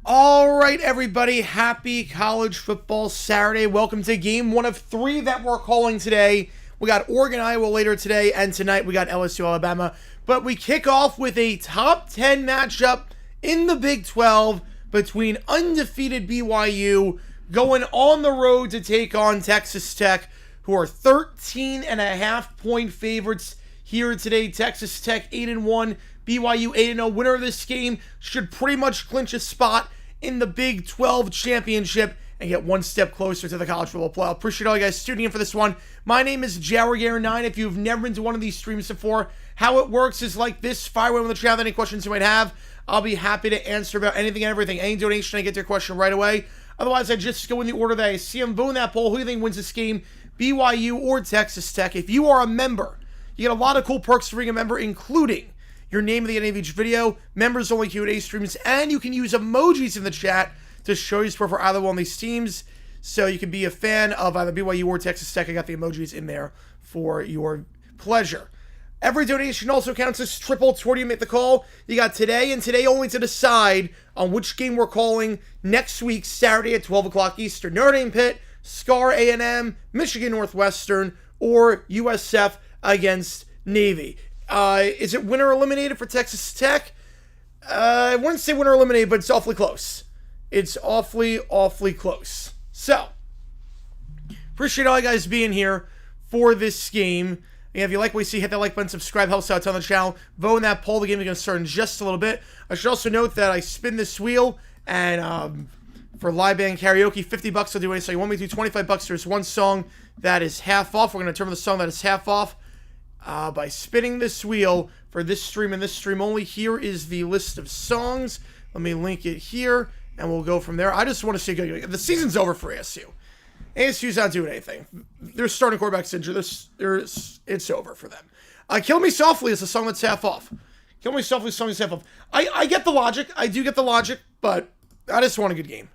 All right, everybody, happy college football Saturday. Welcome to game one of three that we're calling today. We got Oregon, Iowa later today, and tonight we got LSU, Alabama. But we kick off with a top 10 matchup in the Big 12 between undefeated BYU going on the road to take on Texas Tech, who are 13.5-point favorites here today. Texas Tech 8-1, BYU 8-0. Winner of this game should pretty much clinch a spot in the Big 12 championship and get one step closer to the college football playoff. Appreciate all you guys tuning in for this one. My name is JowerGare9. If you've never been to one of these streams before, how it works is like this. Fire away with the chat, any questions you might have. I'll be happy to answer about anything and everything. Any donation, I get to your question right away. Otherwise, I just go in the order that I see them. Vote in that poll. Who do you think wins this game? BYU or Texas Tech? If you are a member, you get a lot of cool perks for being a member, including your name at the end of each video, members-only Q&A streams, and you can use emojis in the chat to show your support for either one of these teams. So you can be a fan of either BYU or Texas Tech. I got the emojis in there for your pleasure. Every donation also counts as triple toward you make the call. You got today and today only to decide on which game we're calling next week, Saturday at 12 o'clock Eastern. Notre Dame Pitt, Scar A&M, Michigan Northwestern, or USF against Navy. Is it winner eliminated for Texas Tech? I wouldn't say winner eliminated, but it's awfully close. It's awfully close. So, appreciate all you guys being here for this game. And if you like what you see, hit that like button, subscribe, helps out a ton on the channel. Vote in that poll. The game is going to start in just a little bit. I should also note that I spin this wheel, and for live band karaoke, $50 I'll do anything. So you want me to do $25? There's one song that is half off. We're going to determine the song that is half off. by spinning this wheel for this stream and this stream only. Here is the list of songs. Let me link it here, and we'll go from there. I just want to see, the season's over for ASU. ASU's not doing anything. Their starting quarterback's injured. It's over for them. Kill Me Softly is a song that's half off. Kill Me Softly song is half off. I get the logic. I do get the logic, but I just want a good game.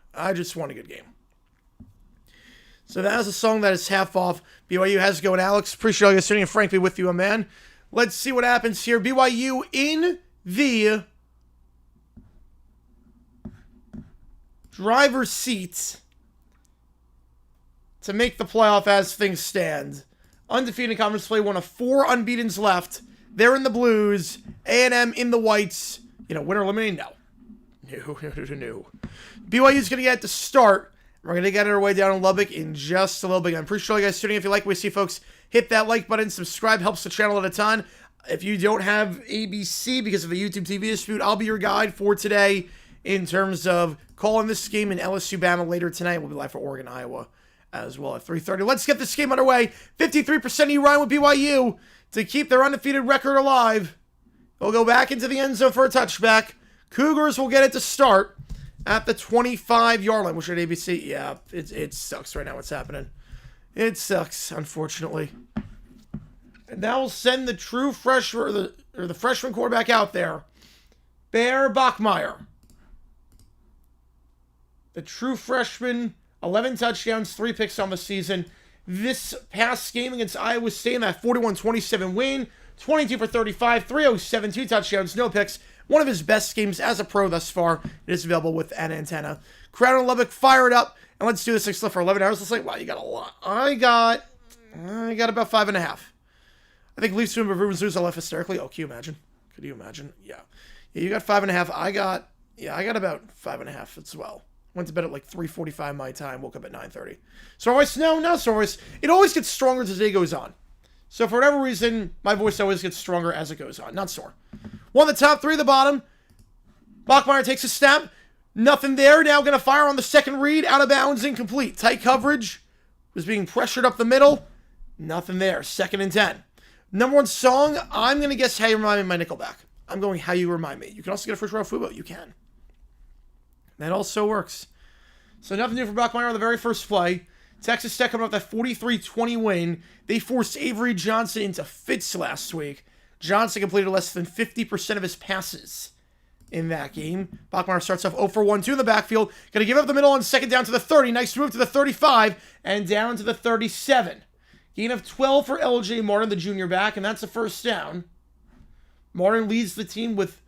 So that is a song that is half off. BYU has to go, and Alex, appreciate all you sitting and frankly with you, my man. Let's see what happens here. BYU in the driver's seat to make the playoff as things stand. Undefeated in conference play, one of 4 unbeatens left. They're in the blues. A&M in the whites. Winner eliminated? No. No. BYU's going to get to start. We're going to get our way down in Lubbock in just a little bit. I'm pretty sure you guys tuning in. If you like what we see, folks, hit that like button. Subscribe. Helps the channel at a ton. If you don't have ABC because of the YouTube TV dispute, I'll be your guide for today in terms of calling this game in LSU Bama later tonight. We'll be live for Oregon, Iowa as well at 3:30. Let's get this game underway. 53% of you riding with BYU to keep their undefeated record alive. They'll go back into the end zone for a touchback. Cougars will get it to start at the 25-yard line. Wish I had ABC. Yeah, it sucks right now what's happening. It sucks, unfortunately. And that will send the true freshman, or the freshman quarterback out there, Bear Bachmeier. The true freshman, 11 touchdowns, 3 picks on the season. This past game against Iowa State in that 41-27 win, 22 for 35, 307, 2 touchdowns, no picks. One of his best games as a pro thus far. It is available with an antenna. Crowd in Lubbock, fire it up, and let's do this thing for 11 hours. Let's wow, you got a lot. I got about 5.5. I think LIVESTREAM improvements lose. I left hysterically. Oh, can you imagine? Could you imagine? Yeah, you got 5.5. I got about 5.5 as well. Went to bed at like 3:45 my time. Woke up at 9:30. Sore voice? No, not sore voice. It always gets stronger as the day goes on. So for whatever reason, my voice always gets stronger as it goes on. Not sore. One of the top, 3 of the bottom. Bachmeier takes a snap. Nothing there. Now going to fire on the second read. Out of bounds, incomplete. Tight coverage. Was being pressured up the middle. Nothing there. 2nd and 10. Number 1 song, I'm going to guess How You Remind Me of my Nickelback. I'm going How You Remind Me. You can also get a first round football. You can. That also works. So nothing new for Bachmeier on the very first play. Texas Tech coming off that 43-20 win. They forced Avery Johnson into fits last week. Johnson completed less than 50% of his passes in that game. Bachmeier starts off 0 for 1-2 in the backfield. Going to give up the middle on 2nd down to the 30. Nice move to the 35 and down to the 37. Gain of 12 for LJ Martin, the junior back, and that's a first down. Martin leads the team with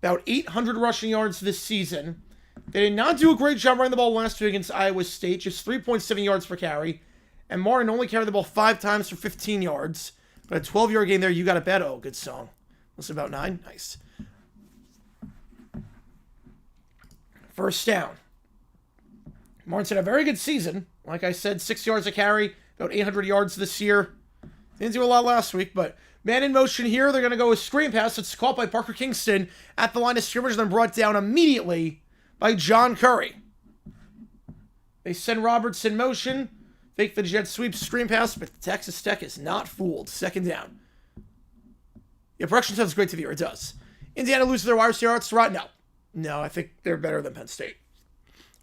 about 800 rushing yards this season. They did not do a great job running the ball last week against Iowa State, just 3.7 yards per carry. And Martin only carried the ball 5 times for 15 yards. But a 12-yard game there, you got a bet. Oh, good song. Listen, about 9. Nice. First down. Martin's had a very good season. Like I said, 6 yards a carry, about 800 yards this year. Didn't do a lot last week, but man in motion here. They're going to go with screen pass. It's caught by Parker Kingston at the line of scrimmage, and then brought down immediately by John Curry. They send Roberts in motion. Fake the jet sweep screen pass, but Texas Tech is not fooled. 2nd down. Yeah, production sounds great to the ear. It does. Indiana loses their wide receiver. No, I think they're better than Penn State.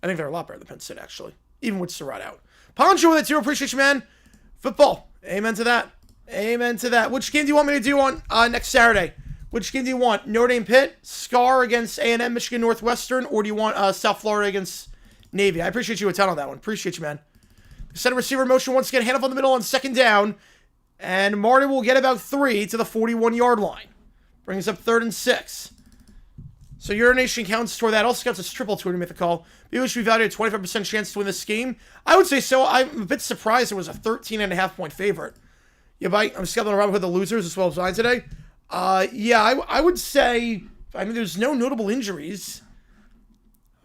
I think they're a lot better than Penn State, actually. Even with Surratt out. Poncho with it, too. Appreciate you, man. Football. Amen to that. Amen to that. Which game do you want me to do on next Saturday? Which game do you want? Notre Dame Pitt, Scar against A&M, Michigan Northwestern, or do you want South Florida against Navy? I appreciate you a ton on that one. Appreciate you, man. Center receiver motion once again, handoff on the middle on 2nd down, and Martin will get about 3 to the 41-yard line. Brings up 3rd and 6. So urination counts toward that. Also counts as triple to make the call. BYU should be valued a 25% chance to win this game. I would say so. I'm a bit surprised it was a 13.5-point favorite. Yeah, but I'm scouting around with the losers as well as mine today. I would say, there's no notable injuries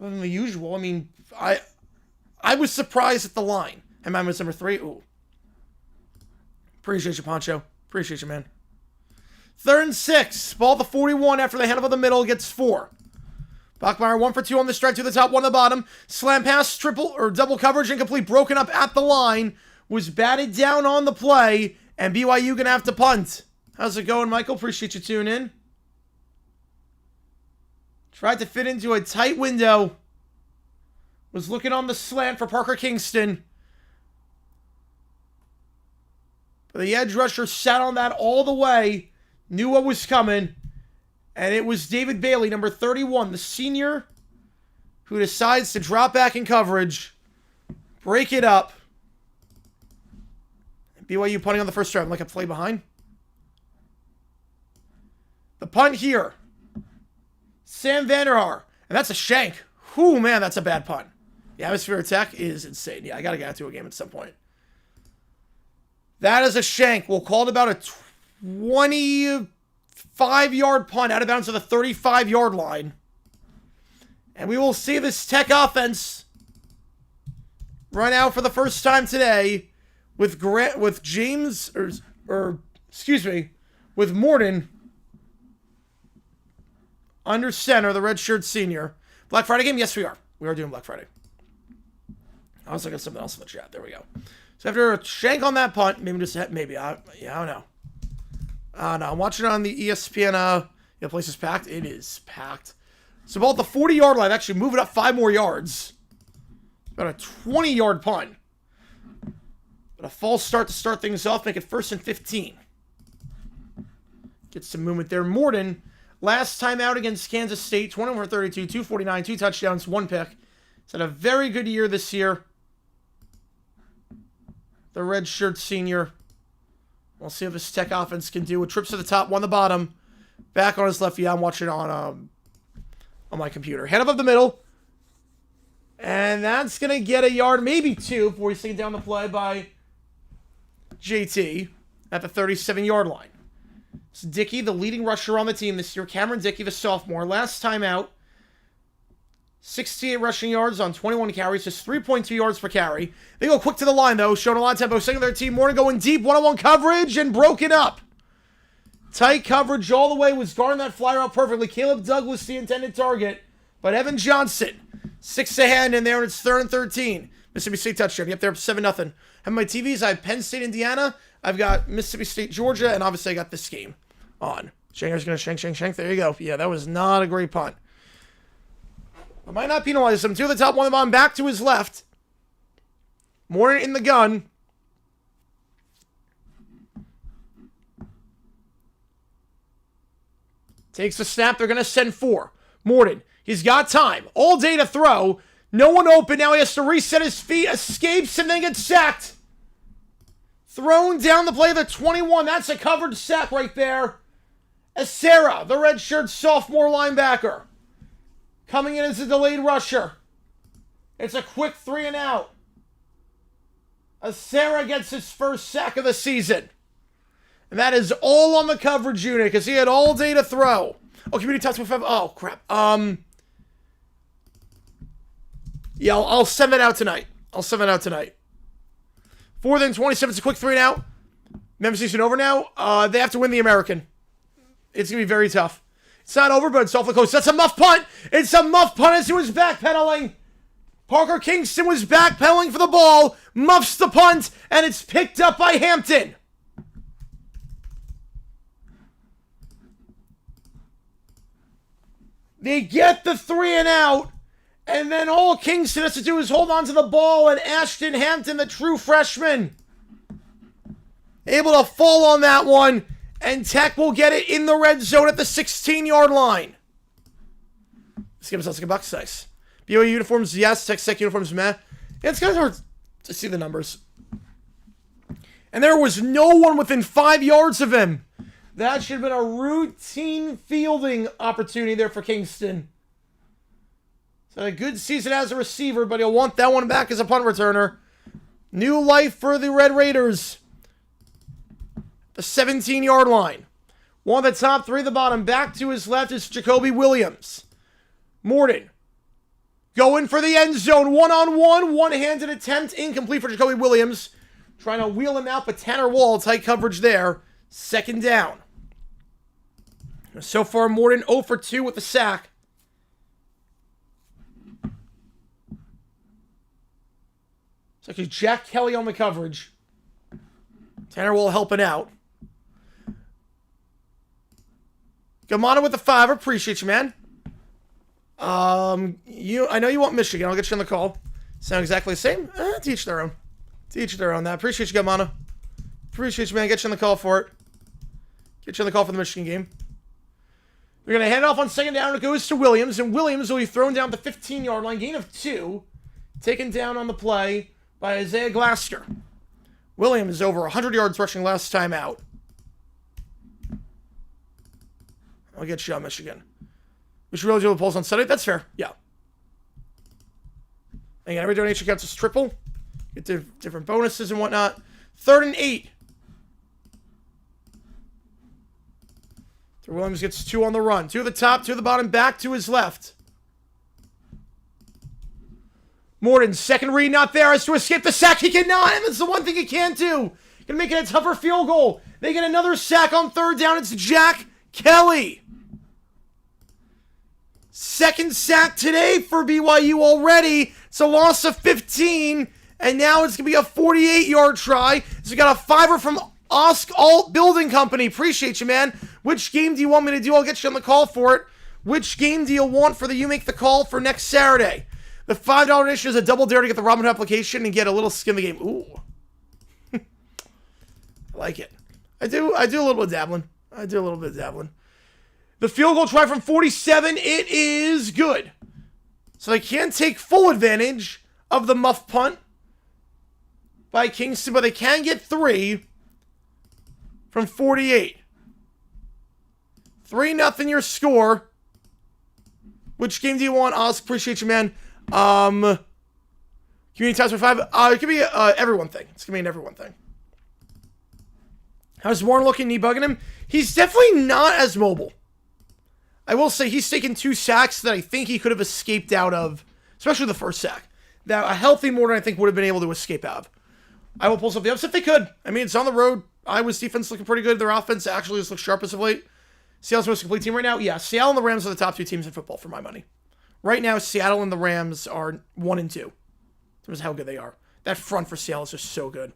other than the usual. I was surprised at the line. And mine was number 3. Ooh. Appreciate you, Poncho. Appreciate you, man. 3rd and 6. Ball at the 41 after the hand over the middle gets 4. Bachmeier 1 for 2 on the strike, to the top, 1 on the bottom. Slam pass, triple or double coverage, incomplete. Broken up at the line. Was batted down on the play. And BYU going to have to punt. How's it going, Michael? Appreciate you tuning in. Tried to fit into a tight window. Was looking on the slant for Parker Kingston. But the edge rusher sat on that all the way. Knew what was coming. And it was David Bailey, number 31, the senior, who decides to drop back in coverage. Break it up. BYU punting on the first drive, like a play behind. The punt here. Sam Vanderhaar. And that's a shank. Whew, man, that's a bad punt. The atmosphere attack is insane. Yeah, I got to get out to a game at some point. That is a shank. We'll call it about a 25-yard punt out of bounds to the 35-yard line. And we will see this Tech offense run out for the first time today with with Morton under center, the redshirt senior. Black Friday game? Yes, we are. We are doing Black Friday. I was looking at something else in the chat. There we go. So after a shank on that punt, maybe I don't know. I'm watching it on the ESPN. The place is packed. It is packed. So about the 40-yard line, actually move it up 5 more yards. About a 20-yard punt. But a false start to start things off, make it 1st and 15. Get some movement there. Morton, last time out against Kansas State, 21 for 32, 249, 2 touchdowns, 1 pick. He's had a very good year this year. The redshirt senior. We'll see what this Tech offense can do with trips to the top, 1 the bottom. Back on his left. Yeah, I'm watching it on my computer. Head above the middle. And that's going to get a yard, maybe 2, before he's taken down the play by JT at the 37-yard line. It's Dickey, the leading rusher on the team this year. Cameron Dickey, the sophomore. Last time out, 68 rushing yards on 21 carries, just 3.2 yards per carry. They go quick to the line, though, showing a lot of tempo. Second their team, Morton going deep, one-on-one coverage, and broken up. Tight coverage all the way, was guarding that flyer out perfectly. Caleb Douglas, the intended target, but Evan Johnson, 6 ahead in there, and it's 3rd and 13. Mississippi State touchdown. Yep, they're up 7-0. Have my TVs. I have Penn State, Indiana. I've got Mississippi State, Georgia, and obviously I got this game on. Shanker's going to shank. There you go. Yeah, that was not a great punt. I might not penalize him. 2 at the top, 1 at the bottom, back to his left. Morton in the gun. Takes the snap. They're going to send 4. Morton. He's got time. All day to throw. No one open. Now he has to reset his feet. Escapes and then gets sacked. Thrown down the play of the 21. That's a covered sack right there. Acera, the redshirt sophomore linebacker. Coming in as a delayed rusher. It's a quick 3 and out. Acera gets his first sack of the season. And that is all on the coverage unit because he had all day to throw. Oh, community touchdown 5. Oh, crap. Yeah, I'll send that out tonight. 4th and 27. It's a quick 3 and out. Memphis season over now. They have to win the American. It's going to be very tough. It's not over, but it's awfully close. That's a muff punt. It's a muff punt as he was backpedaling. Parker Kingston was backpedaling for the ball. Muffs the punt, and it's picked up by Hampton. They get the 3 and out, and then all Kingston has to do is hold on to the ball, and Ashton Hampton, the true freshman, able to fall on that one, and Tech will get it in the red zone at the 16-yard line. Let's give us like $1. Nice. BYU uniforms, yes. Tech uniforms, meh. Yeah, it's kind of hard to see the numbers. And there was no one within 5 yards of him. That should have been a routine fielding opportunity there for Kingston. So a good season as a receiver, but he'll want that one back as a punt returner. New life for the Red Raiders. The 17-yard line. 1 at the top, 3 at the bottom. Back to his left is Jacoby Williams. Morton going for the end zone. One-on-one, one-handed attempt. Incomplete for Jacoby Williams. Trying to wheel him out, but Tanner Wall, tight coverage there. 2nd down. So far, Morton 0 for 2 with the sack. It's actually Jack Kelly on the coverage. Tanner Wall helping out. Gamana with the 5. Appreciate you, man. I know you want Michigan. I'll get you on the call. Sound exactly the same? Teach their own. Teach their own. That. Appreciate you, Gamana. Appreciate you, man. Get you on the call for it. Get you on the call for the Michigan game. We're going to hand it off on second down. It goes to Williams, and Williams will be thrown down the 15-yard line. Gain of 2. Taken down on the play by Isaiah Glasker. Williams over 100 yards rushing last time out. I'll get you on Michigan. We should really do the polls on Sunday. That's fair. Yeah. Again, every donation counts as triple. Get different bonuses and whatnot. 3rd and 8. Williams gets 2 on the run. 2 at the top, 2 at the bottom, back to his left. Morton, second read, not there. Has to escape the sack. He cannot, and that's the one thing he can't do. Gonna make it a tougher field goal. They get another sack on 3rd down. It's Jack Kelly. Second sack today for BYU already. It's a loss of 15, and now it's gonna be a 48-yard try. So we got a 5er from Osk Alt Building Company. Appreciate you, man. Which game do you want me to do? I'll get you on the call for it. Which game do you want for the You Make the Call for next Saturday? The $5 donation is a double dare to get the Robinhood application and get a little skin of the game. Ooh. I like it. I do a little bit of dabbling. The field goal try from 47, it is good. So they can't take full advantage of the muff punt by Kingston, but they can get 3 from 48. 3-0 your score. Which game do you want, Oz? Appreciate you, man. Community ties for 5. It could be everyone thing. It's gonna be an everyone thing. How's Warren looking? Knee bugging him? He's definitely not as mobile. I will say he's taken 2 sacks that I think he could have escaped out of, especially the first sack. That a healthy Morton, I think, would have been able to escape out of. I will pull something up if they could. I mean, it's on the road. Iowa's defense looking pretty good. Their offense actually just looks sharp as of late. Seattle's most complete team right now. Yeah, Seattle and the Rams are the top 2 teams in football for my money. Right now, Seattle and the Rams are 1 and 2. In terms of how good they are. That front for Seattle is just so good.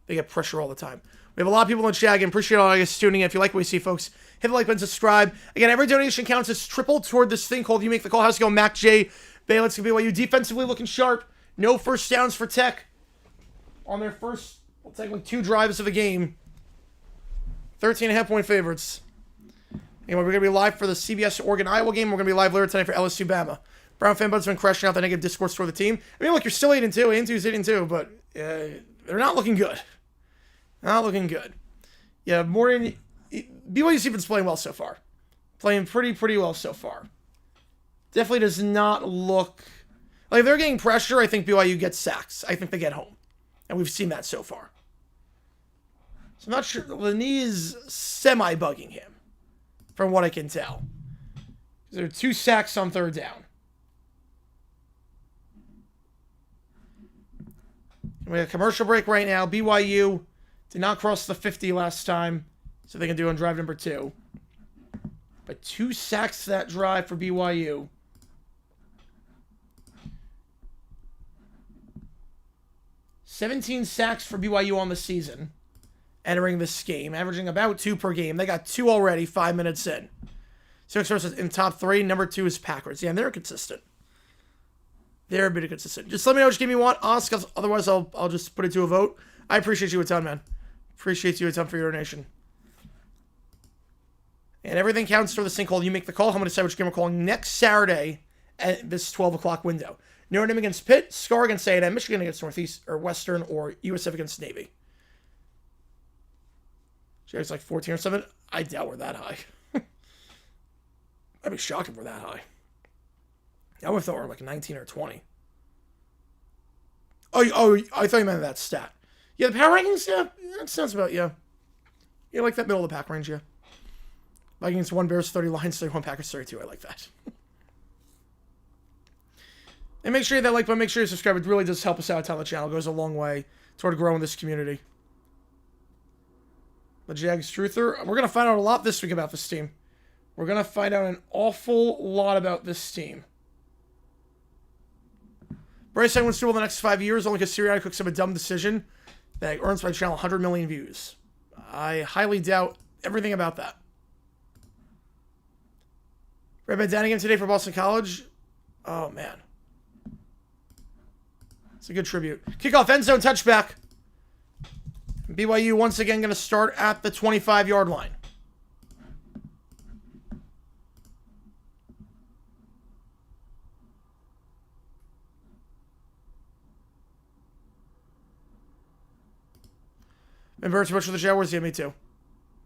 They get pressure all the time. We have a lot of people in the chat. Again, appreciate all you guys tuning in. If you like what we see, folks, hit the like button, subscribe. Again, every donation counts as triple toward this thing called You Make the Call. How's it going, Mac J? Bayless to BYU. Defensively looking sharp. No first downs for Tech on their first, well, technically 2 drives of the game. 13.5-point favorites. Anyway, we're going to be live for the CBS Oregon-Iowa game. We're going to be live later tonight for LSU-Bama. Brown fan bud's been crashing out the negative discourse toward the team. I mean, look, you're still 8-2. 8-2 is 8-2, but they're not looking good. Not looking good. Yeah, Morton, BYU's defense playing well so far. Playing pretty well so far. Definitely does not look... Like, if they're getting pressure, I think BYU gets sacks. I think they get home. And we've seen that so far. So I'm not sure. The knee is semi-bugging him, from what I can tell. There are 2 sacks on 3rd down. We have a commercial break right now. BYU did not cross the 50 last time, so they can do on drive number 2. But 2 sacks that drive for BYU. $17 sacks for BYU on the season, entering this game, averaging about 2 per game. They got 2 already, 5 minutes in. Six versus in top 3. Number 2 is Packers. Yeah, and they're consistent. They're a bit consistent. Just let me know which game you want, Oscar. Otherwise, I'll just put it to a vote. I appreciate you a ton, man. Appreciate you a ton for your donation. And everything counts for this thing called You Make the Call. I'm going to decide which game we're calling next Saturday at this 12 o'clock window. Notre Dame against Pitt, Scar against A&M, Michigan against Northeast or Western, or USF against Navy. It's like 14 or 7. I doubt we're that high. I'd be shocked if we're that high. I would have thought we were like 19 or 20. Oh, I thought you meant that stat. Yeah, the power rankings, yeah, that sounds about, yeah. Yeah, like that middle of the pack range, yeah. Vikings 1, Bears 30, Lions 31, Packers 32. I like that. And make sure you hit that like button, make sure you subscribe. It really does help us out a ton on the channel. It goes a long way toward growing this community. The Jags Truther. We're going to find out a lot this week about this team. We're going to find out an awful lot about this team. Bryce Young wins Super Bowl the next 5 years only because Sirianni cooks up a dumb decision that earns my channel 100 million views. I highly doubt everything about that. Red bandana game today for Boston College. Oh, man. It's a good tribute. Kickoff, end zone, touchback. BYU once again going to start at the 25-yard line. Remember too much for the Jaguars? Yeah, me too.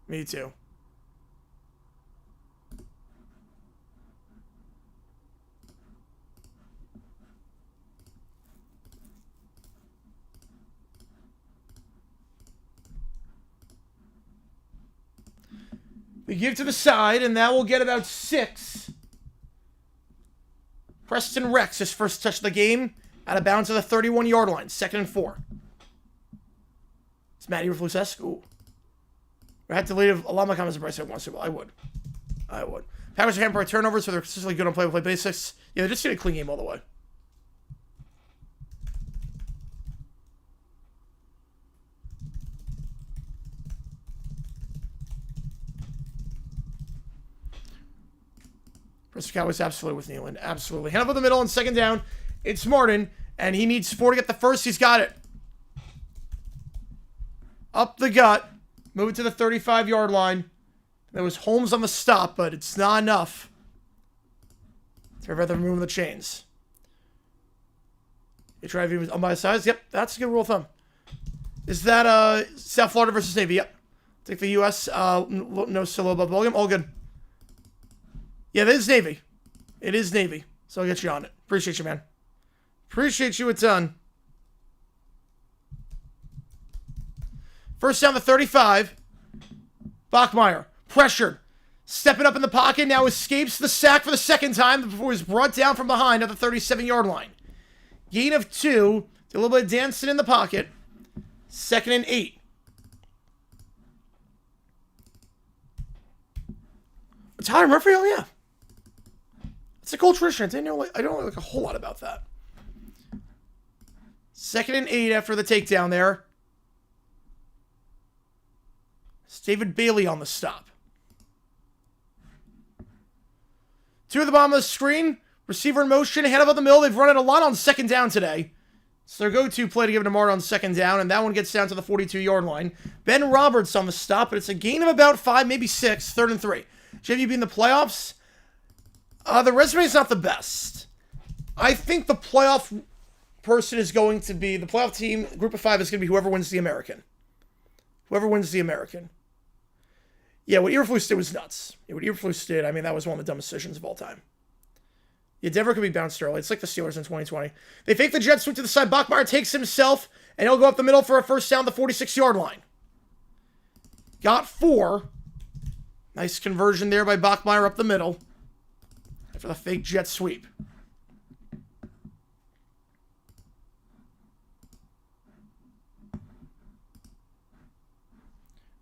Me too. We give to the side, and that will get about 6. Preston Rex, his first touch of the game, out of bounds to the 31-yard line. 2nd and 4. It's Matt Eberflus-esque. Ooh. I had to leave a lot of my comments if Bryce wants to. Well, I would. Packers are handling turnovers, so they're consistently good on play-by-play basics. Yeah, they're just getting a clean game all the way. Mr. Cowboys absolutely with Nealon. Absolutely. Hand up in the middle on 2nd down. It's Martin, and he needs 4 to get the first. He's got it. Up the gut. Move it to the 35-yard line. There was Holmes on the stop, but it's not enough to prevent them removing the chains. You try to be on by size. Yep, that's a good rule of thumb. Is that South Florida versus Navy? Yep. Take the U.S. No solo above volume. All good. Yeah, it is Navy. It is Navy. So I'll get you on it. Appreciate you, man. Appreciate you a ton. First down the 35. Bachmeier. Pressured. Stepping up in the pocket. Now escapes the sack for the 2nd time before he's brought down from behind at the 37-yard line. Gain of 2. A little bit of dancing in the pocket. 2nd and 8. Tyler Murphy? Oh, yeah. It's a cool tradition. I don't know like a whole lot about that. 2nd and 8 after the takedown there. It's David Bailey on the stop. 2 at the bottom of the screen. Receiver in motion. Head up the middle. They've run it a lot on 2nd down today. It's their go-to play to give it to Martin on 2nd down, and that one gets down to the 42-yard line. Ben Roberts on the stop, but it's a gain of about 5, maybe 6. 3rd and 3. JV in the playoffs. The resume is not the best. I think the playoff person is going to be, the playoff team, group of 5 is going to be whoever wins the American. Whoever wins the American. Yeah, what Eberflus did was nuts. Yeah, what Eberflus did, I mean, that was one of the dumbest decisions of all time. Yeah, Denver could be bounced early. It's like the Steelers in 2020. They fake the jet sweep to the side. Bachmeier takes himself, and he'll go up the middle for a first down, the 46-yard line. Got 4. Nice conversion there by Bachmeier up the middle after the fake jet sweep.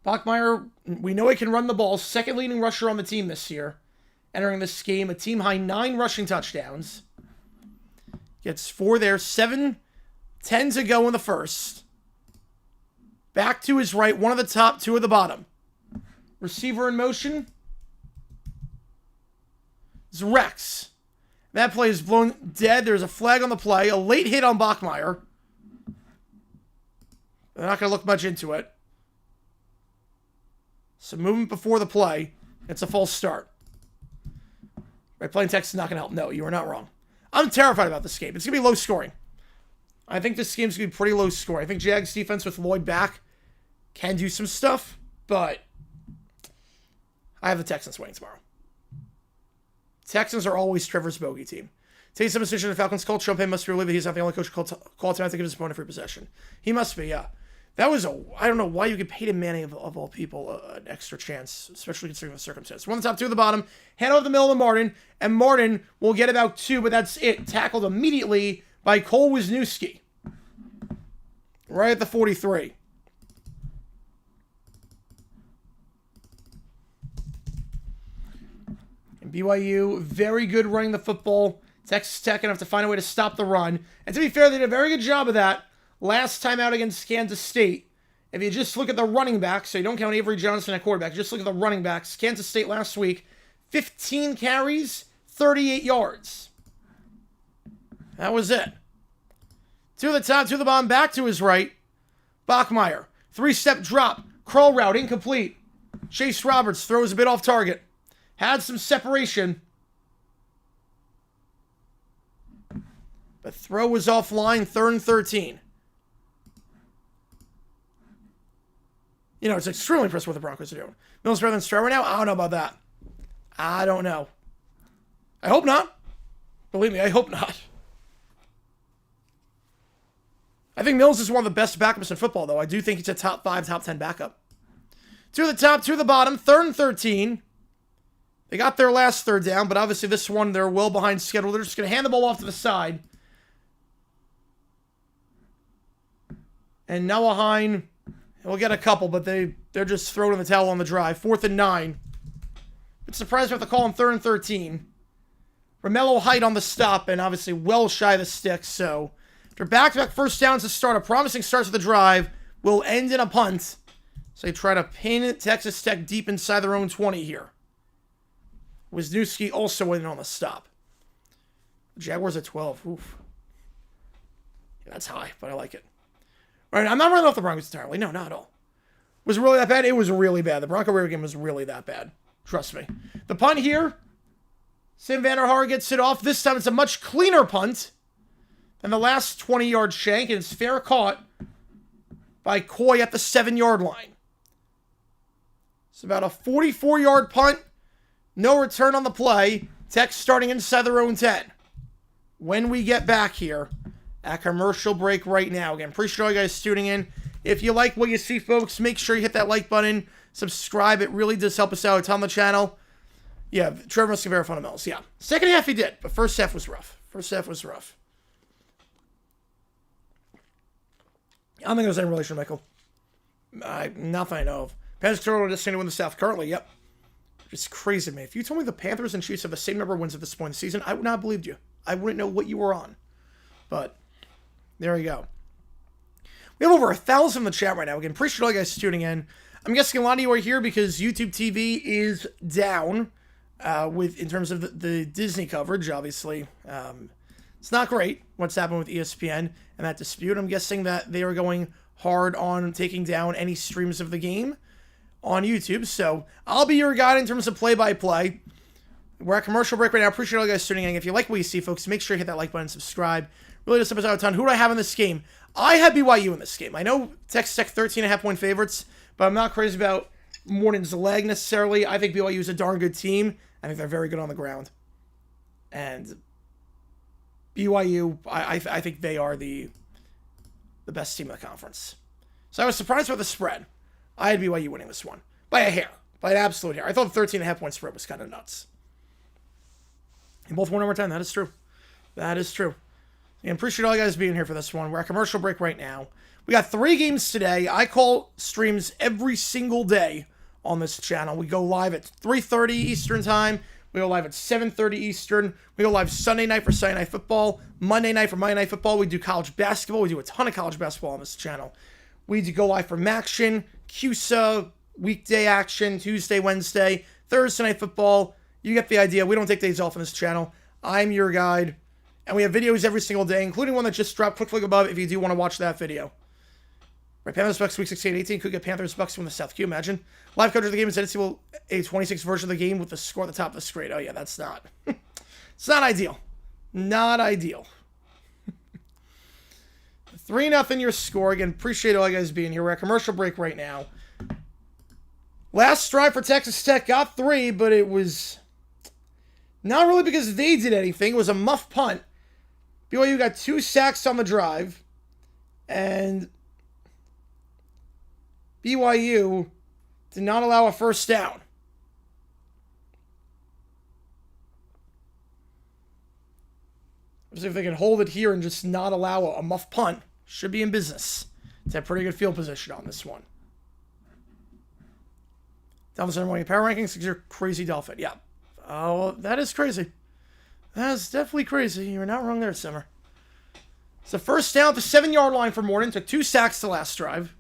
Bachmeier, we know he can run the ball. 2nd leading rusher on the team this year. Entering this game, a team-high 9 rushing touchdowns. Gets 4 there. 7-10 to go in the first. Back to his right. 1 at the top, 2 at the bottom. Receiver in motion. It's Rex. That play is blown dead. There's a flag on the play. A late hit on Bachmeier. They're not going to look much into it. So movement before the play. It's a false start. Right, playing text is not going to help. No, you are not wrong. I'm terrified about this game. It's going to be low scoring. I think this game's going to be pretty low scoring. I think Jags defense with Lloyd back can do some stuff, but I have the Texans winning tomorrow. Texans are always Trevor's bogey team. Take some decision of the Falcons' coach. Champagne must be relieved that he's not the only coach call time to give his opponent free possession. He must be, yeah. That was I don't know why you could pay Peyton Manning, of all people, an extra chance, especially considering the circumstance. 1 on the top, 2 at the bottom. Hand over the middle to Martin, and Martin will get about 2, but that's it. Tackled immediately by Cole Wisniewski. Right at the 43. And BYU, very good running the football. Texas Tech going to have to find a way to stop the run. And to be fair, they did a very good job of that last time out against Kansas State. If you just look at the running backs, so you don't count Avery Johnson at quarterback, just look at the running backs. Kansas State last week, 15 carries, 38 yards. That was it. To the top, to the bottom, back to his right. Bachmeier. 3-step drop. Curl route, incomplete. Chase Roberts throws a bit off target. Had some separation. But throw was offline, 3rd and 13. You know, it's extremely impressive what the Broncos are doing. Mills better than Stroud right now? I don't know about that. I don't know. I hope not. Believe me, I hope not. I think Mills is one of the best backups in football, though. I do think he's a top 5, top 10 backup. To the top, to the bottom, 3rd and 13. They got their last 3rd down, but obviously this one, they're well behind schedule. They're just going to hand the ball off to the side. And Noah Hine will get a couple, but they're just throwing in the towel on the drive. 4th and 9. But surprised we have to call him 3rd and 13. Romello Height on the stop, and obviously well shy of the stick, so after back-to-back first downs to start, a promising start to the drive will end in a punt. So they try to pin Texas Tech deep inside their own 20 here. Wisniewski also in on the stop. Jaguars at 12. Oof. Yeah, that's high, but I like it. All right, I'm not running off the Broncos entirely. No, not at all. Was it really that bad? It was really bad. The Bronco-Raider game was really that bad. Trust me. The punt here, Sam Vanderhaar gets it off. This time it's a much cleaner punt than the last 20-yard shank, and it's fair caught by Coy at the 7-yard line. It's about a 44-yard punt. No return on the play. Tech starting inside their own 10. When we get back here at commercial break right now. Again, appreciate all you guys tuning in. If you like what you see, folks, make sure you hit that like button. Subscribe. It really does help us out a ton on the channel. Yeah, Trevor must be very fundamentals. Yeah. Second half he did, but first half was rough. First half was rough. I don't think there's any relation, Michael. Nothing I know of. Panthers are just trying to win the South currently, yep. It's crazy to me. If you told me the Panthers and Chiefs have the same number of wins at this point in the season, I would not have believed you. I wouldn't know what you were on. But, there you go. We have over 1,000 in the chat right now. Again, appreciate all you guys tuning in. I'm guessing a lot of you are here because YouTube TV is down in terms of the Disney coverage, obviously. It's not great what's happened with ESPN and that dispute. I'm guessing that they are going hard on taking down any streams of the game on YouTube. So I'll be your guide in terms of play-by-play. We're at commercial break right now. Appreciate all you guys tuning in. If you like what you see, folks, make sure you hit that like button and subscribe. Really does help us out a ton. Who do I have in this game? I have BYU in this game. I know Texas Tech 13.5-point favorites, but I'm not crazy about Morton's leg necessarily. I think BYU is a darn good team. I think they're very good on the ground. And BYU, I think they are the best team in the conference. So I was surprised by the spread. I had BYU winning this one. By a hair. By an absolute hair. I thought the 13.5-point spread was kind of nuts. And both won overtime. That is true. That is true. And appreciate all you guys being here for this one. We're at commercial break right now. We got 3 games today. I call streams every single day on this channel. We go live at 3:30 Eastern time. We go live at 7:30 Eastern. We go live Sunday night for Sunday Night Football. Monday night for Monday Night Football. We do college basketball. We do a ton of college basketball on this channel. We do go live for Maction, CUSA, weekday action, Tuesday, Wednesday, Thursday Night Football. You get the idea. We don't take days off on this channel. I'm your guide. And we have videos every single day, including one that just dropped. Click above if you do want to watch that video. Right, Panthers Bucks week 16-18 could get Panthers Bucks from the South. Can you imagine? Live coverage of the game is NCAA a 26 version of the game with the score at the top of the screen. Oh yeah, that's not. It's not ideal. Not ideal. 3-0 your score. Again, appreciate all you guys being here. We're at commercial break right now. Last drive for Texas Tech got 3, but it was not really because they did anything. It was a muff punt. BYU got 2 sacks on the drive, and BYU did not allow a first down. So if they can hold it here and just not allow a muff punt, should be in business. It's a pretty good field position on this one. Dolphins are winning power rankings because you're crazy Dolphin. Yeah. Oh, that is crazy. That is definitely crazy. You're not wrong there, Simmer. It's the first down at the 7-yard line for Morton. Took 2 sacks the last drive.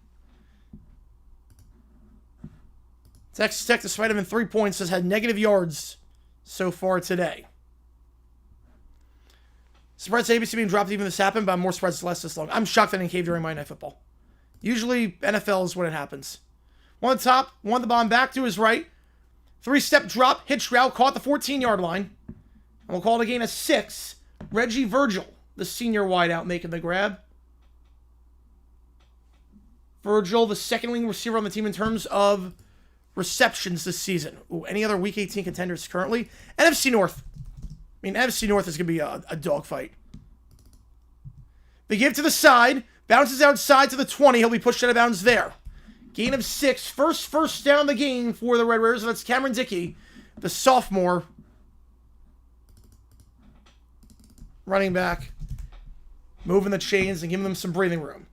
Texas Tech, despite having 3 points, has had negative yards so far today. Surprised ABC being dropped even this happened, but I'm more surprised it's less this long. I'm shocked I didn't cave during Monday Night Football. Usually, NFL is when it happens. One at the top, one at the bottom, back to his right. 3-step drop, hitch route, caught the 14-yard line. And we'll call it a gain of 6. Reggie Virgil, the senior wideout, making the grab. Virgil, the second leading receiver on the team in terms of receptions this season. Ooh, any other Week 18 contenders currently? NFC North. I mean, NFC North is going to be a dogfight. They give to the side. Bounces outside to the 20. He'll be pushed out of bounds there. Gain of 6. First down the game for the Red Raiders. That's Cameron Dickey, the sophomore running back, moving the chains and giving them some breathing room.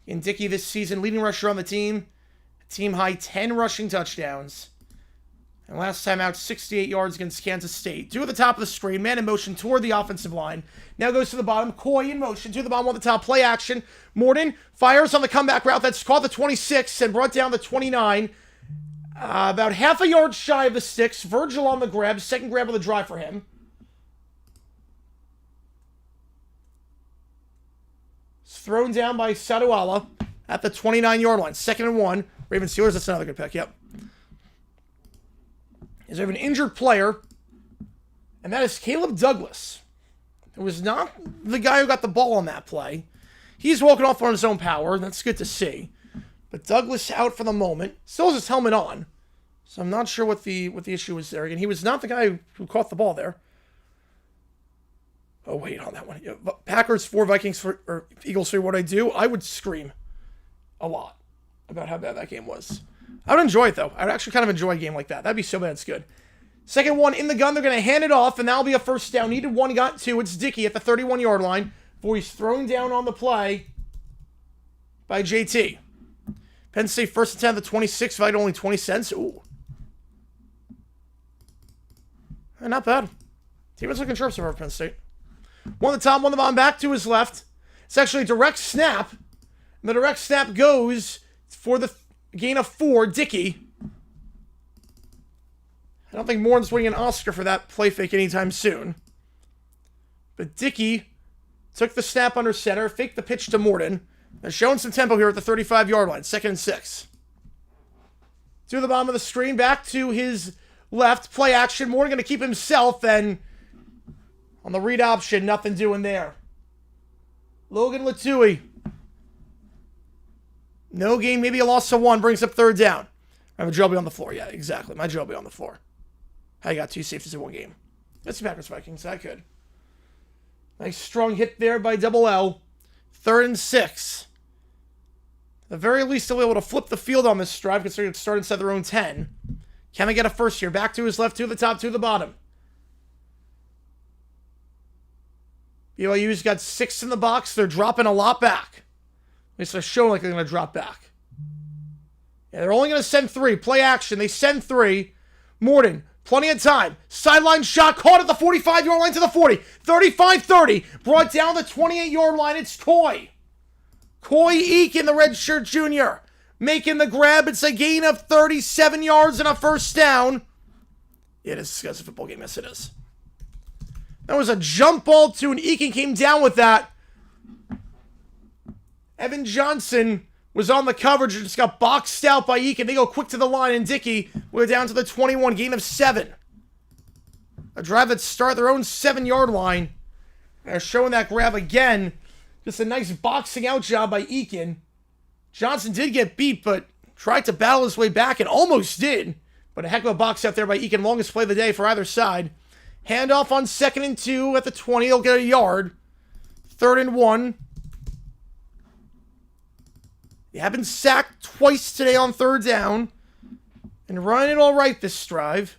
And Dickey this season, leading rusher on the team. Team high 10 rushing touchdowns. And last time out, 68 yards against Kansas State. 2 at the top of the screen. Man in motion toward the offensive line. Now goes to the bottom. Coy in motion to the bottom, on the top. Play action. Morton fires on the comeback route. That's caught the 26 and brought down the 29. About half a yard shy of the sticks. Virgil on the grab. Second grab of the drive for him. It's thrown down by Saduala at the 29-yard line. 2nd and 1. Raven Steelers, that's another good pick. Yep. Is there an injured player, and that is Caleb Douglas. It was not the guy who got the ball on that play. He's walking off on his own power, and that's good to see. But Douglas out for the moment. Still has his helmet on, so I'm not sure what the issue was there. Again, he was not the guy who caught the ball there. Oh, wait on that one. Packers 4, Vikings 4, or Eagles 3, what I do? I would scream a lot about how bad that game was. I would enjoy it, though. I would actually kind of enjoy a game like that. That'd be so bad it's good. Second one in the gun. They're going to hand it off, and that'll be a first down. Needed 1, got 2. It's Dickey at the 31-yard line. Before he's thrown down on the play by JT. Penn State first and 10 at the 26, valued only 20 cents. Ooh. Not bad. Team is looking sharp so far for Penn State. One at the top, one at the bottom, back to his left. It's actually a direct snap. And the direct snap goes for the gain of 4, Dickey. I don't think Morton's winning an Oscar for that play fake anytime soon. But Dickey took the snap under center, faked the pitch to Morton. They're showing some tempo here at the 35-yard line. 2nd and 6. To the bottom of the screen, back to his left. Play action. Morton going to keep himself, and on the read option, nothing doing there. Logan Latui. No gain, maybe a loss of 1, brings up 3rd down. I have a Joby on the floor. Yeah, exactly. My Joby on the floor. I got 2 safeties in 1 game. That's the Packers Vikings. I could. Nice strong hit there by Double L. 3rd and 6. At the very least, they'll be able to flip the field on this drive, considering it's start inside their own 10. Can they get a first here? Back to his left, to the top, to the bottom. BYU's got 6 in the box. They're dropping a lot back. At least they're showing like they're going to drop back. Yeah, they're only going to send 3. Play action. They send 3. Morton, plenty of time. Sideline shot, caught at the 45-yard line to the 40. 35-30. Brought down the 28-yard line. It's Coy. Coy Eakin, the redshirt junior, making the grab. It's a gain of 37 yards and a first down. It is a football game. Yes, it is. That was a jump ball to, and Eakin came down with that. Evan Johnson was on the coverage and just got boxed out by Eakin. They go quick to the line, and Dickey, we're down to the 21, gain of 7. A drive that started their own 7-yard line. They're showing that grab again. Just a nice boxing out job by Eakin. Johnson did get beat, but tried to battle his way back and almost did. But a heck of a box out there by Eakin. Longest play of the day for either side. Handoff on 2nd and 2 at the 20. They'll get a yard. 3rd and 1. They have been sacked twice today on 3rd down. And running it all right this drive.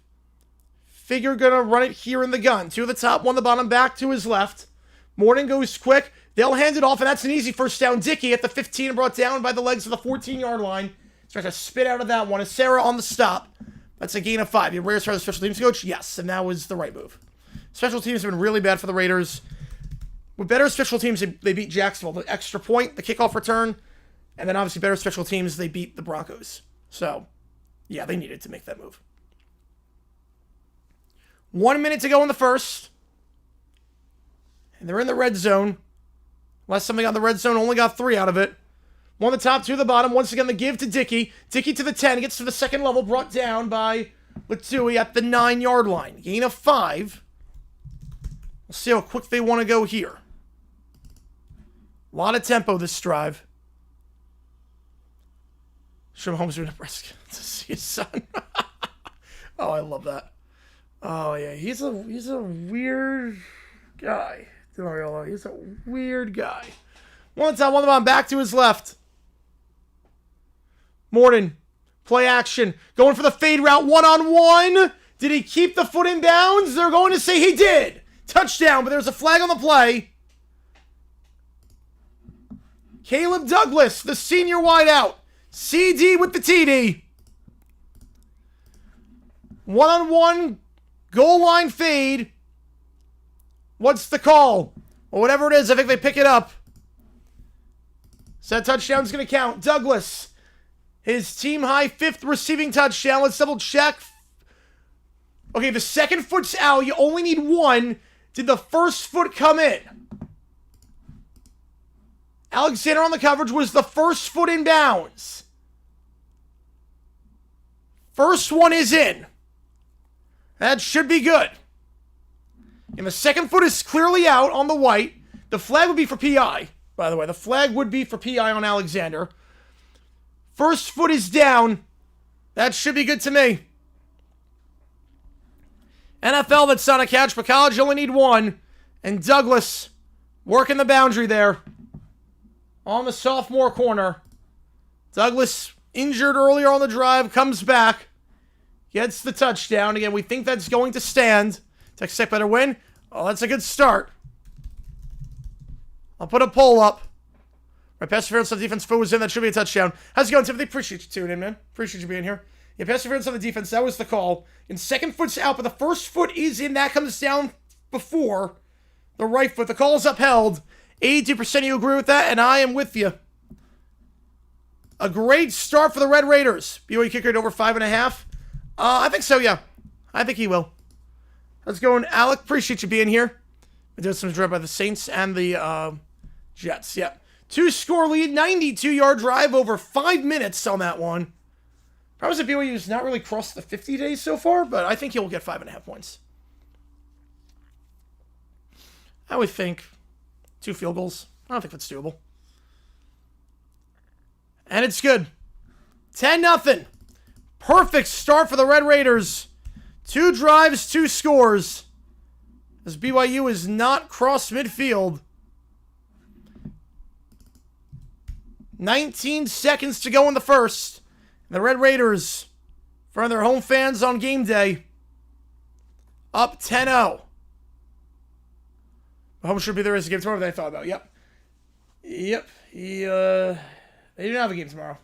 Figure gonna run it here in the gun. 2 at the top, 1 at the bottom, back to his left. Morton goes quick. They'll hand it off, and that's an easy first down. Dickey at the 15, brought down by the legs of the 14-yard line. Tries to spit out of that one. Is Sarah on the stop. That's a gain of 5. You Raiders are the special teams coach? Yes, and that was the right move. Special teams have been really bad for the Raiders. With better special teams, they beat Jacksonville. The extra point, the kickoff return, and then obviously better special teams, they beat the Broncos. So, yeah, they needed to make that move. 1 minute to go in the first. And they're in the red zone. Last time they got in the red zone, only got 3 out of it. 1 the top, 2 the bottom. Once again, the give to Dickey. Dickey to the 10. Gets to the second level. Brought down by Latui at the 9-yard line. Gain of 5. We'll see how quick they want to go here. A lot of tempo this drive. Show Holmes to Nebraska to see his son. Oh, I love that. Oh yeah, he's a weird guy. He's a weird guy. 1 top, 1 the bottom, back to his left. Morton, play action, going for the fade route, 1-on-1. Did he keep the foot in bounds? They're going to say he did. Touchdown, but there's a flag on the play. Caleb Douglas, the senior wideout. CD with the TD. 1-on-1, goal line fade. What's the call? Or whatever it is, I think they pick it up. So that touchdown's going to count. Douglas, his team high 5th receiving touchdown. Let's double check. Okay, the second foot's out. You only need 1. Did the first foot come in? Alexander on the coverage was the first foot in bounds. First one is in. That should be good. And the second foot is clearly out on the white. The flag would be for PI, by the way. The flag would be for PI on Alexander. First foot is down. That should be good to me. NFL, that's not a catch, but college, you only need 1. And Douglas working the boundary there on the sophomore corner. Douglas, injured earlier on the drive, comes back, gets the touchdown. Again, we think that's going to stand. Texas Tech better win. Oh, that's a good start. I'll put a poll up. Right, pass interference on the defense. Foot was in. That should be a touchdown. How's it going, Timothy? Appreciate you tuning in, man. Appreciate you being here. Yeah, pass interference on the defense. That was the call. And second foot's out, but the first foot is in. That comes down before the right foot. The call is upheld. 82% of you agree with that, and I am with you. A great start for the Red Raiders. BYU kicker at over 5.5. I think so, yeah. I think he will. How's it going, Alec? Appreciate you being here. We're doing some drive by the Saints and the Jets. Yeah. 2-score lead, 92-yard drive, over 5 minutes on that one. Problem is that BYU's not really crossed the 50 days so far, but I think he'll get 5.5 points. I would think 2 field goals. I don't think that's doable. And it's good. 10-0. Perfect start for the Red Raiders. 2 drives, 2 scores. As BYU is not crossed midfield. 19 seconds to go in the first. The Red Raiders, in front of their home fans on game day, up 10-0. Home should be there as a game tomorrow that I thought about. Yep. They don't have a game tomorrow.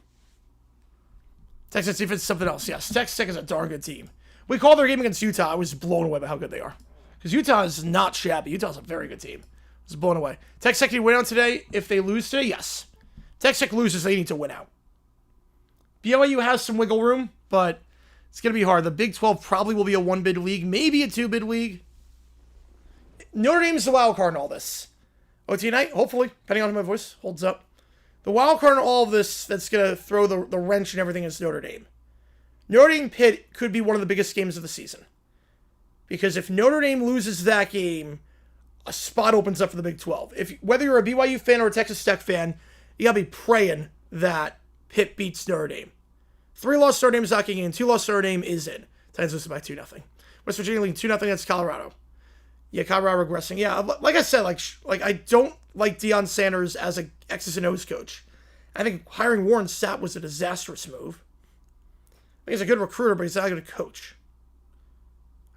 Texas defense is something else. Yes, Texas Tech is a darn good team. We called their game against Utah. I was blown away by how good they are. Because Utah is not shabby. Utah's a very good team. I was blown away. Texas Tech can win out today. If they lose today, yes. Texas Tech loses, they need to win out. BYU has some wiggle room, but it's going to be hard. The Big 12 probably will be a 1-bid league, maybe a 2-bid league. Notre Dame is the wild card in all this. OT night, hopefully, depending on how my voice holds up. The wild card in all of this that's going to throw the wrench and everything is Notre Dame. Notre Dame Pitt could be one of the biggest games of the season. Because if Notre Dame loses that game, a spot opens up for the Big 12. Whether you're a BYU fan or a Texas Tech fan, you got to be praying that Pitt beats Notre Dame. 3-loss Notre Dame is not getting in. 2-loss Notre Dame is in. Titans lose by 2-0. West Virginia leading 2-0 against Colorado. Yeah, Colorado regressing. Yeah, like I said, like I don't like Deion Sanders as a X's and O's coach. I think hiring Warren Sapp was a disastrous move. I think he's a good recruiter, but he's not a good coach.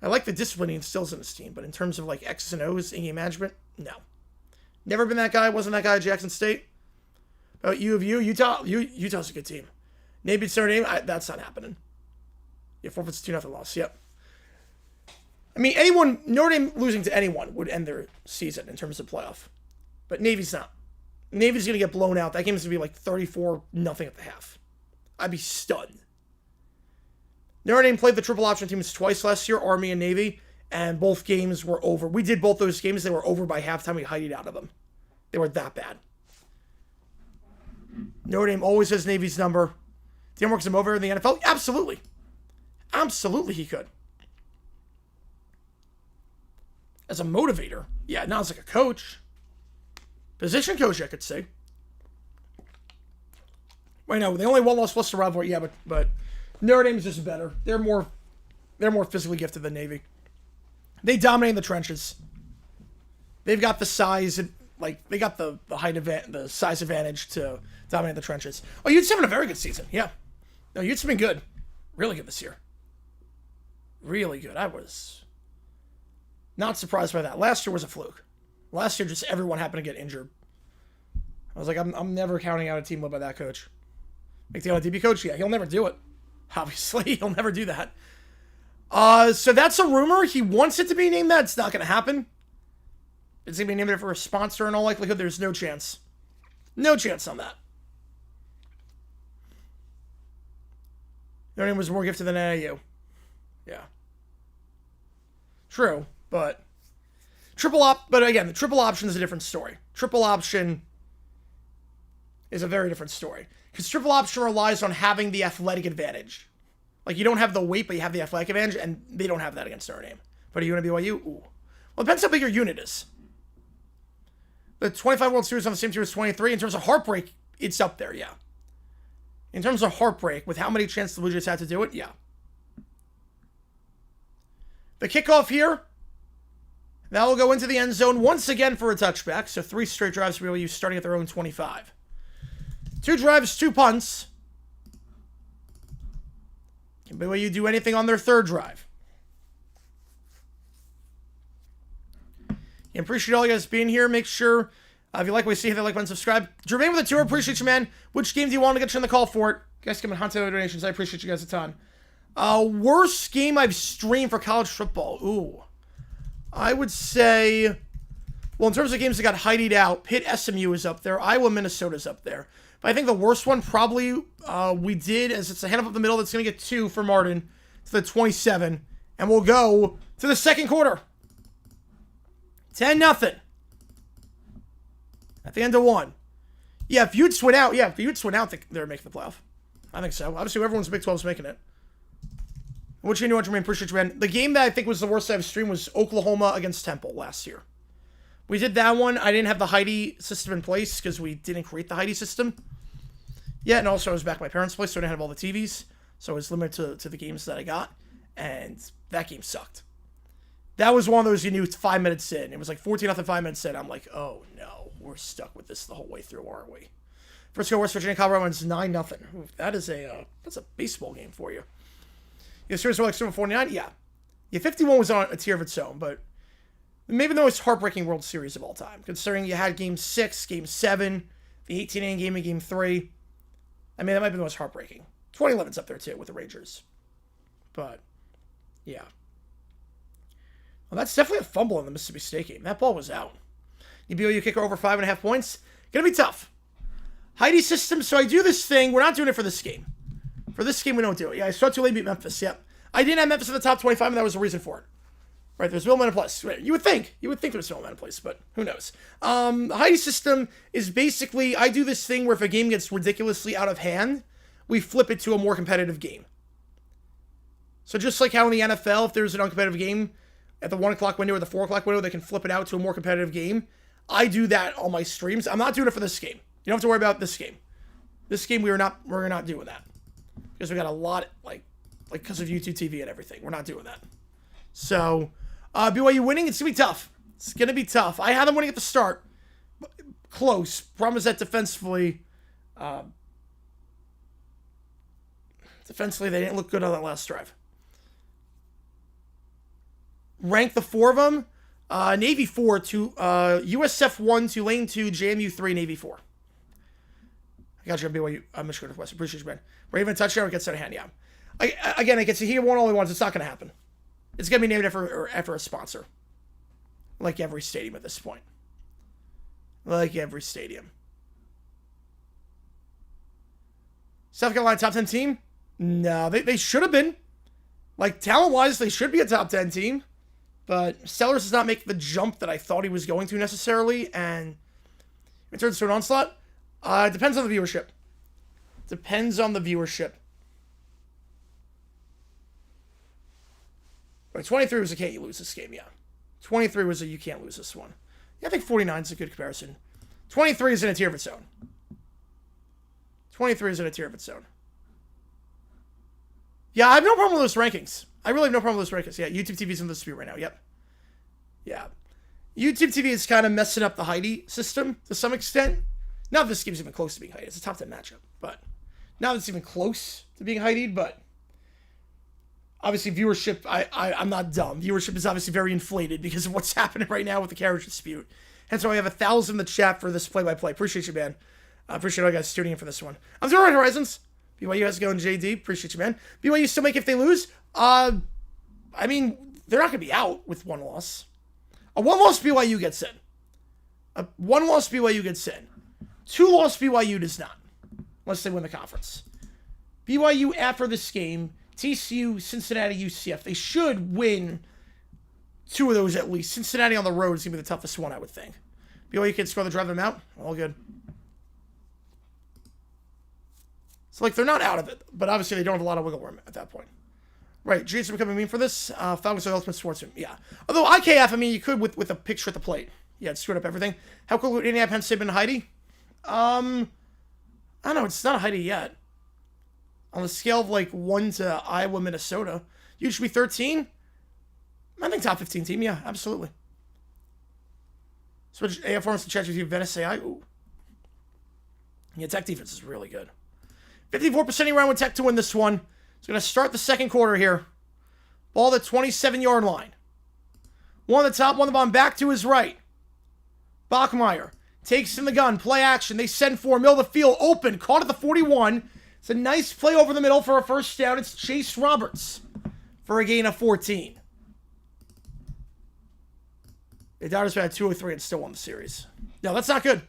I like the discipline he instills in his team, but in terms of like X's and O's in game management, no. Never been that guy. Wasn't that guy at Jackson State. About Utah's a good team. Navy beats Notre Dame, that's not happening. Yeah, forfeits 2-0 loss. Yep. I mean, Notre Dame losing to anyone would end their season in terms of playoff. But Navy's not. Navy's going to get blown out. That game is going to be like 34-0 at the half. I'd be stunned. Notre Dame played the triple option teams twice last year, Army and Navy, And both games were over. We did both those games. They were over by halftime. We highlighted out of them. They were that bad. Notre Dame always has Navy's number. Dan works him over in the NFL? Absolutely. Absolutely he could. As a motivator. Yeah, not as like a coach. Position coach, I could say. Wait, no, they only one loss plus the rivalry. Yeah, but Notre Dame is just better. They're more physically gifted than Navy. They dominate in the trenches. They've got the size and they got the height advantage, the size advantage to dominate the trenches. Oh, Utes having a very good season. Yeah, no, Utes have been good, really good this year. Really good. I was not surprised by that. Last year was a fluke. Last year, just everyone happened to get injured. I was like, I'm never counting out a team led by that coach. McDaniel, DB coach? Yeah, he'll never do it. Obviously, he'll never do that. So that's a rumor. He wants it to be named that. It's not going to happen. It's going to be named for a sponsor in all likelihood. There's no chance. No chance on that. Notre Dame was more gifted than NAU. Yeah. True, but... But again, the triple option is a different story. Triple option is a very different story. Because triple option relies on having the athletic advantage. Like, you don't have the weight, but you have the athletic advantage, and they don't have that against Notre Dame. But are you going to BYU? Ooh. Well, it depends how big your unit is. The 25 World Series on the same tier as 23. In terms of heartbreak, it's up there, yeah. In terms of heartbreak, with how many chances the Blue Jays had to do it, yeah. The kickoff here, that will go into the end zone once again for a touchback. So 3 straight drives for BYU starting at their own 25. 2 drives, 2 punts. Can BYU do anything on their 3rd drive? I appreciate all you guys being here. Make sure, if you like what you see, hit that like button, subscribe. Jermaine with the tour, appreciate you, man. Which game do you want to get you on the call for it? You guys come and hunt out donations. I appreciate you guys a ton. Worst game I've streamed for college football. Ooh. I would say, well, in terms of games that got highlighted out, Pitt SMU is up there. Iowa Minnesota is up there. But I think the worst one probably we did, as it's a hand up the middle that's going to get 2 for Martin to the 27. And we'll go to the second quarter. 10-0. At the end of 1. Yeah, if Utes went out, they're making the playoff. I think so. Obviously, everyone's Big 12 is making it. What you know, Jermaine, appreciate you, man. The game that I think was the worst I've streamed was Oklahoma against Temple last year. We did that one. I didn't have the Heidi system in place because we didn't create the Heidi system yet. And also, I was back at my parents' place, so I didn't have all the TVs. So I was limited to the games that I got. And that game sucked. That was one of those you knew 5 minutes in. It was like 14-0, 5 minutes in. I'm like, oh no, we're stuck with this the whole way through, aren't we? First go West Virginia, Colorado, and it's 9-0. That is that's a baseball game for you. Yeah, seriously, like Super 49? Yeah. Yeah, 51 was on a tier of its own, but maybe the most heartbreaking World Series of all time, considering you had Game 6, Game 7, the 18-inning game in Game 3. I mean, that might be the most heartbreaking. 2011's up there, too, with the Rangers. But, yeah. Well, that's definitely a fumble in the Mississippi State game. That ball was out. BYU kicker over 5.5 points. Gonna be tough. Heidi system, so I do this thing. We're not doing it for this game. For this game, we don't do it. Yeah, I saw Tulane beat Memphis. Yep. I didn't have Memphis in the top 25, and that was the reason for it. Right, there's Millman in place. You would think there's Millman in place, but who knows? The Heidi system is basically, I do this thing where if a game gets ridiculously out of hand, we flip it to a more competitive game. So just like how in the NFL, if there's an uncompetitive game at the 1 o'clock window or the 4 o'clock window, they can flip it out to a more competitive game. I do that on my streams. I'm not doing it for this game. You don't have to worry about this game. This game, we're not doing that. Because we got a lot, like because of YouTube TV and everything. We're not doing that. So, BYU winning, it's going to be tough. It's going to be tough. I had them winning at the start. Close. Problem is that defensively, they didn't look good on that last drive. Rank the 4 of them. Navy 4, USF 1, Tulane 2, JMU 3, Navy 4. I got you on BYU. Michigan Northwest. Appreciate you, man. Raven touchdown or gets out of hand. Yeah. I can see here one only ones. It's not going to happen. It's going to be named after a sponsor. Like every stadium at this point. Like every stadium. South Carolina top 10 team? No, they should have been. Like talent-wise, they should be a top 10 team. But Sellers does not make the jump that I thought he was going to necessarily, and in terms to an onslaught, it depends on the viewership. Depends on the viewership. Right, 23 was a can't you lose this game, yeah. 23 was a you can't lose this one. Yeah, I think 49 is a good comparison. 23 is in a tier of its own. 23 is in a tier of its own. Yeah, I have no problem with those rankings. I really have no problem with those rankings. Yeah, YouTube TV is in the dispute right now. Yep. Yeah. YouTube TV is kind of messing up the Heidi system to some extent. Not that this game's even close to being Heidi. It's a top 10 matchup. But not that it's even close to being Heidi'd, but obviously viewership, I'm not dumb. Viewership is obviously very inflated because of what's happening right now with the carriage dispute. Hence why we have 1,000 in the chat for this play-by-play. Appreciate you, man. I appreciate all you guys tuning in for this one. I'm Zero Red Horizons. BYU has to go in JD. Appreciate you, man. BYU still make if they lose. I mean, they're not going to be out with one loss. A one-loss BYU gets in. A one-loss BYU gets in. Two-loss BYU does not. Unless they win the conference. BYU after this game, TCU, Cincinnati, UCF. They should win 2 of those at least. Cincinnati on the road is going to be the toughest one, I would think. BYU can score the drive them out. All good. So, like, they're not out of it. But obviously, they don't have a lot of wiggle room at that point. Right, Jason becoming meme for this. Falcons are the ultimate sportsman. Yeah. Although IKF, I mean, you could with a picture at the plate. Yeah, it screwed up everything. How cool would Indiana Penn State been Heidi? I don't know. It's not a Heidi yet. On the scale of, like, 1 to Iowa, Minnesota. You should be 13? I think top 15 team. Yeah, absolutely. Switch AF forms to ChatGPT Venice AI. Ooh. Yeah, Tech defense is really good. 54% around with Tech to win this one. It's going to start the second quarter here. Ball at the 27-yard line. One on the top, one on the bottom, back to his right. Bachmeier takes in the gun, play action. They send for middle of the field, open, caught at the 41. It's a nice play over the middle for a first down. It's Chase Roberts for a gain of 14. The Dodgers had 203 and still won the series. No, that's not good.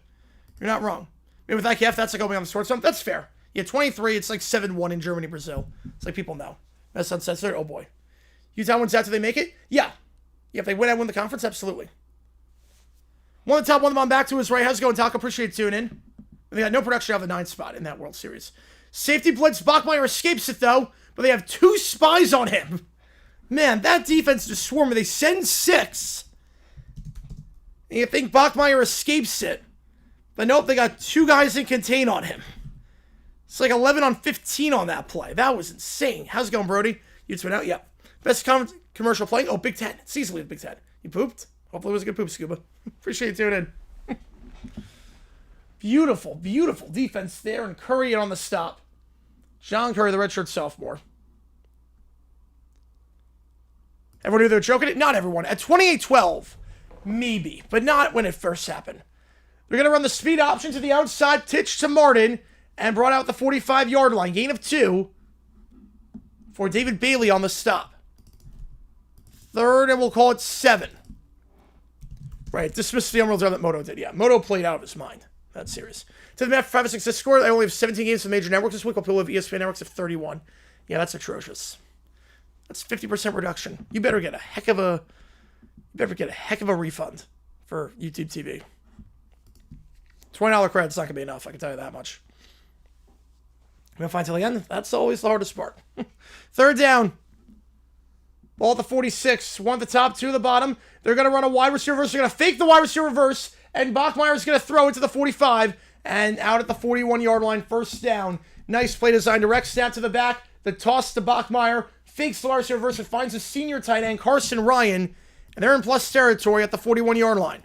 You're not wrong. Maybe with IKF, that's like opening on the sports zone. That's fair. Yeah, 23, it's like 7-1 in Germany, Brazil. It's like people know. That's uncensored. Oh, boy. Utah wins after they make it? Yeah. Yeah, if they win, I win the conference? Absolutely. One on the top, one on the bottom, back to his right. How's it going, Taco? Appreciate tuning in. And they got no production out of the 9th spot in that World Series. Safety blitz. Bachmeier escapes it, though. But they have 2 spies on him. Man, that defense just swarming. They send 6. And you think Bachmeier escapes it. But nope, they got 2 guys in contain on him. It's like 11 on 15 on that play. That was insane. How's it going, Brody? You twin out? Yep. Best commercial playing? Oh, Big Ten. It's easily the Big Ten. You pooped? Hopefully it was a good poop, Scuba. Appreciate you tuning in. Beautiful, beautiful defense there. And Curry on the stop. John Curry, the redshirt sophomore. Everyone knew they were choking it? Not everyone. At 28-12, maybe. But not when it first happened. They're going to run the speed option to the outside. Pitch to Martin. And brought out the 45-yard line. Gain of 2 for David Bailey on the stop. 3rd, and we'll call it 7. Right, dismissed the unreal drive that Moto did. Yeah, Moto played out of his mind. That series. To the map for 5 and 6 this score. I only have 17 games from major networks this week. While people have ESPN networks of 31. Yeah, that's atrocious. That's 50% reduction. You better get a heck of a refund for YouTube TV. $20 credit's not gonna be enough. I can tell you that much. We'll find till the end. That's always the hardest part. 3rd down. Ball at the 46. 1 at the top, 2 at the bottom. They're going to run a wide receiver reverse. They're going to fake the wide receiver reverse. And Bachmeier is going to throw it to the 45. And out at the 41-yard line, 1st down. Nice play design. Direct snap to the back. The toss to Bachmeier. Fakes the wide receiver reverse and finds his senior tight end, Carson Ryan. And they're in plus territory at the 41-yard line.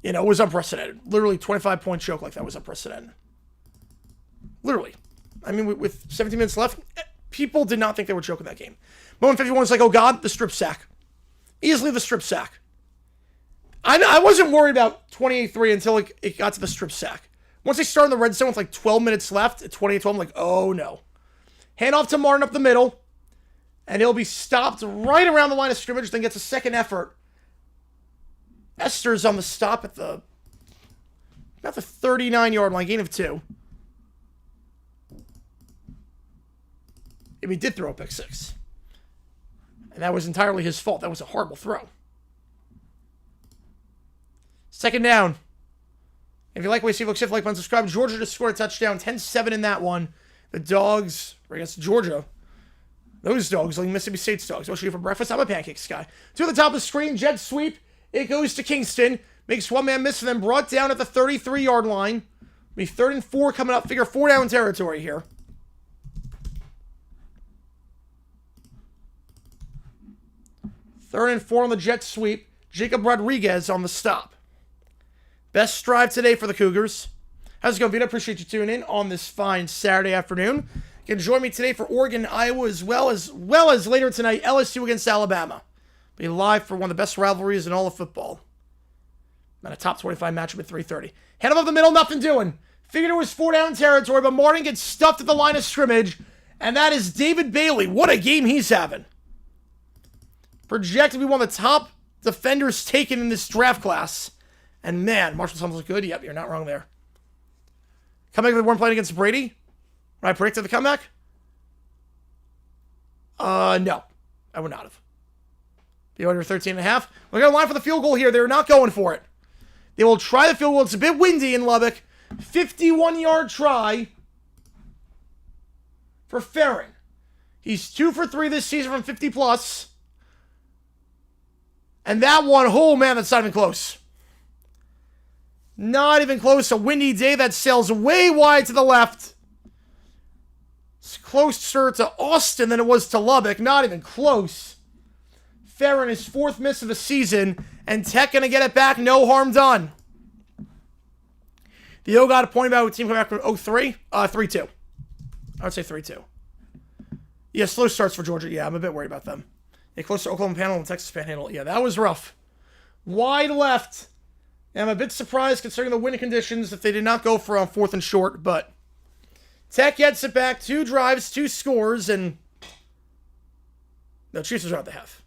You know, it was unprecedented. Literally 25-point choke like that was unprecedented. Literally. I mean, with 17 minutes left, people did not think they were choking that game. Moment 51 was like, oh God, the strip sack. Easily the strip sack. I wasn't worried about 28-3 until it got to the strip sack. Once they started in the red zone with like 12 minutes left at 28-12, I'm like, oh no. Hand off to Martin up the middle. And he'll be stopped right around the line of scrimmage, then gets a second effort. Esther's on the stop at about the 39-yard line, gain of 2. And he did throw a pick 6. And that was entirely his fault. That was a horrible throw. Second down. If you like what you see, look, shift, like, button, subscribe. Georgia just scored a touchdown. 10-7 in that one. The Dogs, or I guess Georgia. Those dogs, like Mississippi State's dogs. What should you eat for breakfast? I'm a pancakes guy. To the top of the screen, jet sweep. It goes to Kingston. Makes one man miss for them. Brought down at the 33-yard line. Be 3rd and 4 coming up. Figure 4 down territory here. Third and 4 on the jet sweep. Jacob Rodriguez on the stop. Best drive today for the Cougars. How's it going, Vito? Appreciate you tuning in on this fine Saturday afternoon. You can join me today for Oregon, Iowa, as well as later tonight, LSU against Alabama. Be live for one of the best rivalries in all of football. And a top 25 matchup at 3:30. Head above the middle, nothing doing. Figured it was 4 down territory, but Martin gets stuffed at the line of scrimmage, and that is David Bailey. What a game he's having. Projected to be one of the top defenders taken in this draft class. And man, Marshall Thomas looks good. Yep, you're not wrong there. Comeback they weren't playing against Brady. When I predicted the comeback? No. I would not have. Be under 13.5. We're going to line for the field goal here. They're not going for it. They will try the field goal. It's a bit windy in Lubbock. 51-yard try for Ferrin. He's 2 for 3 this season from 50+. And that one, oh man, that's not even close. Not even close. A windy day that sails way wide to the left. It's closer to Austin than it was to Lubbock. Not even close. Ferrin, his 4th miss of the season. And Tech going to get it back. No harm done. The O got a point about a team coming back from 0-3. 3-2. I would say 3-2. Yeah, slow starts for Georgia. Yeah, I'm a bit worried about them. They close to Oklahoma Panhandle and Texas Panhandle. Yeah, that was rough. Wide left. And I'm a bit surprised considering the wind conditions that they did not go for on 4th and short, but Tech gets it back. 2 drives, 2 scores, and no, Chiefs was out the half.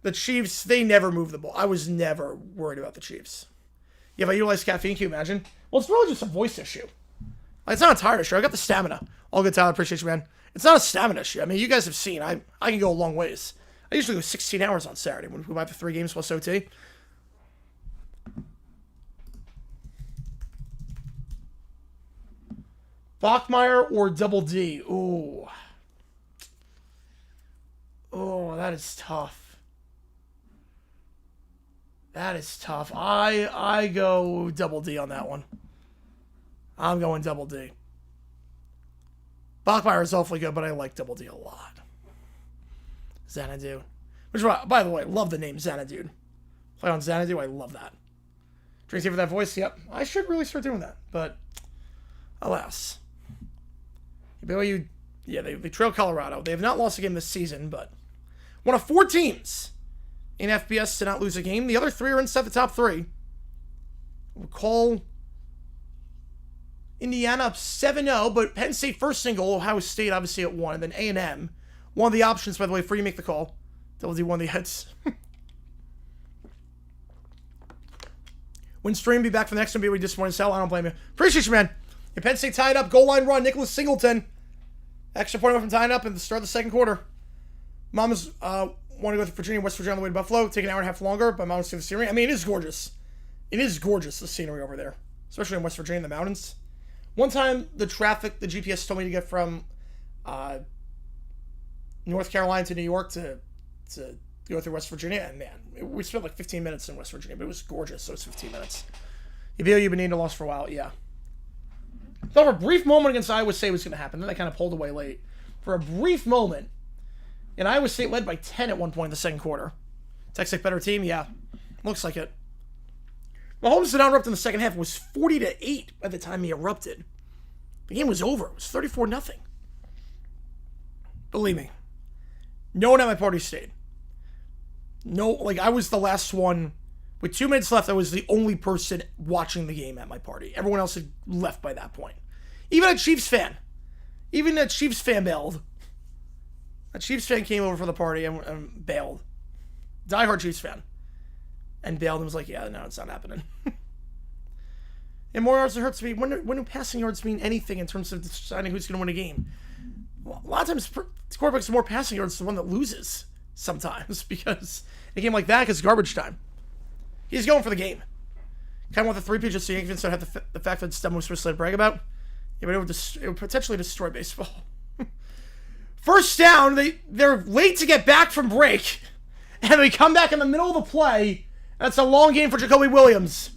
The Chiefs, they never move the ball. I was never worried about the Chiefs. Yeah, if I utilize caffeine, can you imagine? Well, it's really just a voice issue. Like, it's not a tired issue. I got the stamina. All good, Tyler. Appreciate you, man. It's not a stamina issue. I mean, you guys have seen. I can go a long ways. I usually go 16 hours on Saturday when we buy the 3 games plus OT. Bachmeier or Double D? Ooh. Oh, that is tough. That is tough. I go Double D on that one. I'm going Double D. Bachmeier is awfully good, but I like Double D a lot. Xanadu. Which, by the way, love the name Xanadu. Play on Xanadu, I love that. Drinks here for that voice? Yep. I should really start doing that, but alas. BYU, yeah, they trail Colorado. They have not lost a game this season, but one of 4 teams in FBS to not lose a game. The other 3 are inside the top 3. We'll call Indiana up 7-0, but Penn State first single, Ohio State obviously at 1, and then A&M. One of the options, by the way, for you to make the call. Double D one of the heads. When Stream be back for the next one, BYU disappointed Sal. I don't blame you. Appreciate you, man. And Penn State tied up, goal line run. Nicholas Singleton. Extra point from tying up at the start of the second quarter. Mamas want to go to Virginia, West Virginia on the way to Buffalo. Take an hour and a half longer, but Mamas see the scenery. I mean, it is gorgeous. It is gorgeous, the scenery over there. Especially in West Virginia, in the mountains. One time, the traffic, the GPS told me to get from North Carolina to New York to go through West Virginia, and man, we spent like 15 minutes in West Virginia, but it was gorgeous, so it's 15 minutes. You've been needing to loss for a while, yeah. Thought for a brief moment against Iowa State was going to happen, then they kind of pulled away late. For a brief moment, and Iowa State led by 10 at one point in the second quarter. Texas Tech better team, yeah. Looks like it. Mahomes did not erupt in the second half. It was 40-8 by the time he erupted. The game was over. It was 34-0. Believe me. No one at my party stayed. No, like, I was the last one. With 2 minutes left, I was the only person watching the game at my party. Everyone else had left by that point. Even a Chiefs fan. Even a Chiefs fan bailed. A Chiefs fan came over for the party and bailed. Diehard Chiefs fan. And bailed and was like, yeah, no, it's not happening. And more yards than hurts me. When do passing yards mean anything in terms of deciding who's going to win a game? a lot of times quarterbacks with more passing yards is the one that loses sometimes because a game like that, because garbage time. He's going for the game. Kind of want the 3-peat just so you can have the fact that it's dumb was supposed to brag about. Yeah, but it would potentially destroy baseball. First down, they're late to get back from break, and they come back in the middle of the play. That's a long game for Jacoby Williams.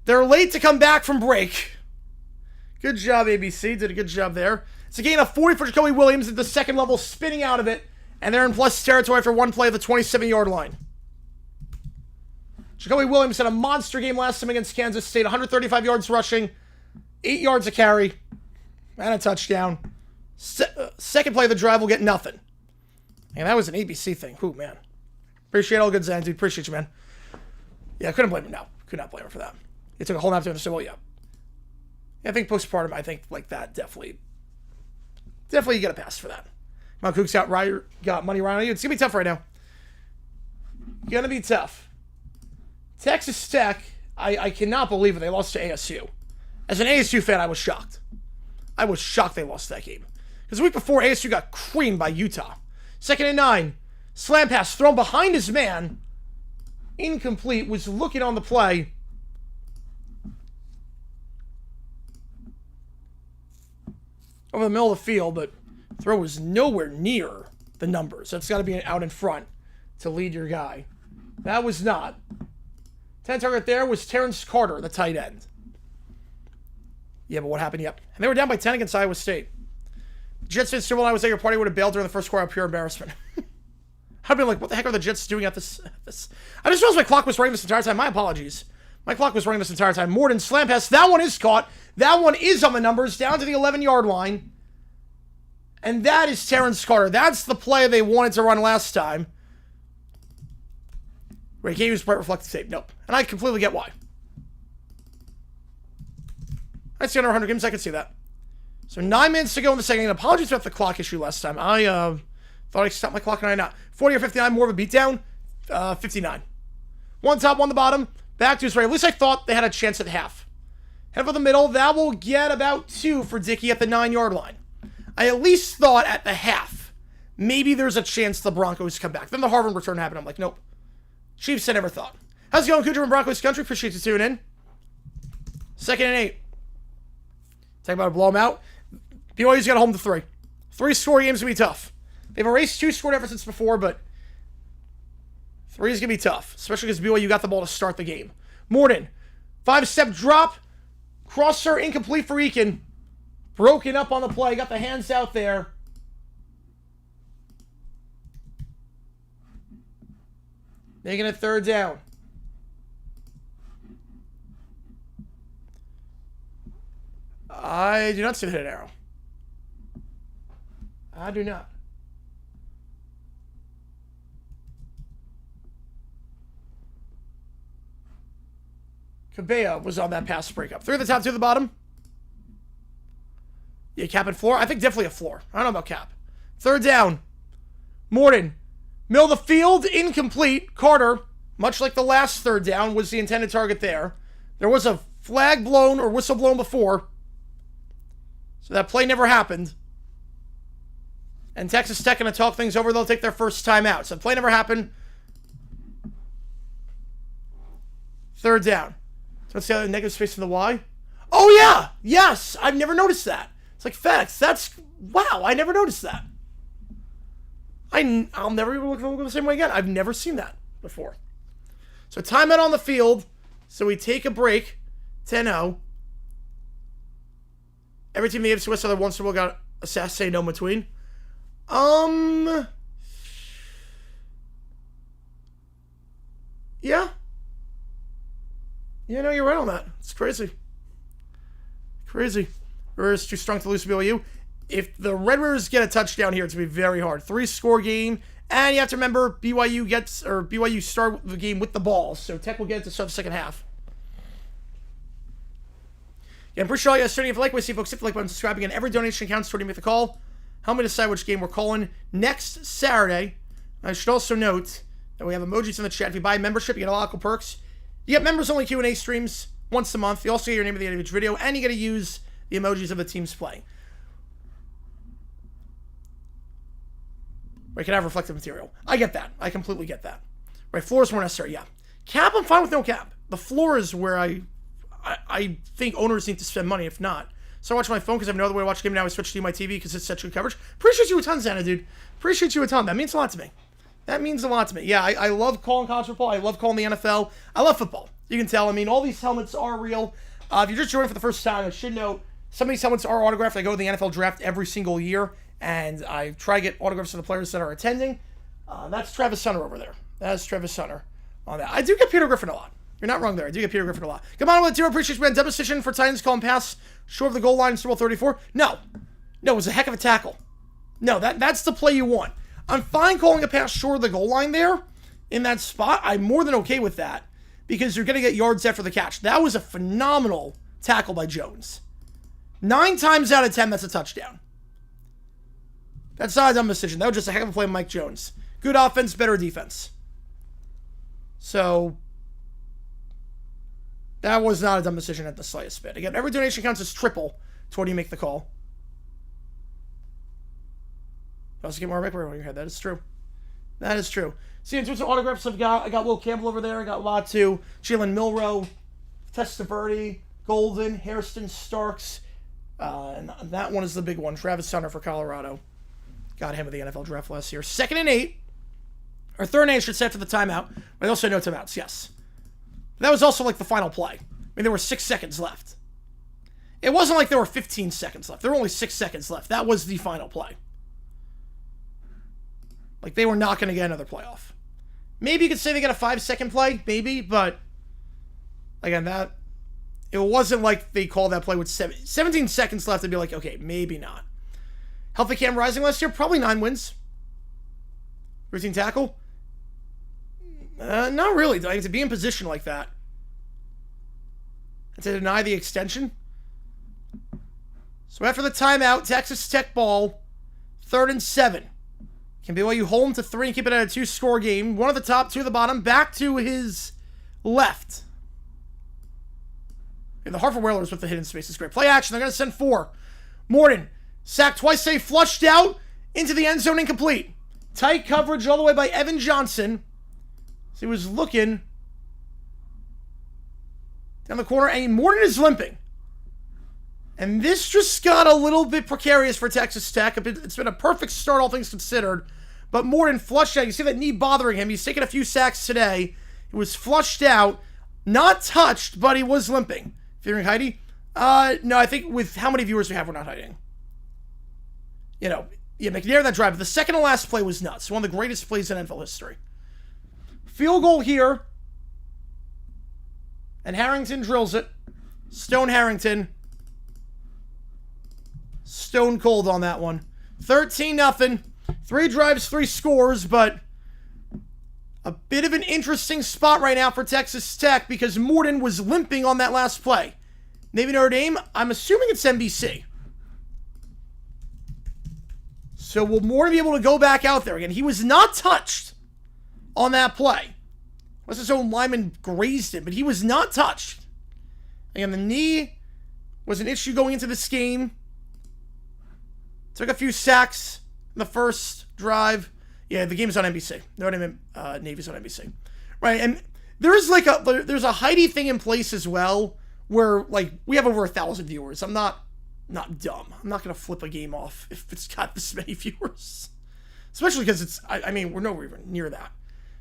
They're late to come back from break. Good job, ABC. Did a good job there. It's a gain of 40 for Jacoby Williams at the second level, spinning out of it, and they're in plus territory after one play at the 27-yard line. Jacoby Williams had a monster game last time against Kansas State. 135 yards rushing, 8 yards a carry, and a touchdown. Second play of the drive will get nothing. And that was an ABC thing. Whew, man. Appreciate all good Zan, dude. Appreciate you, man. Yeah, I couldn't blame him. No, could not blame him for that. He took a whole nap to understand. Well, yeah. I think postpartum, I think like that, definitely you get a pass for that. My Cook's got money right on you. It's going to be tough right now. Going to be tough. Texas Tech, I cannot believe it. They lost to ASU. As an ASU fan, I was shocked. I was shocked they lost that game. Because the week before, ASU got creamed by Utah. 2nd and 9. Slam pass thrown behind his man. Incomplete. Was looking on the play. Over the middle of the field, but throw was nowhere near the numbers. That's got to be out in front to lead your guy. That was not. 10 target there was Terrence Carter, the tight end. Yeah, but what happened? Yep. And they were down by 10 against Iowa State. Jets fans still when I was at your party would have bailed during the first quarter. Pure embarrassment. I'd be like, what the heck are the Jets doing at this? I just realized my clock was running this entire time. My apologies. My clock was running this entire time. Morden slam pass. That one is caught. That one is on the numbers, down to the 11-yard line. And that is Terrence Carter. That's the play they wanted to run last time. Wait, can't use bright reflective tape. Nope. And I completely get why. I see under 100 games. I can see that. So 9 minutes to go in the second. And apologies about the clock issue last time. I thought I stopped my clock and I not. 40 or 59, more of a beatdown. 59. One top, one the bottom. Back to his right. At least I thought they had a chance at half. Head for the middle. That will get about 2 for Dickey at the 9-yard line. I at least thought at the half, maybe there's a chance the Broncos come back. Then the Harvard return happened. I'm like, nope. Chiefs, I never thought. How's it going, Cougar from Broncos Country? Appreciate you tuning in. 2nd and 8. Talking about to blow them out. BYU's got a home to 3. 3-score games going to be tough. They've erased 2-score deficits before, but 3 is going to be tough, especially because BYU got the ball to start the game. Morden, 5-step drop. Crosser incomplete for Eakin. Broken up on the play. Got the hands out there. Making it 3rd down. I do not see the hidden arrow. I do not. Cabella was on that pass breakup. 3 at the top, 2 at the bottom. Yeah, cap and floor. I think definitely a floor. I don't know about cap. 3rd down. Morden. Middle of the field. Incomplete. Carter, much like the last 3rd down, was the intended target there. There was a flag blown or whistle blown before. So that play never happened. And Texas Tech going to talk things over. They'll take their first time out. So the play never happened. 3rd down. So let's see the negative space from the Y. Oh, yeah. Yes. I've never noticed that. It's like facts. That's, wow. I never noticed that. I'll never even look the same way again. I've never seen that before. So timeout on the field. So we take a break. 10-0. Every team in the AFC West other once in a while got a sass say no in between. Yeah. Yeah, no, you're right on that. It's crazy. Crazy. Raiders too strong to lose to BYU. If the Red Raiders get a touchdown here, it's going to be very hard. 3-score game. And you have to remember, BYU start the game with the ball. So Tech will get it to start the second half. Yeah, I'm pretty sure you guys starting. If you like what you see, folks, hit the like button, subscribing, and every donation counts toward you make the call. Help me decide which game we're calling next Saturday. I should also note that we have emojis in the chat. If you buy a membership, you get a lot of cool perks. You get members-only Q&A streams once a month. You also get your name at the end of each video, and you get to use the emojis of the teams playing. Right, can have reflective material. I get that. I completely get that. Right, floor is more necessary, yeah. Cap, I'm fine with no cap. The floor is where I think owners need to spend money, if not. So I watch my phone because I have no other way to watch the game now. I switch to my TV because it's such good coverage. Appreciate you a ton, Xana, dude. Appreciate you a ton. That means a lot to me. That means a lot to me. Yeah, I love calling college football. I love calling the NFL. I love football. You can tell. I mean, all these helmets are real. If you're just joining for the first time, I should note, some of these helmets are autographed. I go to the NFL draft every single year, and I try to get autographs for the players that are attending. That's Travis Hunter over there. That's Travis Hunter on that. I do get Peter Griffin a lot. You're not wrong there. I do get Peter Griffin a lot. Come on with 2. Appreciate you, man. Deposition for Titans calling pass short of the goal line, Super Bowl 34. No, it was a heck of a tackle. No, that's the play you want. I'm fine calling a pass short of the goal line there in that spot. I'm more than okay with that because you're going to get yards after the catch. That was a phenomenal tackle by Jones. 9 times out of 10, that's a touchdown. That's not a dumb decision. That was just a heck of a play by Mike Jones. Good offense, better defense. So that was not a dumb decision at the slightest bit. Again, every donation counts as triple to when you make the call. I also get more record on your head. That is true. That is true. See, in terms of autographs, I got Will Campbell over there. I got Latu, Jalen Milroe, Testaverde, Golden, Hairston, Starks. And that one is the big one. Travis Hunter for Colorado. Got him at the NFL draft last year. 2nd and 8. Or 3rd and 8, I should say, after the timeout. But also no timeouts, yes. That was also like the final play. I mean, there were 6 seconds left. It wasn't like there were 15 seconds left. There were only 6 seconds left. That was the final play. Like, they were not going to get another playoff. Maybe you could say they got a 5-second play, maybe, but again, it wasn't like they called that play with 17 seconds left and be like, okay, maybe not. Healthy Cam Rising last year, probably 9 wins. Routine tackle? Not really. Like, to be in position like that. And to deny the extension. So after the timeout, Texas Tech ball, 3rd and 7. Can BYU hold him to 3 and keep it at a 2-score game. 1 at the top, 2 at the bottom. Back to his left. And the Hartford Whalers with the hidden space is great. Play action. They're going to send 4. Morden, sacked twice, save, flushed out into the end zone, incomplete. Tight coverage all the way by Evan Johnson. So he was looking down the corner, and Morden is limping. And this just got a little bit precarious for Texas Tech. It's been a perfect start, all things considered. But Morden flushed out. You see that knee bothering him. He's taken a few sacks today. He was flushed out. Not touched, but he was limping. Fearing Heidi? No, I think with how many viewers we have, we're not hiding. You know, yeah, McNair that drive. But the second to last play was nuts. One of the greatest plays in NFL history. Field goal here. And Harrington drills it. Stone Harrington. Stone cold on that one. 13-0. 3 drives, 3 scores, but a bit of an interesting spot right now for Texas Tech because Morden was limping on that last play. Navy Notre Dame, I'm assuming it's NBC. So will Morden be able to go back out there again? He was not touched on that play. Unless his own lineman grazed him, but he was not touched. Again, the knee was an issue going into this game. Took a few sacks in the first drive. Yeah, the game's on NBC. Notre Dame Navy's on NBC. Right, and there's a Heidi thing in place as well where, like, we have over 1,000 viewers. I'm not dumb. I'm not going to flip a game off if it's got this many viewers. Especially because I mean, we're nowhere even near that.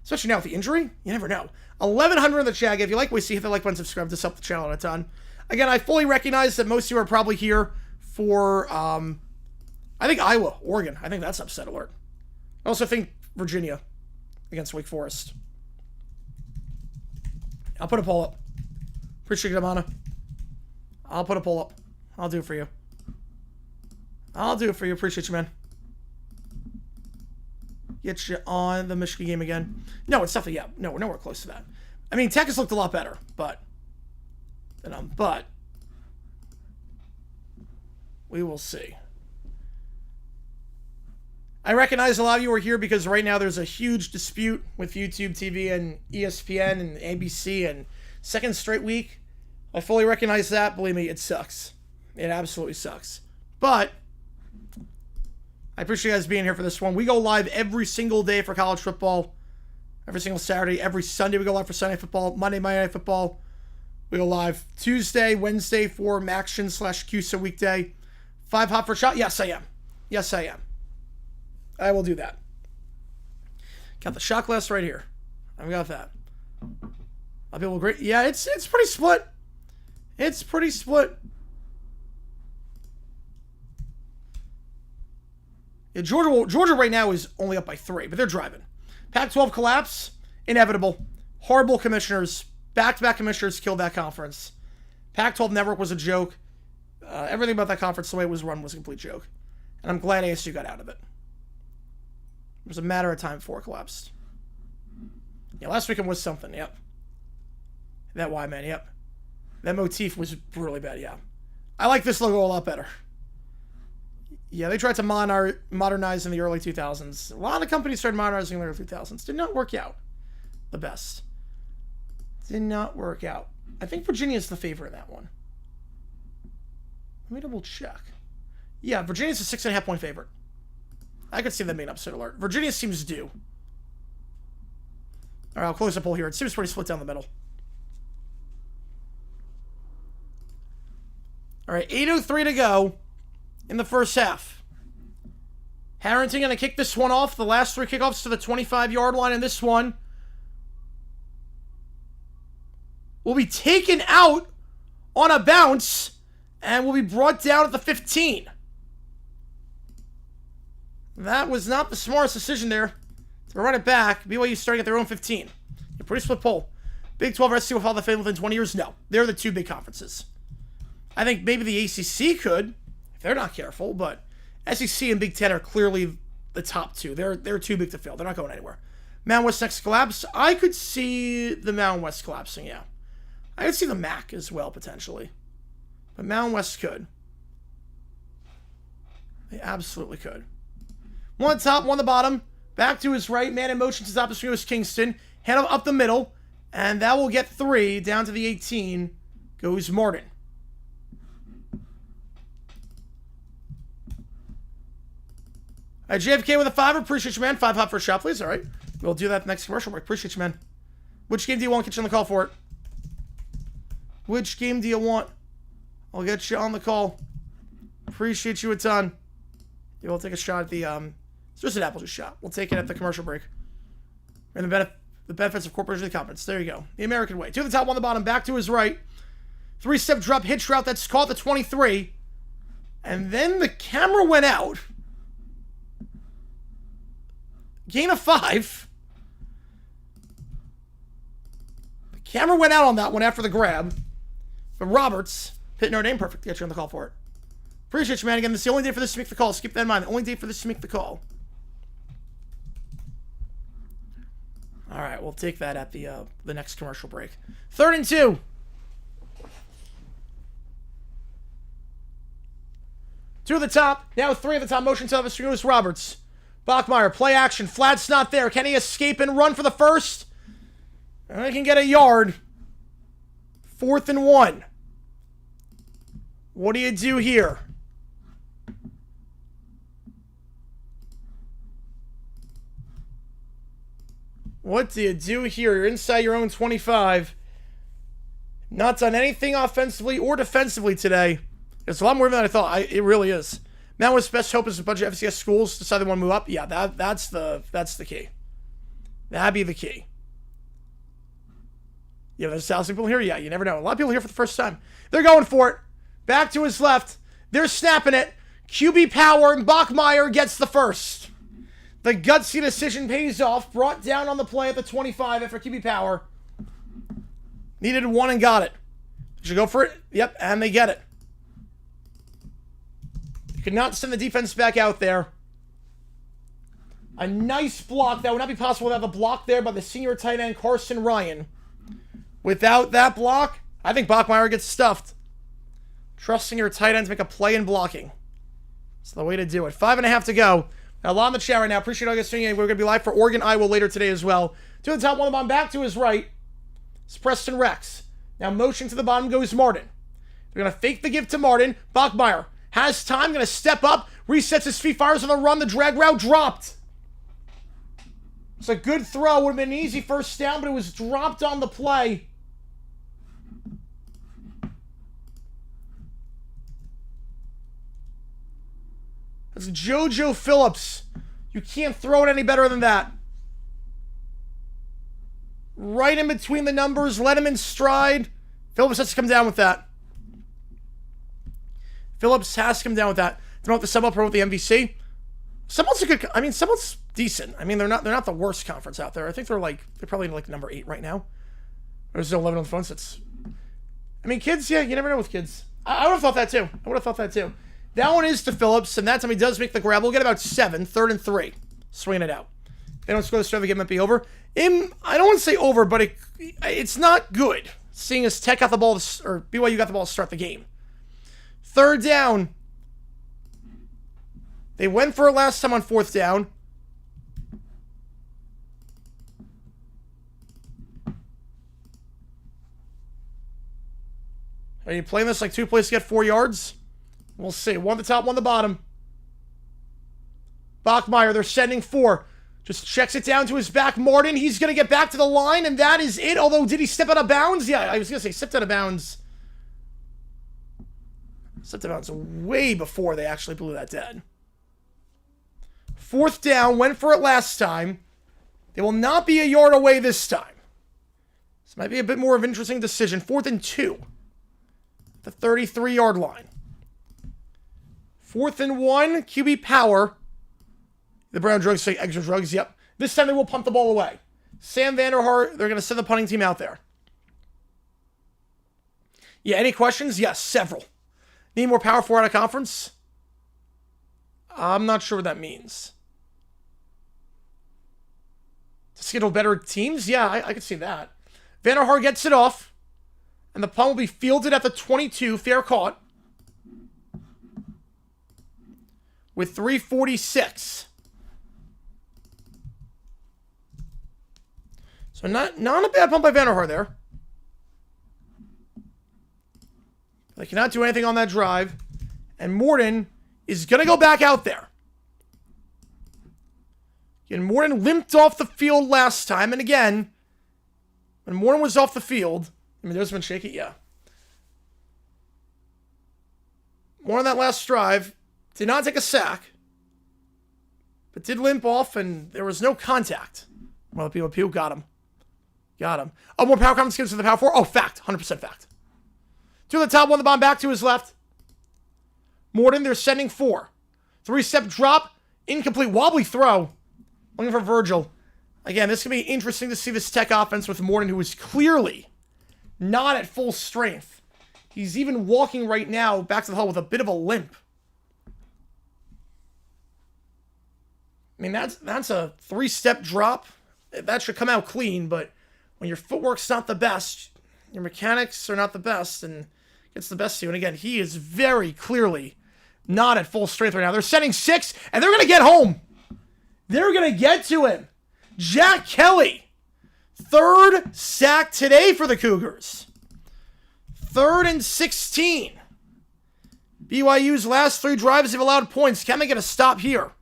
Especially now with the injury, you never know. 1,100 in the chat. If you like what you see, hit the like button, subscribe to help the channel a ton. Again, I fully recognize that most of you are probably here for, I think Iowa, Oregon. I think that's upset alert. I also think Virginia against Wake Forest. I'll put a poll up. Appreciate it, Amana. I'll put a poll up. I'll do it for you. I'll do it for you. Appreciate you, man. Get you on the Michigan game again. No, it's definitely, yeah. No, we're nowhere close to that. I mean, Tech has looked a lot better, but we will see. I recognize a lot of you are here because right now there's a huge dispute with YouTube TV and ESPN and ABC and second straight week. I fully recognize that. Believe me, it sucks. It absolutely sucks. But I appreciate you guys being here for this one. We go live every single day for college football. Every single Saturday. Every Sunday we go live for Sunday football. Monday Night Football. We go live Tuesday, Wednesday for Maction/CUSA weekday. 5 hot for shot? Yes, I am. Yes, I am. I will do that. Got the shot glass right here. I've got that. I'll be able to agree. Yeah, it's pretty split. It's pretty split. Yeah, Georgia right now is only up by 3, but they're driving. Pac-12 collapse, inevitable. Horrible commissioners. Back-to-back commissioners killed that conference. Pac-12 network was a joke. Everything about that conference, the way it was run, was a complete joke. And I'm glad ASU got out of it. It was a matter of time before it collapsed. Yeah, last weekend was something, yep. That Y-Man, yep. That motif was really bad, yeah. I like this logo a lot better. Yeah, they tried to modernize in the early 2000s. A lot of companies started modernizing in the early 2000s. Did not work out the best. Did not work out. I think Virginia's the favorite in that one. Let me double check. Yeah, Virginia's a 6.5 point favorite. I could see them being upset alert. Virginia seems due. All right, I'll close the poll here. It seems pretty split down the middle. All right, 8:03 to go in the first half. Harrington going to kick this one off. The last 3 kickoffs to the 25-yard line, and this one will be taken out on a bounce and will be brought down at the 15. That was not the smartest decision there. To run it back, BYU starting at their own 15. A pretty split poll. Big 12 SC will follow the fame within 20 years? No. They're the 2 big conferences. I think maybe the ACC could, if they're not careful, but SEC and Big 10 are clearly the top 2. They're too big to fail. They're not going anywhere. Mountain West next collapse. I could see the Mountain West collapsing, yeah. I could see the MAC as well, potentially. But Mountain West could. They absolutely could. One top, one the bottom. Back to his right. Man in motion to top of screen was Kingston. Hand up the middle. And that will get 3. Down to the 18 goes Martin. All right, JFK with a 5. Appreciate you, man. 5 hot for a shot, please. All right. We'll do that next commercial break. Appreciate you, man. Which game do you want? Get you on the call for it. Which game do you want? I'll get you on the call. Appreciate you a ton. Yeah, we'll take a shot at the, it's just an apple juice shot. We'll take it at the commercial break. And the benefits of corporation of the conference. There you go. The American way. 2 at the top, 1 the bottom. Back to his right. 3-step drop, hitch route. That's caught the 23. And then the camera went out. Gain of 5. The camera went out on that one after the grab. But Roberts, hit Notre Dame perfect. Get you on the call for it. Appreciate you, man. Again, this is the only day for this to make the call. Keep that in mind. The only day for this to make the call. All right, we'll take that at the next commercial break. 3rd and 2. Two at the top. Now 3 at the top. Motion to the screen was Roberts. Bachmeier, play action. Flat's not there. Can he escape and run for the first? And he can get a yard. 4th and 1. What do you do here? What do you do here? You're inside your own 25. Not done anything offensively or defensively today. It's a lot more than I thought. It really is. Now, what's best hope is a bunch of FCS schools decide they want to move up. Yeah, that's the key. That'd be the key. Yeah, there's 1,000 people here. Yeah, you never know. A lot of people here for the first time. They're going for it. Back to his left. They're snapping it. QB power, and Bachmeier gets the first. The gutsy decision pays off. Brought down on the play at the 25 after QB power. Needed 1 and got it. Did you go for it? Yep, and they get it. You could not send the defense back out there. A nice block. That would not be possible without the block there by the senior tight end, Carson Ryan. Without that block, I think Bachmeier gets stuffed. Trusting your tight end to make a play in blocking. It's the way to do it. 5.5 to go. Now, a lot in the chat right now. Appreciate all you guys tuning in. We're going to be live for Oregon, Iowa later today as well. 2 at the top, 1 the bottom. Back to his right. It's Preston Rex. Now, motion to the bottom goes Martin. They're going to fake the give to Martin. Bachmeier has time. Going to step up. Resets his feet, fires on the run. The drag route dropped. It's a good throw. Would have been an easy first down, but it was dropped on the play. That's JoJo Phillips. You can't throw it any better than that. Right in between the numbers. Let him in stride. Phillips has to come down with that. Phillips has to come down with that. Don't have to sub up with the MVC. Summit's a good. I mean, Summit's decent. I mean, they're not the worst conference out there. I think they're probably like number 8 right now. There's 11 on the phone. So it's. I mean, kids. Yeah, you never know with kids. I would have thought that too. That one is to Phillips, and that time he does make the grab. We'll get about 7, 3rd and 3. Swinging it out. They don't score the start, the game might be over. I don't want to say over, but it's not good. Seeing as Tech got the ball, or BYU got the ball to start the game. 3rd down. They went for it last time on 4th down. Are you playing this like 2 plays to get 4 yards? We'll see. 1 the top, 1 the bottom. Bachmeier, they're sending 4. Just checks it down to his back. Martin, he's going to get back to the line, and that is it. Although, did he step out of bounds? Yeah, I was going to say stepped out of bounds. Stepped out of bounds way before they actually blew that dead. 4th down, went for it last time. They will not be a yard away this time. This might be a bit more of an interesting decision. 4th and 2. The 33-yard line. 4th and 1, QB power. The Brown drugs say extra drugs, yep. This time they will punt the ball away. Sam Vanderhart, they're going to send the punting team out there. Yeah, any questions? Yes, several. Need more power for out of conference? I'm not sure what that means. To schedule better teams? Yeah, I could see that. Vanderhart gets it off. And the punt will be fielded at the 22. Fair caught. With 3:46. So not a bad punt by Vanderhart there. They cannot do anything on that drive. And Morton is going to go back out there. And Morton limped off the field last time. And again, when Morton was off the field, I mean, there's been shaky, yeah. Morton on that last drive did not take a sack, but did limp off, and there was no contact. Well, the BYU got him. Oh, more power comes to the power 4. Oh, fact. 100% fact. 2 the top, 1 the bomb back to his left. Morton, they're sending 4. 3-step drop. Incomplete. Wobbly throw. Looking for Virgil. Again, this can be interesting to see this Tech offense with Morton, who is clearly not at full strength. He's even walking right now back to the huddle with a bit of a limp. I mean, that's a 3-step drop. That should come out clean, but when your footwork's not the best, your mechanics are not the best, and gets the best of you. And again, he is very clearly not at full strength right now. They're sending 6, and they're going to get home. They're going to get to him. Jack Kelly. 3rd sack today for the Cougars. 3rd and 16. BYU's last 3 drives have allowed points. Can they get a stop here?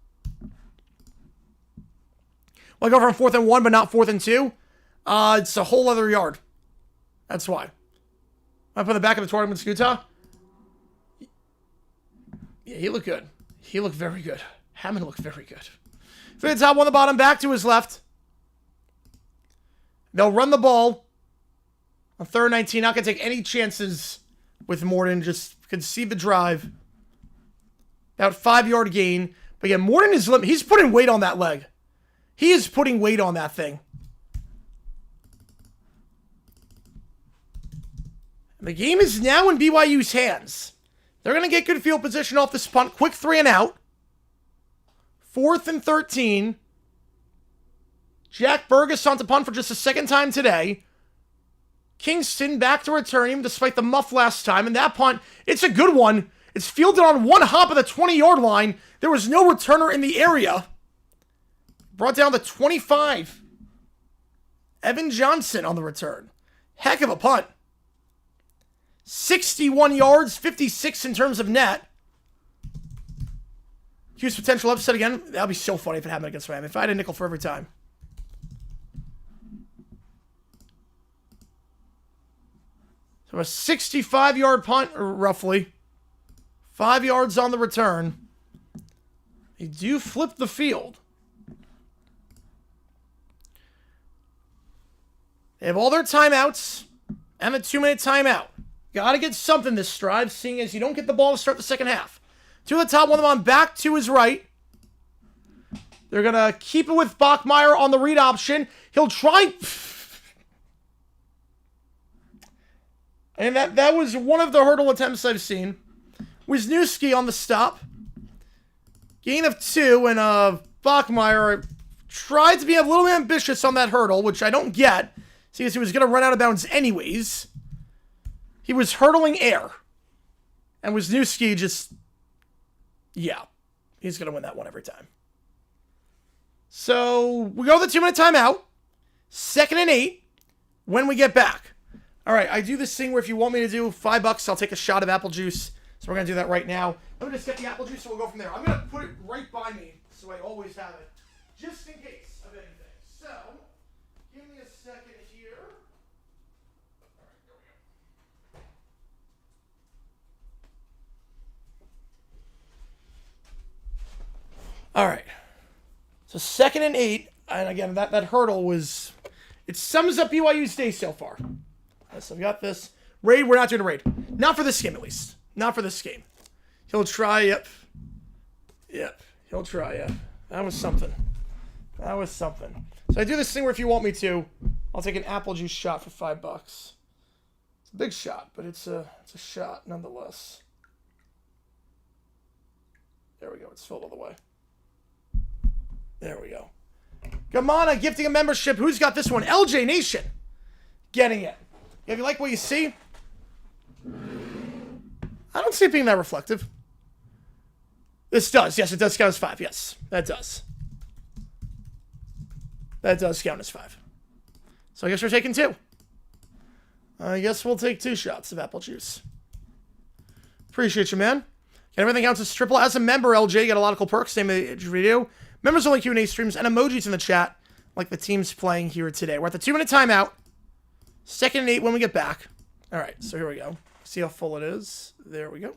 Well, I go from 4th and 1, but not 4th and 2. It's a whole other yard. That's why. I put the back of the tournament, Utah. Yeah, he looked good. He looked very good. Hammond looked very good. 3 the top, 1 the bottom, back to his left. They'll run the ball on 3rd and 19. Not going to take any chances with Morton. Just concede the drive. About 5-yard gain. But yeah, Morton is he's putting weight on that leg. He is putting weight on that thing. And the game is now in BYU's hands. They're going to get good field position off this punt. Quick 3 and out. 4th and 13. Jack Burgess on to punt for just a 2nd time today. Kingston back to return him despite the muff last time. And that punt, it's a good one. It's fielded on one hop of the 20-yard line. There was no returner in the area. Brought down to 25. Evan Johnson on the return. Heck of a punt. 61 yards, 56 in terms of net. Huge potential upset again. That would be so funny if it happened against Miami. If I had a nickel for every time. So a 65-yard punt, roughly. 5 yards on the return. They do flip the field. They have all their timeouts and a 2-minute timeout. Got to get something this drive, seeing as you don't get the ball to start the second half. To the top, one of them on back to his right. They're going to keep it with Bachmeier on the read option. He'll try... And that was one of the hurdle attempts I've seen. Wisniewski on the stop. Gain of 2, and Bachmeier tried to be a little ambitious on that hurdle, which I don't get, since he was going to run out of bounds anyways. He was hurdling air. And Wisniewski just... Yeah. He's going to win that one every time. So, we go to the 2-minute timeout. 2nd and 8 when we get back. All right, I do this thing where if you want me to do $5, I'll take a shot of apple juice. So we're going to do that right now. Let me just get the apple juice and we'll go from there. I'm going to put it right by me so I always have it, just in case of anything. So, give me a second here. All right, there we go. All right. So 2nd and 8, and again, that hurdle was... It sums up BYU's day so far. So we got this. Raid, we're not doing a raid. Not for this game, at least. Not for this game. He'll try, yep. Yep, he'll try, yeah. That was something. That was something. So I do this thing where if you want me to, I'll take an apple juice shot for $5. It's a big shot, but it's a shot nonetheless. There we go. It's filled all the way. There we go. Gamana gifting a membership. Who's got this one? LJ Nation getting it. If you like what you see, I don't see it being that reflective. This does. Yes, it does count as 5. Yes, that does. That does count as 5. So I guess we're taking 2. I guess we'll take 2 shots of apple juice. Appreciate you, man. And everything counts as triple. As a member, LJ, you get a lot of cool perks. Same video. Members only Q&A streams and emojis in the chat, like the team's playing here today. We're at the 2-minute timeout. 2nd and 8 when we get back. All right, so here we go. See how full it is. There we go.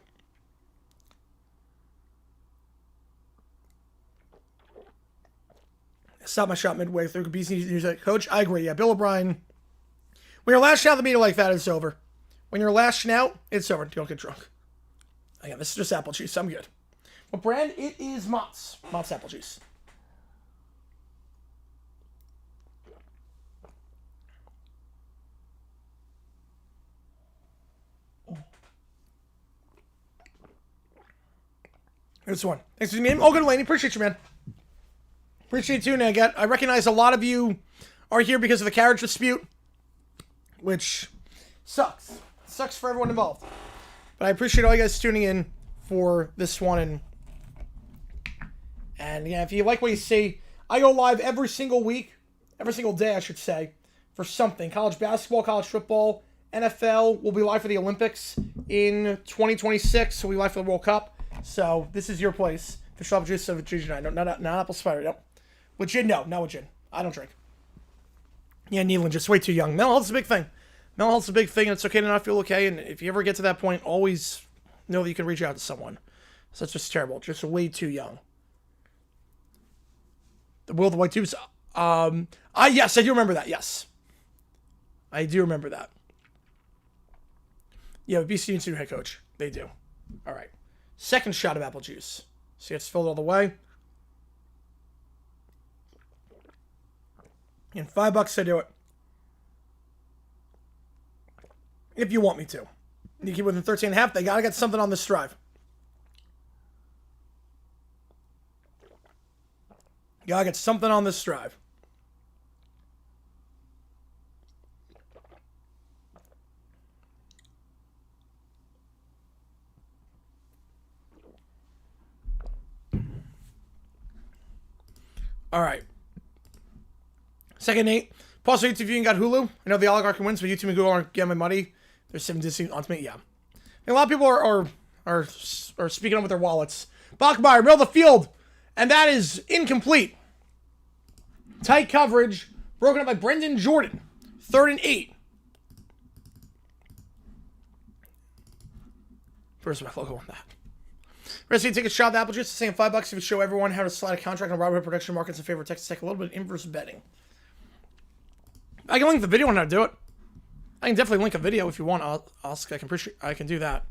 Stop my shot midway through. Coach, I agree. Yeah, Bill O'Brien. When you're lashing out the meter like that, it's over. When you're lashing out, it's over. Don't get drunk. Again, this is just apple juice. I'm good. What brand? It is Mott's. Mott's apple juice. Here's one. Thanks for the name. Oh, good, Laney. Appreciate you, man. Appreciate you, tuning in. I recognize a lot of you are here because of the carriage dispute, which sucks. Sucks for everyone involved. But I appreciate all you guys tuning in for this one. And yeah, if you like what you see, I go live every single week, every single day, I should say, for something. College basketball, college football, NFL. We'll be live for the Olympics in 2026. So we'll be live for the World Cup. So this is your place. Fish apple juice of ginger. No, not apple spider. No. With gin, no. Not with gin. I don't drink. Yeah, Nealon, just way too young. Mental health's a big thing. Mental health's a big thing, and it's okay to not feel okay. And if you ever get to that point, always know that you can reach out to someone. So that's just terrible. Just way too young. The Will of the White Tubes. Yes, I do remember that. Yes. I do remember that. Yeah, BC Institute head coach. They do. All right. 2nd shot of apple juice. See, it's filled all the way. And $5 I do it. If you want me to. You keep within 13.5. They gotta get something on this drive. Gotta get something on this drive. All right. 2nd 8. Pause for YouTube viewing got Hulu. I know the oligarch wins, but YouTube and Google aren't getting my money. There's some Disney on me. Yeah. And a lot of people are speaking up with their wallets. Bachmeyer, middle of the field. And that is incomplete. Tight coverage. Broken up by Brendan Jordan. 3rd and 8. Where's my logo on that? Rest take a shot at the apple juice. The same $5 if you show everyone how to slide a contract on Robinhood production markets in favor of Texas Tech. A little bit of inverse betting. I can link the video on how to do it. I can definitely link a video if you want. I can do that.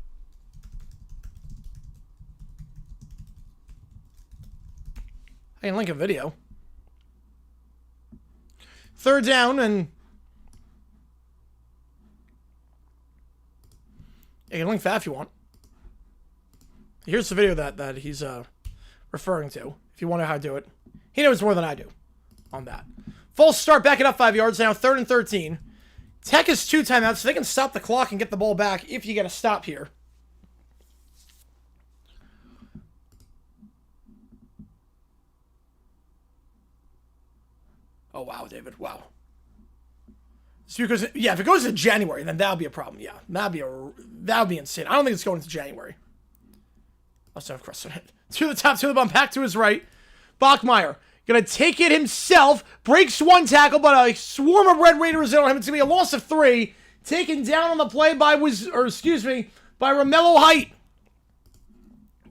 I can link a video. 3rd down, and you can link that if you want. Here's the video that he's referring to, if you want to know how to do it. He knows more than I do on that. False start, back it up 5 yards now, 3rd and 13. Tech is 2 timeouts, so they can stop the clock and get the ball back if you get a stop here. Oh, wow, David, wow. So because, yeah, if it goes to January, then that'll be a problem, yeah. That'll be insane. I don't think it's going into January. Let's have question it. To the top, to the bump, back to his right. Bachmeyer gonna take it himself. Breaks 1 tackle, but a swarm of Red Raiders in on him. It's gonna be a loss of 3. Taken down on the play by Romello Height.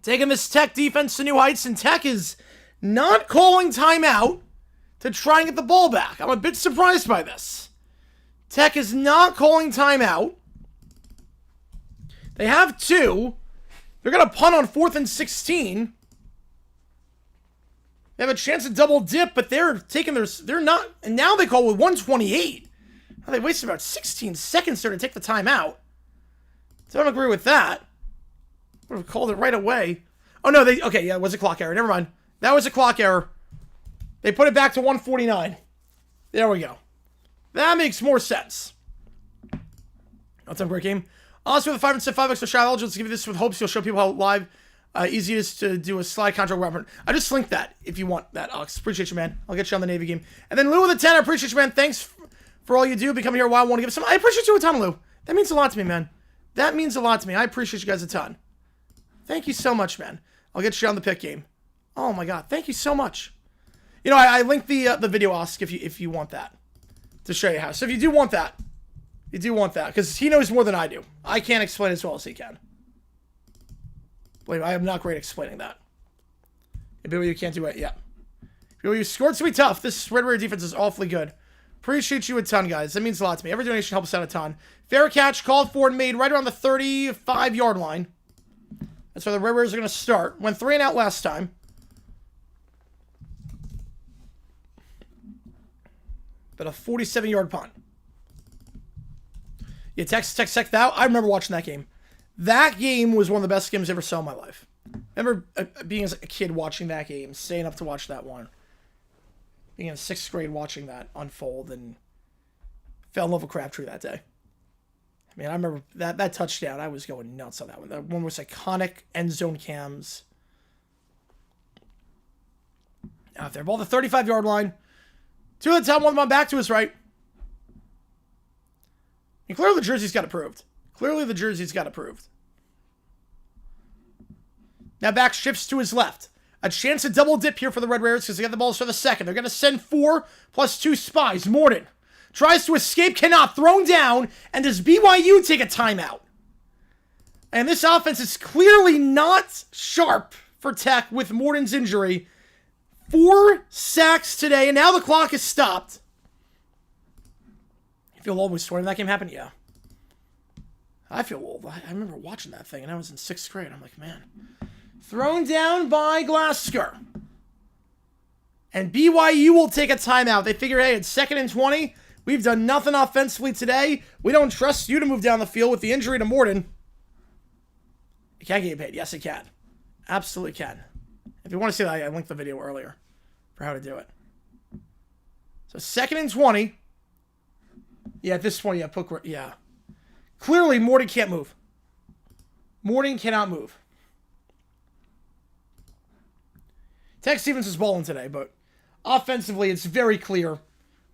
Taking this Tech defense to new heights, and Tech is not calling timeout to try and get the ball back. I'm a bit surprised by this. Tech is not calling timeout. They have 2. They're going to punt on 4th and 16. They have a chance to double dip, but they're taking they're not, and now they call with 128. Now they wasted about 16 seconds there to take the timeout. So I don't agree with that. Would have called it right away. Oh no, okay, yeah, it was a clock error. Never mind. That was a clock error. They put it back to 149. There we go. That makes more sense. That's a great game. Also, with a $5 extra shot, I'll just give you this with hopes you'll show people how live easy it is to do a slide contract weapon. I just linked that if you want that, Alex. Appreciate you, man. I'll get you on the Navy game. And then Lou with the 10, I appreciate you, man. Thanks for all you do. Becoming here a while. I want to give some. I appreciate you a ton, Lou. That means a lot to me, man. That means a lot to me. I appreciate you guys a ton. Thank you so much, man. I'll get you on the pick game. Oh my God, thank you so much. You know, I linked the video, Oscar, if you want that to show you how. So if you do want that. You do want that, because he knows more than I do. I can't explain as well as he can. Believe me, I am not great at explaining that. BYU can't do it yet. BYU scored to be tough. This Red Raider defense is awfully good. Appreciate you a ton, guys. That means a lot to me. Every donation helps out a ton. Fair catch, called for and made right around the 35-yard line. That's where the Red Raiders are going to start. Went 3 and out last time. But a 47-yard punt. Yeah, Texas Tech, that, I remember watching that game. That game was one of the best games I ever saw in my life. I remember being as a kid watching that game, staying up to watch that one. Being in 6th grade watching that unfold, and fell in love with Crabtree that day. I mean, I remember that touchdown, I was going nuts on that one. That one was iconic end zone cams. Out there, ball the 35-yard line. 2 at the top, 1 on back to his right. And clearly the jersey's got approved. Clearly the jersey's got approved. Now back shifts to his left. A chance to double dip here for the Red Raiders because they got the balls for the second. They're going to send 4 plus 2 spies. Morton tries to escape, cannot. Thrown down. And does BYU take a timeout? And this offense is clearly not sharp for Tech with Morton's injury. 4 sacks today, and now the clock is stopped. You feel old when swearing that game happened? Yeah. I feel old. I remember watching that thing, and I was in 6th grade. I'm like, man. Thrown down by Glasgow. And BYU will take a timeout. They figure, hey, it's 2nd and 20. We've done nothing offensively today. We don't trust you to move down the field with the injury to Morton. It can get paid. Yes, it can. Absolutely can. If you want to see that, I linked the video earlier for how to do it. So 2nd and 20. Yeah, at this point, yeah. Clearly, Morton can't move. Morton cannot move. Tech Stevens is balling today, but offensively, it's very clear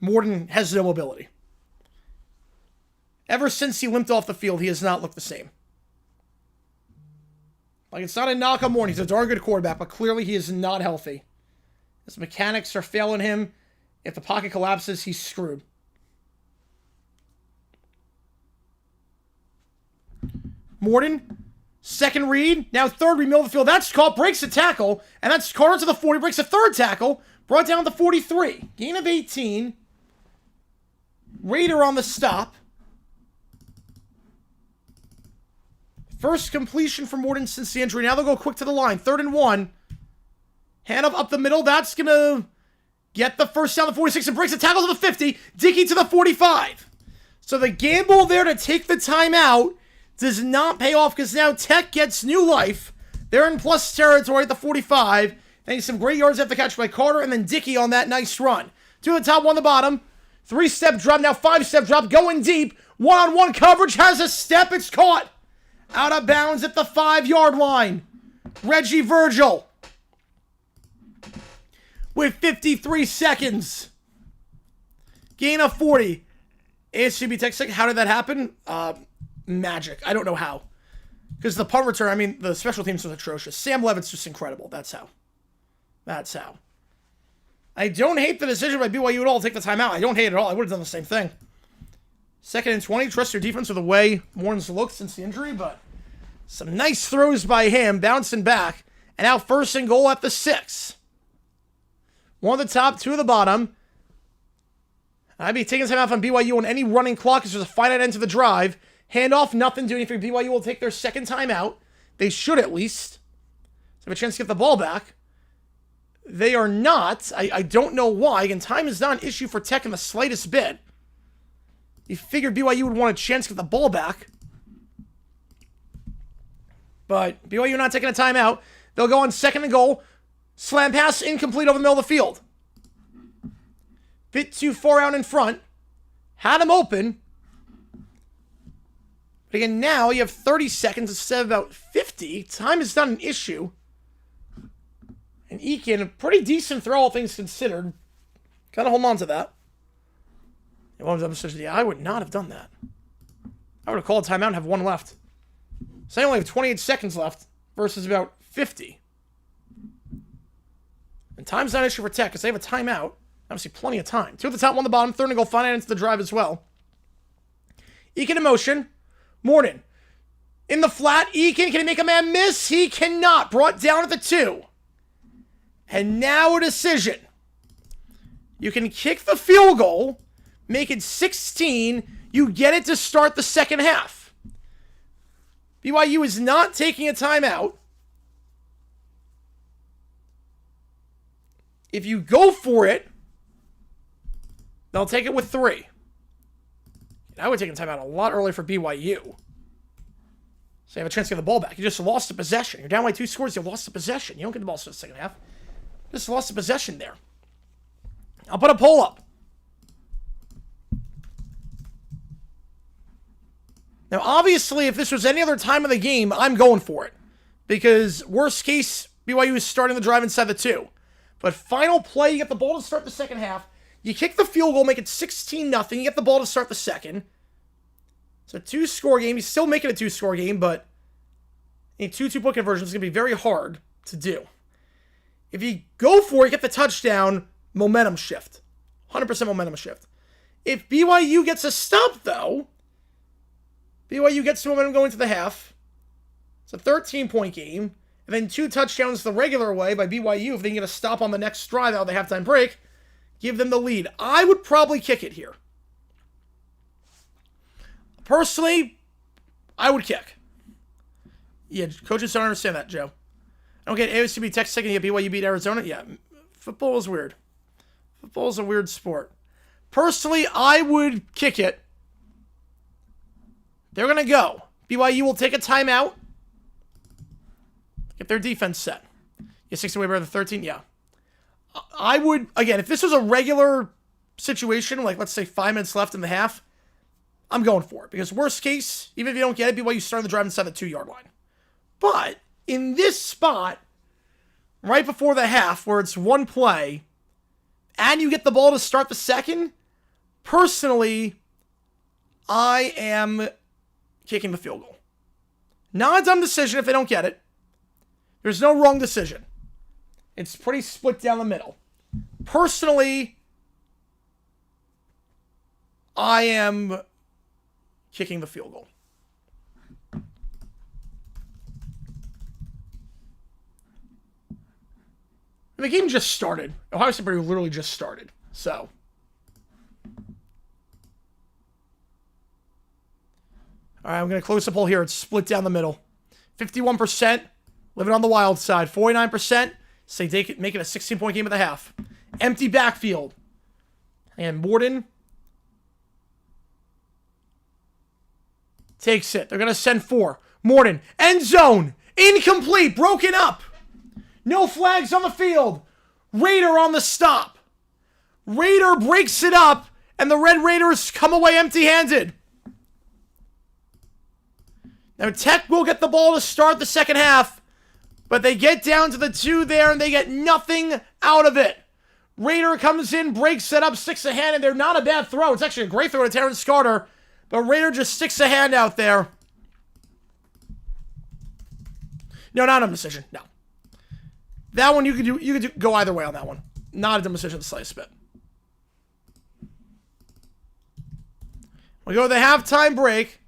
Morton has no mobility. Ever since he limped off the field, he has not looked the same. Like, it's not a knock on Morton. He's a darn good quarterback, but clearly he is not healthy. His mechanics are failing him. If the pocket collapses, he's screwed. Morton, second read. Now third read, middle of the field. That's caught, breaks the tackle. And that's Carter to the 40, breaks the third tackle. Brought down to 43. Gain of 18. Raider on the stop. First completion for Morton since the injury. Now they'll go quick to the line. 3rd and 1. Hand up the middle. That's going to get the first down to 46 and breaks the tackle to the 50. Dickey to the 45. So the gamble there to take the timeout does not pay off because now Tech gets new life. They're in plus territory at the 45. Thanks to some great yards after the catch by Carter and then Dickey on that nice run. 2 on the top, 1 on the bottom. 3-step drop, now 5-step drop, going deep. 1-on-1 coverage, has a step, it's caught. Out of bounds at the 5-yard line. Reggie Virgil. With 53 seconds. Gain of 40. ASCB Tech Tech, how did that happen? Magic. I don't know how. Because the punt return, I mean, the special teams was atrocious. Sam Levitt's just incredible. That's how. That's how. I don't hate the decision by BYU at all to take the timeout. I don't hate it at all. I would have done the same thing. 2nd and 20. Trust your defense with the way Morton's looked since the injury, but some nice throws by him, bouncing back. And now 1st and goal at the 6. 1 at the top, 2 at the bottom. I'd be taking time off on BYU on any running clock because there's a finite end to the drive. Handoff, nothing, do anything. BYU will take their 2nd timeout. They should at least. So have a chance to get the ball back. They are not. I don't know why. Again, time is not an issue for Tech in the slightest bit. You figured BYU would want a chance to get the ball back. But BYU not taking a timeout. They'll go on 2nd and goal. Slam pass, incomplete over the middle of the field. Bit too far out in front. Had him open. But again, now you have 30 seconds instead of about 50. Time is not an issue. And Eakin, a pretty decent throw, all things considered. Gotta hold on to that. Yeah, I would not have done that. I would have called a timeout and have 1 left. So I only have 28 seconds left versus about 50. And time's not an issue for Tech because they have a timeout. Obviously, plenty of time. 2 at the top, 1 on the bottom. 3rd and goal, finite into the drive as well. Eakin in motion. Morton. In the flat. Eakin, can he make a man miss? He cannot. Brought down at the 2. And now a decision. You can kick the field goal, make it 16. You get it to start the 2nd half. BYU is not taking a timeout. If you go for it, they'll take it with 3. I would take a timeout a lot earlier for BYU. So you have a chance to get the ball back. You just lost the possession. You're down by 2 scores. You lost the possession. You don't get the ball for the 2nd half. Just lost the possession there. I'll put a poll up. Now, obviously, if this was any other time of the game, I'm going for it. Because, worst case, BYU is starting the drive inside the 2. But final play, you get the ball to start the 2nd half. You kick the field goal, make it 16-0. You get the ball to start the 2nd. It's a 2-score game. You still make it a 2-score game, but a 2-2-point conversion is going to be very hard to do. If you go for it, get the touchdown, momentum shift. 100% momentum shift. If BYU gets a stop, though, BYU gets the momentum going to the half. It's a 13-point game. And then 2 touchdowns the regular way by BYU. If they can get a stop on the next drive out of the halftime break, give them the lead. I would probably kick it here. Personally, I would kick. Yeah, coaches don't understand that, Joe. I don't get ASCB Tech second, yet BYU beat Arizona. Yeah, football is weird. Football is a weird sport. Personally, I would kick it. They're going to go. BYU will take a timeout. Get their defense set. Yeah, 60 away by the 13. Yeah. I would, again, if this was a regular situation, like let's say 5 minutes left in the half, I'm going for it. Because worst case, even if you don't get it, BYU starting the drive inside the 2-yard line. But in this spot, right before the half, where it's 1 play, and you get the ball to start the 2nd, personally, I am kicking the field goal. Not a dumb decision if they don't get it. There's no wrong decision. It's pretty split down the middle. Personally, I am kicking the field goal. The game just started. Ohio State literally just started. So. All right, I'm going to close the poll here. It's split down the middle. 51% living on the wild side. 49% say make it a 16-point game at the half. Empty backfield. And Morden takes it. They're going to send 4. Morden, end zone. Incomplete. Broken up. No flags on the field. Raider on the stop. Raider breaks it up, and the Red Raiders come away empty-handed. Now, Tech will get the ball to start the second half, but they get down to the 2 there, and they get nothing out of it. Raider comes in, breaks it up, sticks a hand, and they're not a bad throw. It's actually a great throw to Terrence Carter, but Raider just sticks a hand out there. No, not a decision. No. That one you could go either way on that one. Not a dumb decision to slice bit. We go to the halftime break.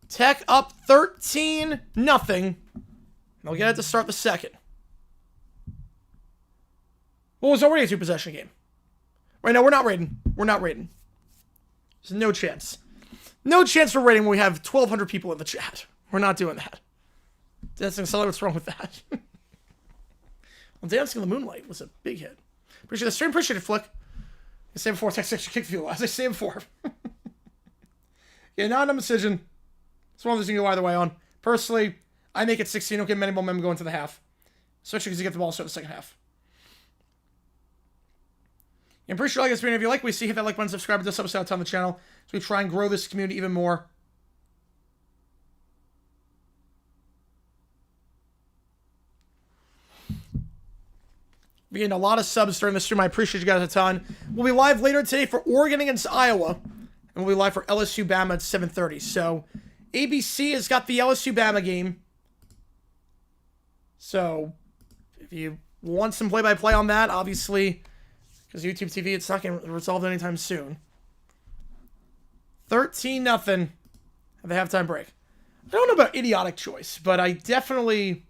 Tech up 13-0. They'll get it to start the second. Well, it was already a 2-possession game. Right now, we're not rating. We're not rating. There's no chance. No chance for rating when we have 1,200 people in the chat. We're not doing that. Dancing Cellar, what's wrong with that? Well, Dancing in the Moonlight was a big hit. Appreciate the stream. Appreciate it, Flick. I say before, text extra kick fuel. As I say before. Yeah, not a decision. It's one of those you can go either way on. Personally, I make it 16. Don't get many momentum going to the half. Especially because you get the ball to start the second half. I'm pretty sure, like this video, if you like what we see, hit that like button, subscribe, and sub us on the channel so we try and grow this community even more. We're getting a lot of subs during the stream. I appreciate you guys a ton. We'll be live later today for Oregon against Iowa. And we'll be live for LSU Bama at 7:30. So, ABC has got the LSU Bama game. So, if you want some play-by-play on that, obviously, because YouTube TV, it's not going to resolve anytime soon. 13-0 at the halftime break. I don't know about idiotic choice, but I definitely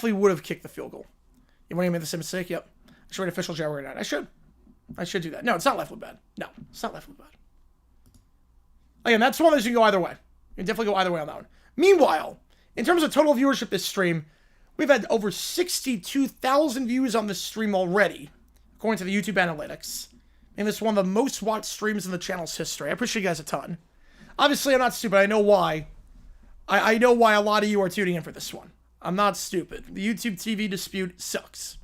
would have kicked the field goal. You want to make the same mistake? Yep. I should write official January 9. I should do that. No, it's not left with bad. No, it's not left with bad. Again, that's one of those you can go either way. You can definitely go either way on that one. Meanwhile, in terms of total viewership this stream, we've had over 62,000 views on this stream already, according to the YouTube analytics. And this is one of the most watched streams in the channel's history. I appreciate you guys a ton. Obviously, I'm not stupid. I know why. I know why a lot of you are tuning in for this one. I'm not stupid. The YouTube TV dispute sucks.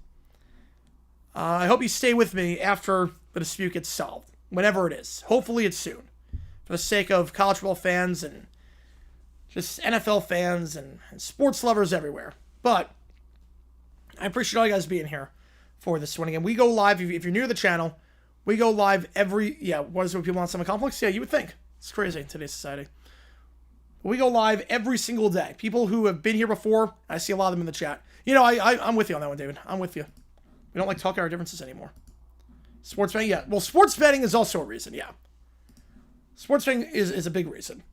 I hope you stay with me after the dispute gets solved. Whenever it is. Hopefully it's soon. For the sake of college football fans and just NFL fans and sports lovers everywhere. But I appreciate all you guys being here for this one. Again, we go live. If you're new to the channel, we go live every... Yeah, what is it when people want some conflicts? Yeah, you would think. It's crazy in today's society. We go live every single day. People who have been here before, I see a lot of them in the chat. You know, I'm with you on that one, David. I'm with you. We don't like talking our differences anymore. Sports betting, yeah. Well, sports betting is also a reason, yeah. Sports betting is a big reason.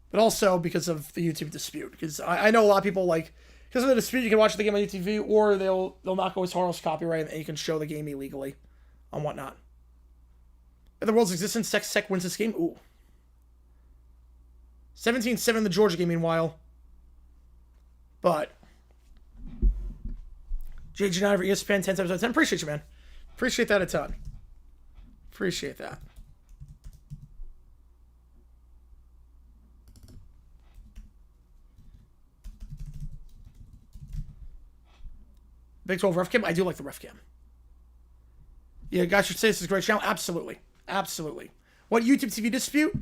But also because of the YouTube dispute. Because I know a lot of people, like, because of the dispute, you can watch the game on YouTube, or they'll not go as hard as copyright, and you can show the game illegally and whatnot. In the world's existence, Tech wins this game. Ooh. 17-7 in the Georgia game, meanwhile. But cgiulianihpu for ESPN 10 times out of 10. Appreciate you, man. Appreciate that a ton. Appreciate that. Big 12 ref cam. I do like the ref cam. Yeah, guys should say this is a great channel. Absolutely. Absolutely. What, YouTube TV dispute?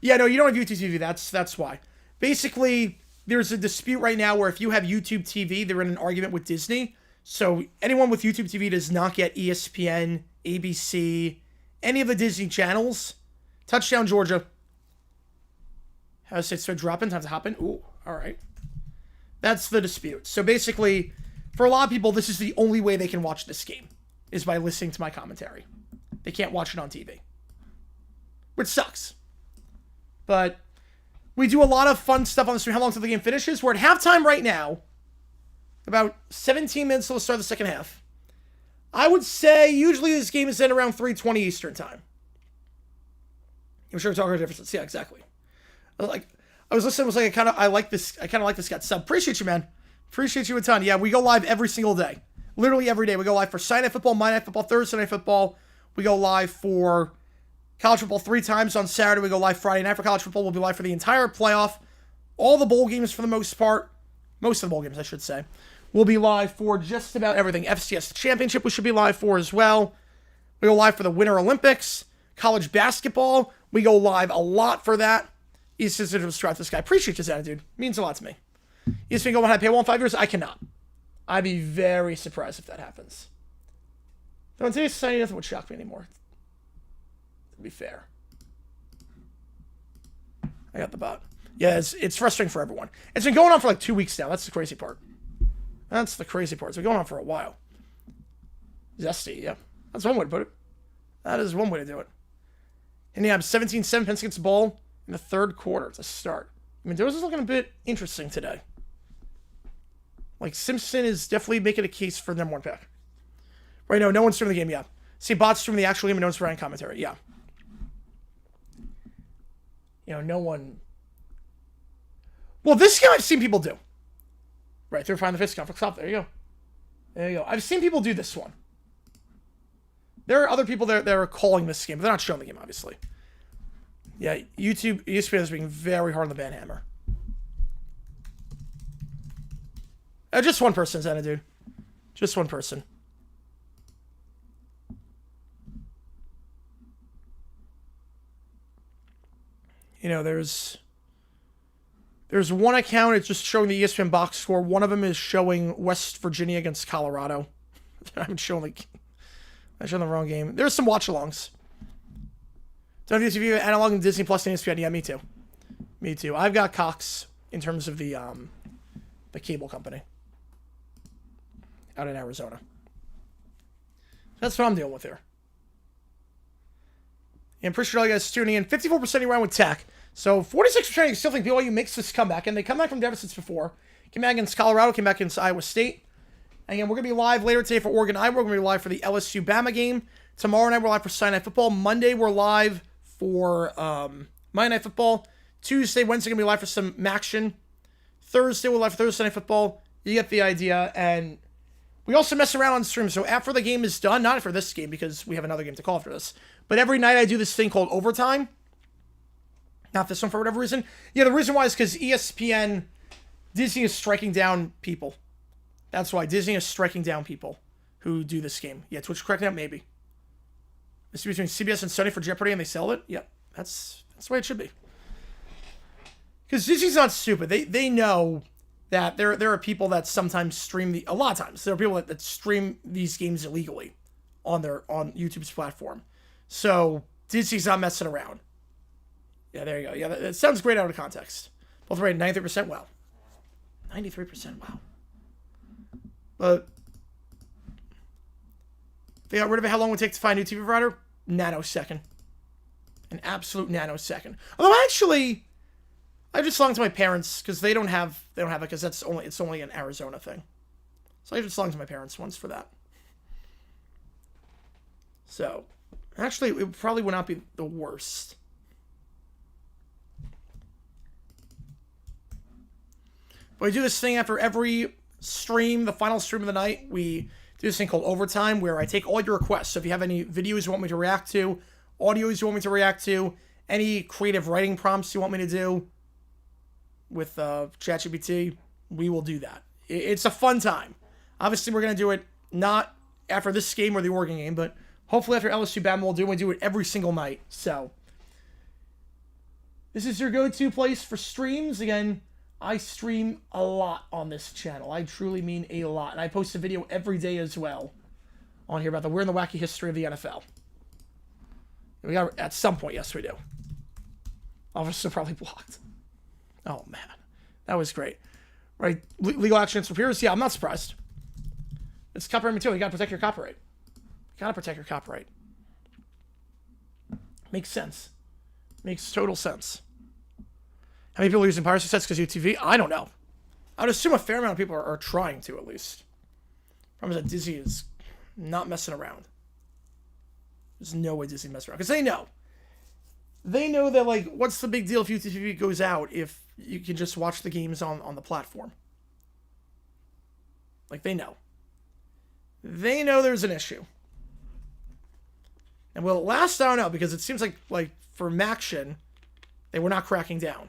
Yeah, no, you don't have YouTube TV. That's why. Basically, there's a dispute right now where if you have YouTube TV, they're in an argument with Disney. So anyone with YouTube TV does not get ESPN, ABC, any of the Disney channels. Touchdown, Georgia. Ohio State started dropping, time to hop in. Ooh, all right. That's the dispute. So basically, for a lot of people, this is the only way they can watch this game, is by listening to my commentary. They can't watch it on TV, which sucks. But we do a lot of fun stuff on the stream. How long until the game finishes? We're at halftime right now. About 17 minutes till the start of the second half. I would say usually this game is in around 3:20 Eastern time. I'm sure we're talking differences. Yeah, exactly. Like, I was listening, I kind of like this guy. Sub. Appreciate you, man. Appreciate you a ton. Yeah, we go live every single day. Literally every day. We go live for Sunday Night Football, Monday Night Football, Thursday Night Football. We go live for college football 3 times on Saturday. We go live Friday night for college football. We'll be live for the entire playoff. All the bowl games for the most part. Most of the bowl games, I should say. We'll be live for just about everything. FCS Championship we should be live for as well. We go live for the Winter Olympics. College basketball. We go live a lot for that. ESPN to subscribe to this guy. Appreciate his attitude. Means a lot to me. ESPN go on to pay 1 5 years? I cannot. I'd be very surprised if that happens. Though in today's society, nothing would shock me anymore. To be fair. I got the bot. Yeah, it's frustrating for everyone. It's been going on for like 2 weeks now. That's the crazy part. That's the crazy part. It's been going on for a while. Zesty, yeah. That's one way to put it. That is one way to do it. And yeah, I'm 17-7 Penn against the ball in the third quarter to start. I mean, Mendoza's looking a bit interesting today. Like, Simpson is definitely making a case for number 1 pick. Right now, no one's streaming the game, yeah. See, bots streaming the actual game and no one's writing commentary, yeah. You know, no one... Well, this game I've seen people do. Right, through Find the Fist Conflict. Stop, there you go. There you go. I've seen people do this one. There are other people that are calling this game, but they're not showing the game, obviously. Yeah, YouTube, ESPN is being very hard on the ban hammer. Just one person, Zena, dude. Just one person. You know, there's one account, it's just showing the ESPN box score. One of them is showing West Virginia against Colorado. I'm showing the wrong game. There's some watch-alongs. Don't you view analog and Disney Plus and ESPN? Yeah, me too. Me too. I've got Cox in terms of the cable company out in Arizona. That's what I'm dealing with here. And appreciate all you guys tuning in. 54% around with tech. So 46% of you still think BYU makes this comeback, and they come back from deficits before. Came back against Colorado, came back against Iowa State. Again, we're going to be live later today for Oregon, Iowa. We're going to be live for the LSU-Bama game. Tomorrow night, we're live for Sunday Night Football. Monday, we're live for Monday Night Football. Tuesday, Wednesday, going to be live for some Maction. Thursday, we're live for Thursday Night Football. You get the idea. And we also mess around on stream. So after the game is done, not for this game because we have another game to call after this, but every night I do this thing called Overtime. Not this one for whatever reason. Yeah, the reason why is because ESPN, Disney is striking down people. That's why Disney is striking down people who do this game. Yeah, Twitch correcting that, maybe. This is between CBS and Sony for Jeopardy, and they sell it. Yep, that's the way it should be. Because Disney's not stupid. They know that there are people that sometimes stream a lot of times there are people that stream these games illegally on YouTube's platform. So Disney's not messing around. Yeah, there you go. Yeah, that sounds great out of context. Both rated 93%. Wow. 93%. Wow. But they got rid of it. How long would it take to find a new TV provider? Nanosecond. An absolute nanosecond. Although actually, I just belong to my parents because they don't have it because it's only an Arizona thing. So I just belong to my parents once for that. So actually, it probably would not be the worst. But we do this thing after every stream, the final stream of the night. We do this thing called Overtime, where I take all your requests. So if you have any videos you want me to react to, audios you want me to react to, any creative writing prompts you want me to do with ChatGPT, we will do that. It's a fun time. Obviously, we're going to do it not after this game or the Oregon game, but hopefully after LSU-Bama, we do it every single night. So this is your go-to place for streams. Again, I stream a lot on this channel. I truly mean a lot. And I post a video every day as well on here about the weird and the wacky history of the NFL. We got at some point, yes, we do. Obviously, probably blocked. Oh, man. That was great. Right? Legal actions for peers? Yeah, I'm not surprised. It's copyright material. You gotta protect your copyright. You gotta protect your copyright. Makes sense. Makes total sense. How many people are using piracy sites because UTV? I don't know. I would assume a fair amount of people are trying to, at least. Problem is that Disney is not messing around. There's no way Disney messing around. Because they know. They know that, like, what's the big deal if UTV goes out if you can just watch the games on the platform? Like, they know. They know there's an issue. And will it last? I don't know, because it seems like for Maction, they were not cracking down.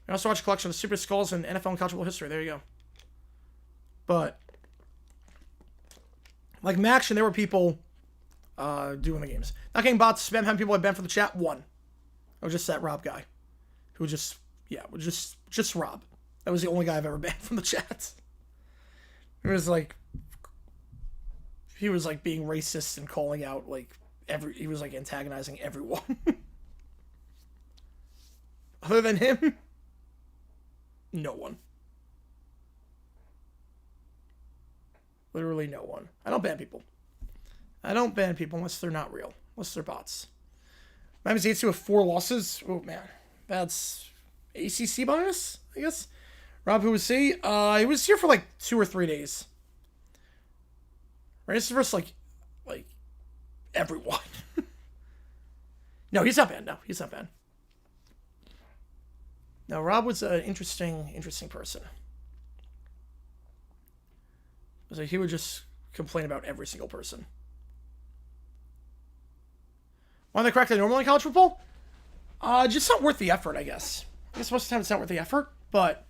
I also watched a collection of Super Skulls and NFL and college football history. There you go. But, like Maction, there were people doing the games. Not getting bots, spam, having people I banned from the chat. One. It was just that Rob guy. Who just Rob. That was the only guy I've ever banned from the chat. It was like, he was like being racist and calling out like he was like antagonizing everyone. Other than him, no one. Literally no one. I don't ban people. I don't ban people unless they're not real. Unless they're bots. Miami's 8-2 with 4 losses. Oh, man. That's ACC bias, I guess. Rob, who was he? He was here for like 2 or 3 days. Right? This is versus like everyone. No, he's not banned. No, he's not banned. No, Rob was an interesting person. So he would just complain about every single person. Why are they correct normally in college football? Just not worth the effort, I guess. I guess most of the time it's not worth the effort, but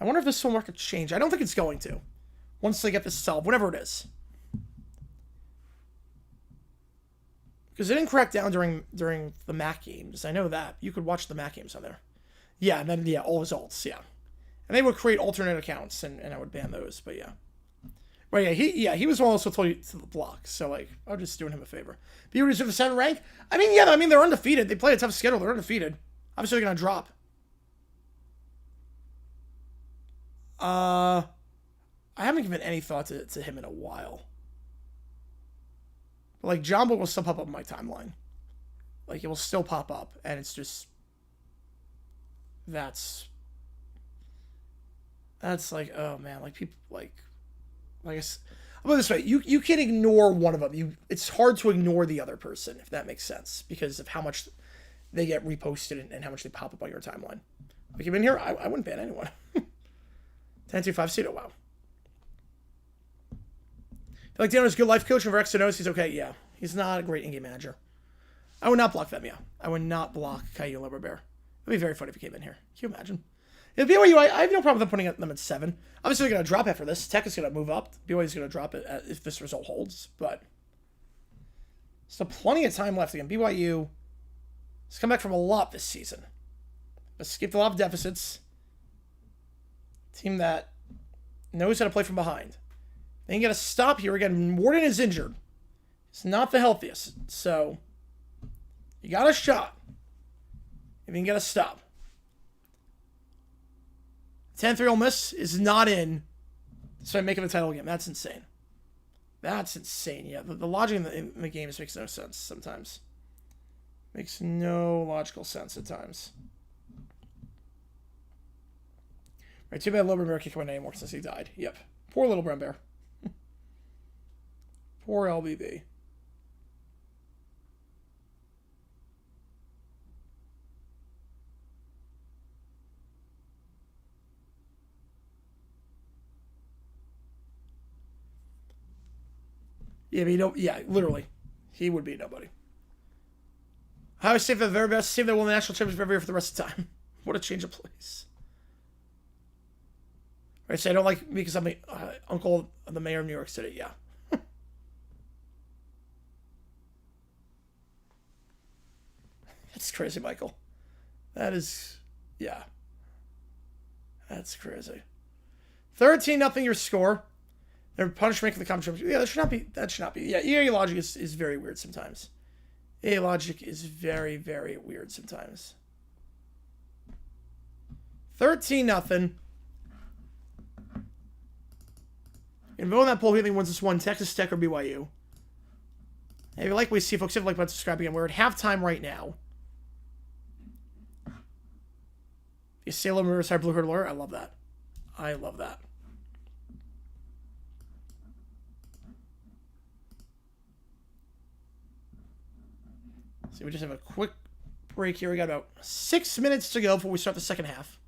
I wonder if this will market change. I don't think it's going to. Once they get this solved, whatever it is. Because it didn't crack down during the MAC games. I know that. You could watch the MAC games on there. Yeah, and then, yeah, all results, yeah. And they would create alternate accounts, and I would ban those, but yeah. But yeah, he was one also told you to the block, so like, I'm just doing him a favor. BYU deserve the 7 rank? I mean, yeah, they're undefeated. They play a tough schedule. They're undefeated. Obviously, they're going to drop. I haven't given any thought to him in a while. But, like, Jumbo will still pop up on my timeline. Like, it will still pop up, and it's just... That's like, oh, man, like, people, like I guess... I'll put it this way, you can ignore one of them. It's hard to ignore the other person, if that makes sense, because of how much they get reposted and how much they pop up on your timeline. Like, you've been here, I wouldn't ban anyone. 10-2-5 Cito, wow. I feel like Dano's a good life coach, and for X to knows he's okay, yeah. He's not a great in-game manager. I would not block them, yeah. I would not block Caillou and Lumber Bear. It'd be very funny if he came in here. Can you imagine? If BYU, I have no problem with them putting them at 7. Obviously, they're going to drop after this. Tech is going to move up. BYU is going to drop it if this result holds. But still plenty of time left again. BYU has come back from a lot this season. Escaped a lot of deficits. Team that knows how to play from behind. They can get a stop here again. Warden is injured. He's not the healthiest. So you got a shot if you can get a stop. 10-3 Ole Miss is not in, so I'm making a title game. That's insane. That's insane. Yeah, the logic in the games makes no sense sometimes. Makes no logical sense at times. Right, too bad Little Brown Bear can't come in anymore since he died. Yep. Poor Little Brown Bear. Poor LBB. Yeah, literally. He would be nobody. How I save the very best, save that won the national championship every year for the rest of the time. What a change of place. Right, so I don't like me because I'm the uncle of the mayor of New York City. Yeah. That's crazy, Michael. That is, yeah. That's crazy. 13-0 your score. Their punishment for the competition. Yeah, that should not be. Yeah, EA logic is very weird sometimes. EA logic is very, very weird sometimes. 13-0. And vote on that poll who you think wins this one, Texas Tech or BYU. And if you like what we see, folks, if you like, let's subscribe again. We're at halftime right now. You Salem Riverside Blue Herd Alert. I love that. I love that. So we just have a quick break here. We got about 6 minutes to go before we start the second half.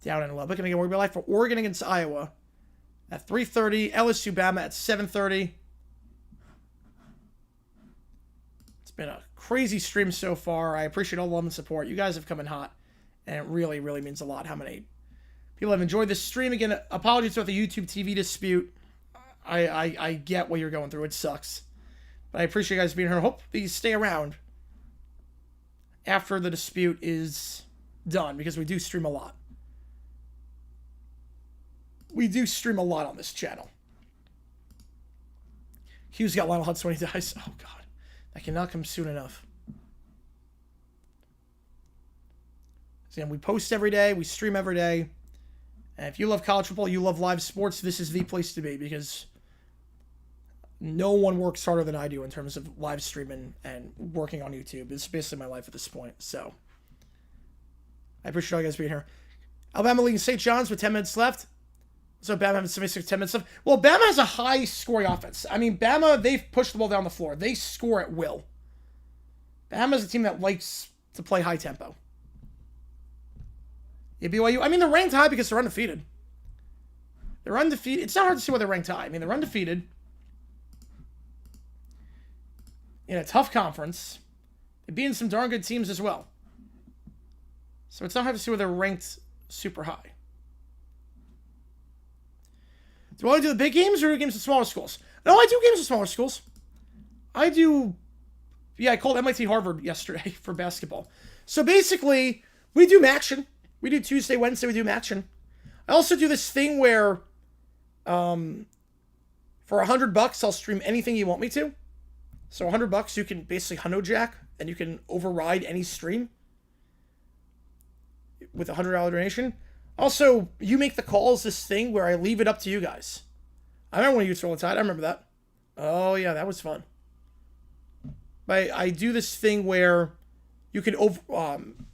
Down in Lubbock. And again, we're going to be live for Oregon against Iowa at 3:30. LSU Bama at 7:30. It's been a crazy stream so far. I appreciate all the love and support. You guys have come in hot. And it really, really means a lot how many people have enjoyed this stream. Again, apologies about the YouTube TV dispute. I get what you're going through. It sucks. But I appreciate you guys being here. I hope you stay around after the dispute is done, because we do stream a lot. We do stream a lot on this channel. Hughes got Lionel Hutz when he dies. Oh, God. That cannot come soon enough. So, we post every day. We stream every day. And if you love college football, you love live sports, this is the place to be, because no one works harder than I do in terms of live streaming and working on YouTube. It's basically my life at this point. So I appreciate all you guys being here. Alabama leading St. John's with 10 minutes left. So Bama having 76, 10 minutes left. Well, Bama has a high scoring offense. I mean, Bama, they've pushed the ball down the floor. They score at will. Bama's a team that likes to play high tempo. Yeah, BYU, I mean, they're ranked high because they're undefeated. They're undefeated. It's not hard to see why they're ranked high. I mean, they're undefeated in a tough conference. They've beaten some darn good teams as well. So it's not hard to see where they're ranked super high. Do I want to do the big games or do games with smaller schools? No, I do games with smaller schools. I do. Yeah, I called MIT Harvard yesterday for basketball. So basically, we do action. We do Tuesday, Wednesday, we do action. I also do this thing where for $100, I'll stream anything you want me to. So $100, you can basically hundo jack, and you can override any stream with a $100 donation. Also, you make the calls, this thing where I leave it up to you guys. I remember when you throw the tide. I remember that. Oh, yeah, that was fun. But I do this thing where you can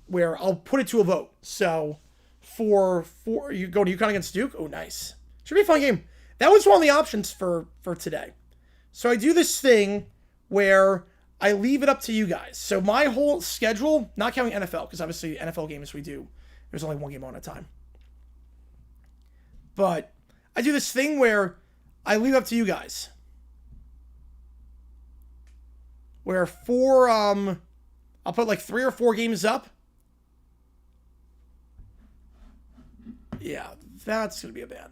where I'll put it to a vote. So for you go to UConn against Duke. Oh, nice. Should be a fun game. That was one of the options for today. So I do this thing where I leave it up to you guys. So my whole schedule, not counting NFL, because obviously NFL games we do, there's only one game on at a time. But I do this thing where I leave it up to you guys. Where I'll put like 3 or 4 games up. Yeah, that's going to be a bad.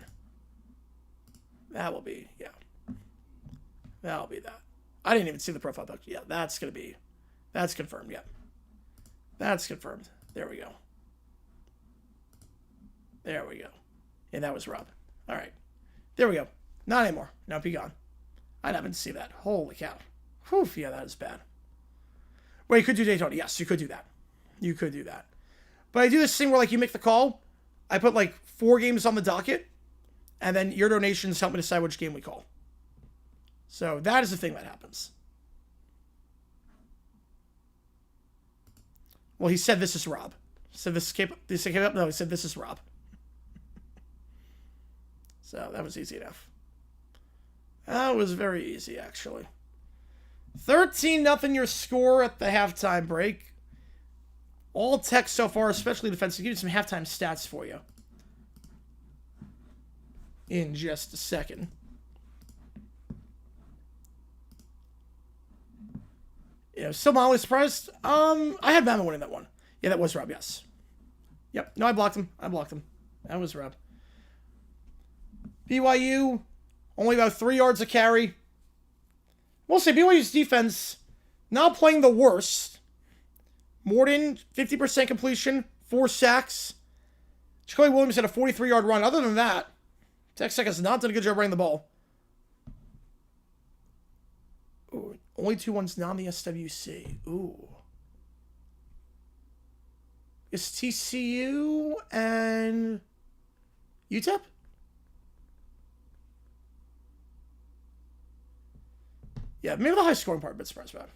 That will be, yeah. That'll be that. I didn't even see the profile book. Yeah, that's going to be, that's confirmed, yeah. That's confirmed. There we go. There we go. Yeah, that was Rob. All right. There we go. Not anymore. No, be gone. I'd happen to see that. Holy cow. Whew, yeah, that is bad. Well, you could do Daytona. Yes, you could do that. You could do that. But I do this thing where, like, you make the call. I put, like, 4 games on the docket. And then your donations help me decide which game we call. So that is the thing that happens. Well, he said this is Rob. So this came up. No, he said this is Rob. So that was easy enough. That was very easy, actually. 13-0 your score at the halftime break. All tech so far, especially defensive. Give you some halftime stats for you in just a second. Yeah, still mildly surprised. I had Bama winning that one. Yeah, that was Rob, yes. Yep. No, I blocked him. That was Rob. BYU, only about 3 yards a carry. We'll say BYU's defense not playing the worst. Morton, 50% completion, 4 sacks. Jacoby Williams had a 43-yard run. Other than that, Texas Tech has not done a good job running the ball. Ooh, only 2 ones not in the SWC. Ooh. is TCU and UTEP? Yeah, maybe the high scoring part, but surprised about.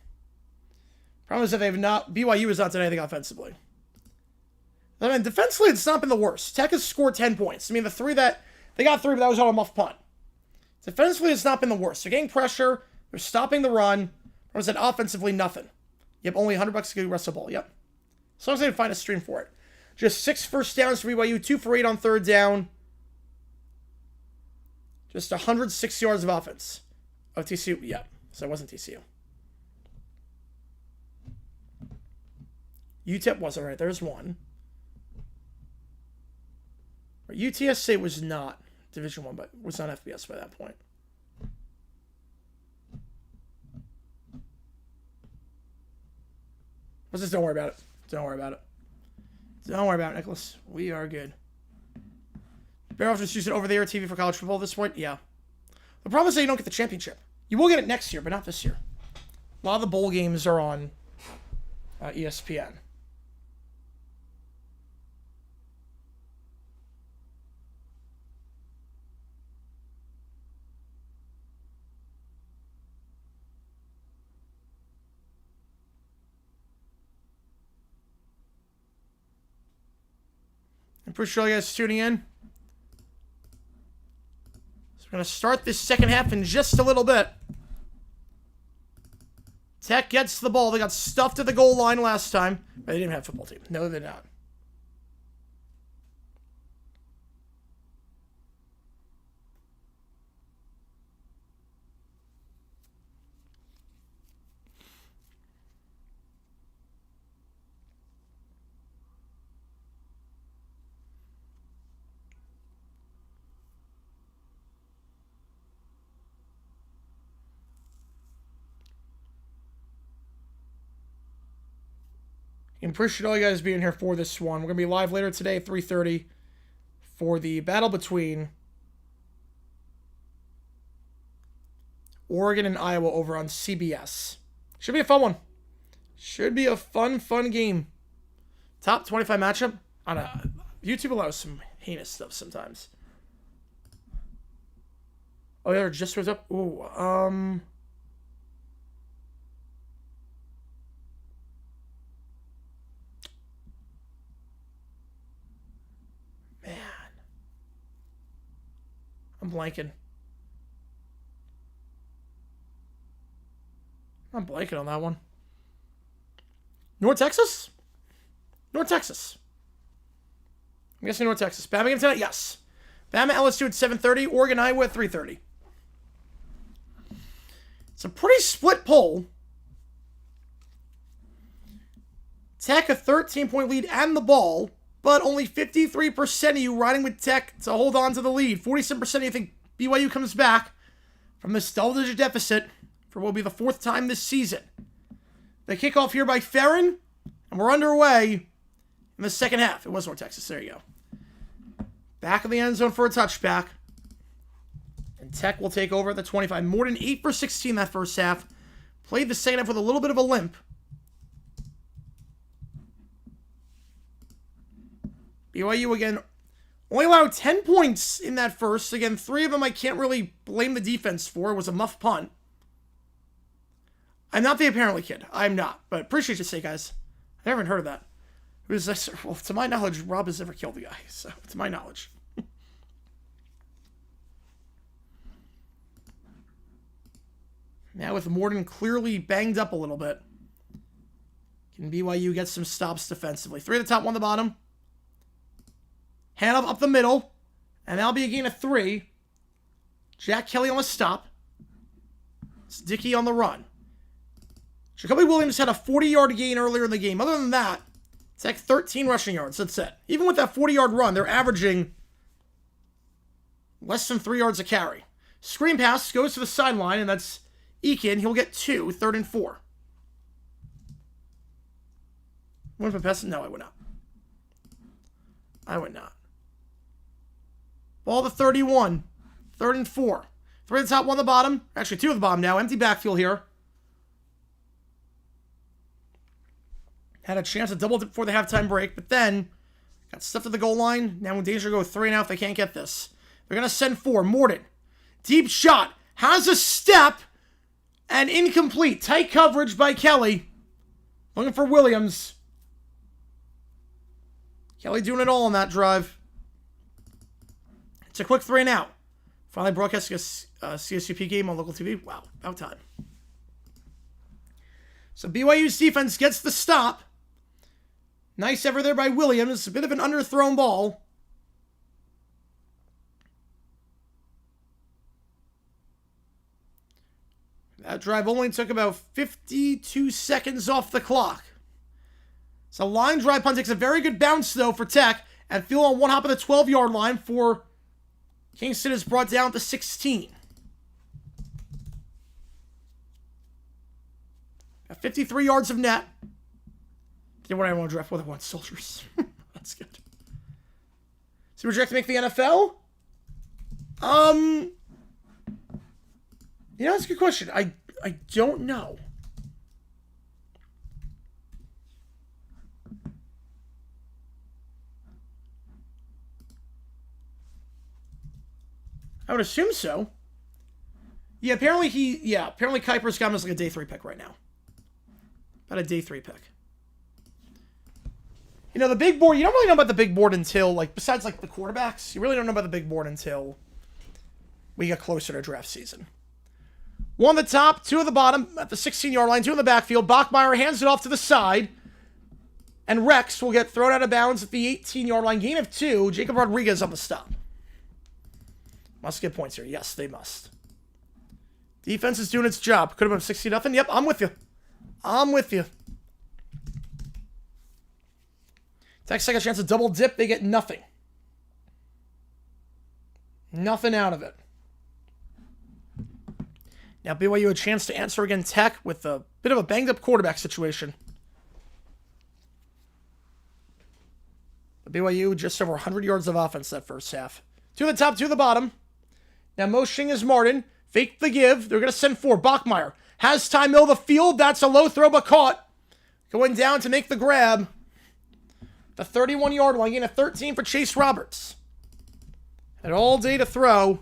Problem is that BYU has not done anything offensively. I mean, defensively, it's not been the worst. Tech has scored 10 points. I mean, they got 3, but that was on a muff punt. Defensively, it's not been the worst. They're getting pressure. They're stopping the run. Problem is that offensively, nothing. Yep, only $100 to get the rest of the ball. Yep. As long as they can find a stream for it. Just 6 first downs for BYU, 2 for 8 on third down. Just 106 yards of offense. Oh, TCU, yeah. So it wasn't TCU. UTEP was alright. There's one. UTSA was not Division 1, but was not FBS by that point. Let's just don't worry about it. Don't worry about it. Don't worry about it, Nicholas. We are good. Better off just using over-the-air TV for college football at this point? Yeah. The problem is that you don't get the championship. You will get it next year, but not this year. A lot of the bowl games are on ESPN. I'm pretty sure you guys are tuning in. So we're going to start this second half in just a little bit. Tech gets the ball. They got stuffed at the goal line last time. But they didn't have a football team. No, they're not. I appreciate all you guys being here for this one. We're going to be live later today at 3:30 for the battle between Oregon and Iowa over on CBS. Should be a fun one. Should be a fun game. Top 25 matchup. I don't know. YouTube allows some heinous stuff sometimes. Oh, yeah, just was up. Ooh, I'm blanking. I'm blanking on that one. North Texas? North Texas. I'm guessing North Texas. Bama game tonight? Yes. Bama LSU at 7:30. Oregon Iowa at 3:30. It's a pretty split poll. Tech a 13-point lead and the ball. But only 53% of you riding with Tech to hold on to the lead. 47% of you think BYU comes back from this double-digit deficit for what will be the 4th time this season. The kickoff here by Ferrin, and we're underway in the second half. It was North Texas. There you go. Back of the end zone for a touchback. And Tech will take over at the 25. More than 8 for 16 that first half. Played the second half with a little bit of a limp. BYU, again, only allowed 10 points in that first. Again, 3 of them I can't really blame the defense for. It was a muff punt. I'm not the apparently kid. I'm not. But appreciate you say, guys. I haven't heard of that. Well, to my knowledge, Rob has never killed the guy. So, to my knowledge. Now with Morton clearly banged up a little bit. Can BYU get some stops defensively? 3 at the top, 1 at the bottom. Hand up the middle. And that'll be a gain of 3. Jack Kelly on the stop. It's Dickey on the run. Jacoby Williams had a 40-yard gain earlier in the game. Other than that, it's like 13 rushing yards. That's it. Even with that 40-yard run, they're averaging less than 3 yards a carry. Screen pass goes to the sideline, and that's Eakin. He'll get 2, 3rd and 4. Wouldn't put pass? No, I would not. I would not. Ball to 31. 3rd and 4. 3 at the top, 1 at the bottom. Actually, 2 at the bottom now. Empty backfield here. Had a chance to double dip before the halftime break, but then got stuffed at the goal line. Now in danger to go 3-and-out if they can't get this. They're going to send 4. Morton. Deep shot. Has a step. And incomplete. Tight coverage by Kelly. Looking for Williams. Kelly doing it all on that drive. It's a quick 3-and-out. Finally broadcasting a CSUP game on local TV. Wow, about time. So BYU's defense gets the stop. Nice effort there by Williams. A bit of an underthrown ball. That drive only took about 52 seconds off the clock. So line drive punt takes a very good bounce, though, for Tech. And field on one hop of the 12-yard line for Kingston is brought down to 16. Got 53 yards of net. Didn't want anyone to draft. Well, they want soldiers. That's good. So would you like to make the NFL? You know, that's a good question. I don't know. I would assume so. Yeah, apparently Kuiper's got him as like a day 3 pick right now. About a day 3 pick. You know, the big board, you don't really know about the big board until, like, besides, like, the quarterbacks, you really don't know about the big board until we get closer to draft season. 1 at the top, 2 at the bottom, at the 16-yard line, 2 in the backfield. Bachmeyer hands it off to the side. And Rex will get thrown out of bounds at the 18-yard line. Gain of 2. Jacob Rodriguez on the stop. Must get points here. Yes, they must. Defense is doing its job. Could have been 60-0. Yep, I'm with you. I'm with you. Tech's second chance to double dip. They get nothing. Nothing out of it. Now BYU a chance to answer against Tech with a bit of a banged-up quarterback situation. BYU just over 100 yards of offense that first half. 2 at the top, 2 at the bottom. Now motioning is Martin. Fake the give. They're going to send 4. Bachmeyer has time middle of the field. That's a low throw, but caught. Going down to make the grab. The 31-yard line. Gain of 13 for Chase Roberts. Had all day to throw.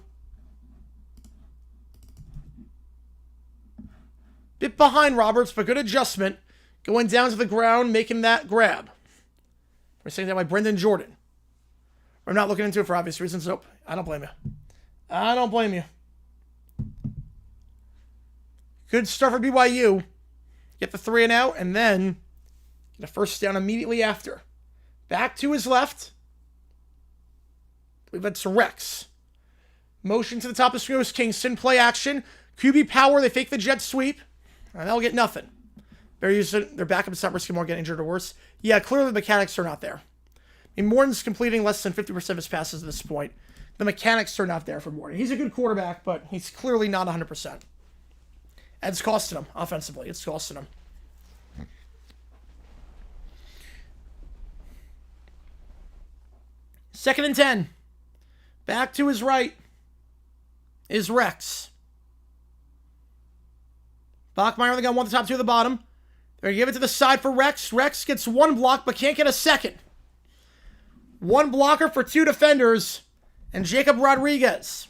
Bit behind Roberts, but good adjustment. Going down to the ground, making that grab. We're saying that by Brendan Jordan. We're not looking into it for obvious reasons. Nope. I don't blame you. I don't blame you. Good start for BYU. Get the 3-and-out, and then get a first down immediately after. Back to his left. I believe that's Rex. Motion to the top of the screen was Kingston. Play action. QB power. They fake the jet sweep. And they'll get nothing. They're using their backup stop risking more getting injured or worse. Yeah, clearly the mechanics are not there. I mean, Morton's completing less than 50% of his passes at this point. The mechanics are not there for Morton. He's a good quarterback, but he's clearly not 100%. And it's costing him offensively. It's costing him. Second and 10. Back to his right is Rex. Bachmeyer, they got 1 at the top, 2 at the bottom. They're going to give it to the side for Rex. Rex gets 1 block, but can't get a second. 1 blocker for 2 defenders. And Jacob Rodriguez.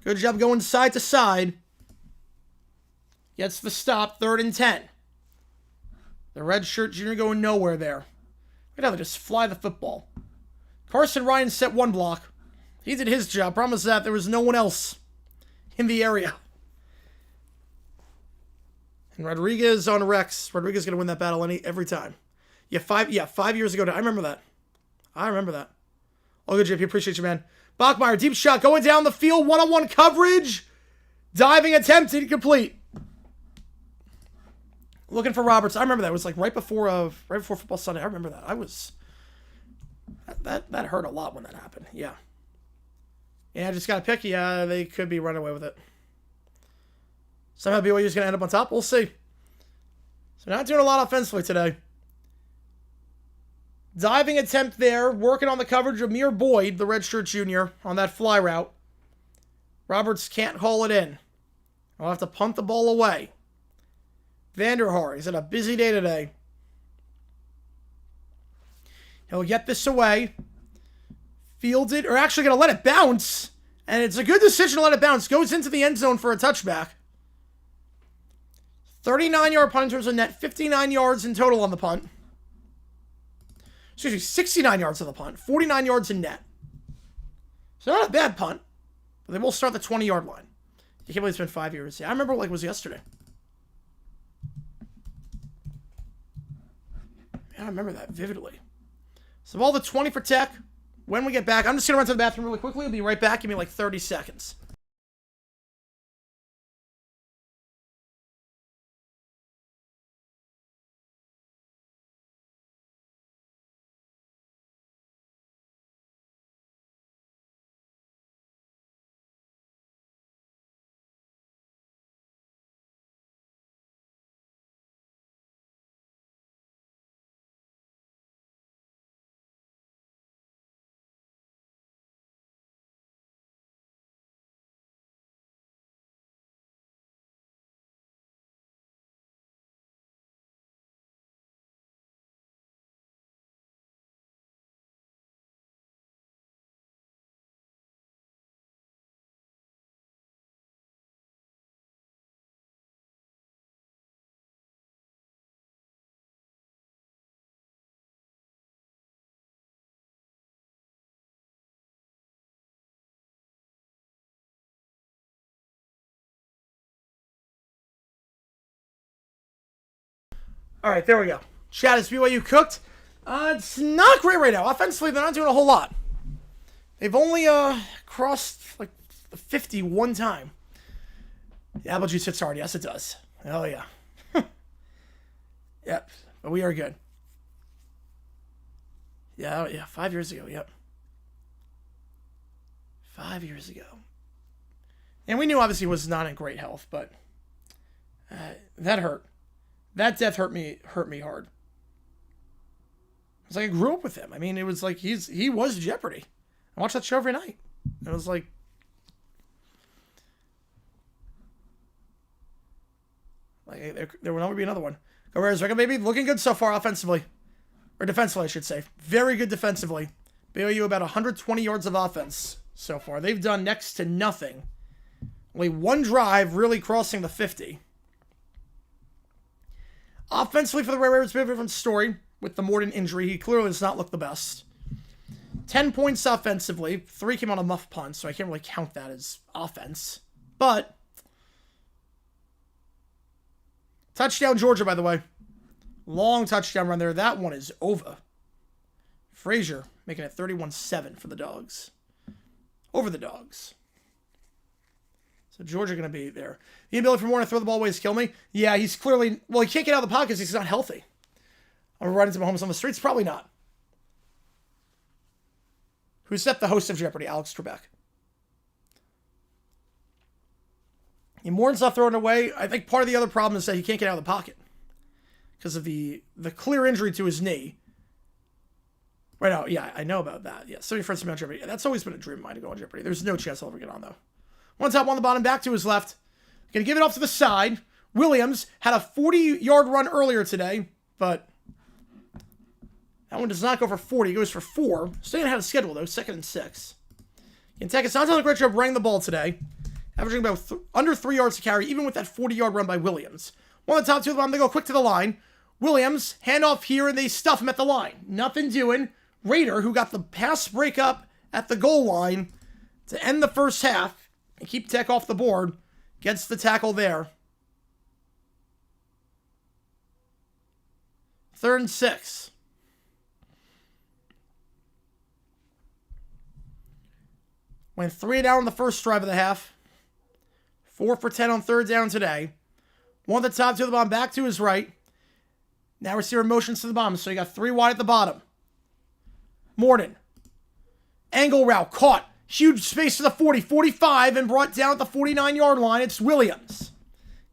Good job going side to side. Gets the stop, 3rd and 10. The redshirt junior going nowhere there. Look at how they just fly the football. Carson Ryan set 1 block. He did his job. Promise that there was no one else in the area. And Rodriguez on Rex. Rodriguez going to win that battle every time. Yeah, 5 years ago. I remember that. All good, JP. Appreciate you, man. Bachmeyer, deep shot. Going down the field. One-on-one coverage. Diving attempt. Incomplete. Looking for Roberts. I remember that. It was like right before Football Sunday. I remember that. That hurt a lot when that happened. Yeah. Yeah, I just got to pick. Yeah, they could be running away with it. Somehow BYU is going to end up on top. We'll see. So not doing a lot offensively today. Diving attempt there. Working on the coverage of Amir Boyd, the redshirt junior, on that fly route. Roberts can't haul it in. I'll have to punt the ball away. Vanderhaar, he's had a busy day today. He'll get this away. Field it, or actually going to let it bounce. And it's a good decision to let it bounce. Goes into the end zone for a touchback. 39-yard punt in terms of net. 59 yards in total on the punt. Excuse me, 69 yards on the punt. 49 yards in net. So not a bad punt. But they will start the 20-yard line. You can't believe it's been 5 years. Yeah, I remember like it was yesterday. Man, I remember that vividly. So ball the 20 for Tech. When we get back, I'm just going to run to the bathroom really quickly. I'll be right back. Give me like 30 seconds. All right, there we go. Chat, is BYU cooked? It's not great right now. Offensively, they're not doing a whole lot. They've only crossed like the 50 one time. The apple juice hits hard. Yes, it does. Oh, yeah. Yep, but we are good. Yeah, yeah, 5 years ago, yep. 5 years ago. And we knew, obviously, he was not in great health, but that hurt. That death hurt me hard. It's like I grew up with him. I mean, it was like he was Jeopardy. I watched that show every night. It was like there will never be another one. Cougars, maybe looking good so far offensively. Or defensively, I should say. Very good defensively. BYU about 120 yards of offense so far. They've done next to nothing. Only one drive really crossing the 50. Offensively for the Red Raiders, it's a bit of a different story with the Morton injury. He clearly does not look the best. 10 points offensively. 3 came on a muff punt, so I can't really count that as offense. But touchdown Georgia, by the way. Long touchdown run there. That one is over. Frazier making it 31-7 for the Dogs. Over the Dogs. So Georgia going to be there. The ability for Morton to throw the ball away is kill me. Yeah, he's clearly... Well, he can't get out of the pocket because he's not healthy. I'm going to run into Mahomes on the streets? Probably not. Who's set the host of Jeopardy? Alex Trebek. And Morton's not throwing away. I think part of the other problem is that he can't get out of the pocket. Because of the clear injury to his knee. Right now, yeah, I know about that. Yeah, so many friends to be on Jeopardy. Yeah, that's always been a dream of mine to go on Jeopardy. There's no chance I'll ever get on, though. One top, one the bottom, back to his left. Going to give it off to the side. Williams had a 40-yard run earlier today, but that one does not go for 40. It goes for 4. Staying ahead of schedule, though. 2nd and 6. Kentucky's not doing a great job running the ball today. Averaging about under 3 yards to carry, even with that 40-yard run by Williams. One of the top, two of the bottom. They go quick to the line. Williams, handoff here, and they stuff him at the line. Nothing doing. Raider, who got the pass breakup at the goal line to end the first half and keep Tech off the board, gets the tackle there. 3rd and 6. Went 3 down on the first drive of the half. 4 for 10 on 3rd down today. One at the top, 2 at the bottom, back to his right. Now receiver motions to the bottom, so you got 3 wide at the bottom. Morton. Angle route, caught. Huge space to the 40, 45, and brought down at the 49-yard line. It's Williams.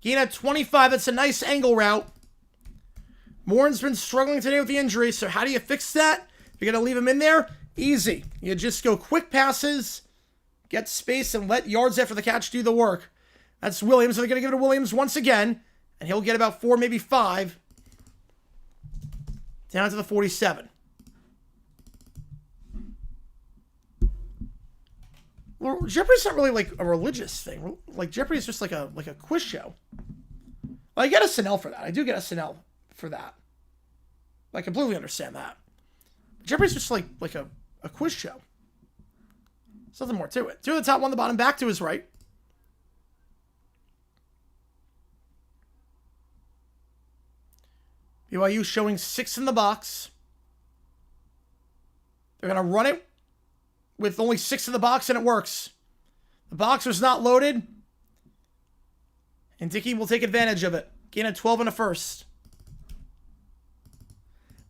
Gain at 25. That's a nice angle route. Morton's been struggling today with the injury, so how do you fix that? If you're going to leave him in there, easy. You just go quick passes, get space, and let yards after the catch do the work. That's Williams. So they're going to give it to Williams once again, and he'll get about 4, maybe 5. Down to the 47. Well, Jeopardy's not really like a religious thing. Like Jeopardy's just like a quiz show. Well, I get SNL for that. I do get SNL for that. I completely understand that. Jeopardy's just like a quiz show. There's nothing more to it. 2 to the top, 1 to the bottom, back to his right. BYU showing 6 in the box. They're going to run it with only 6 in the box, and it works. The box was not loaded. And Dickey will take advantage of it. Gain a 12 and a first.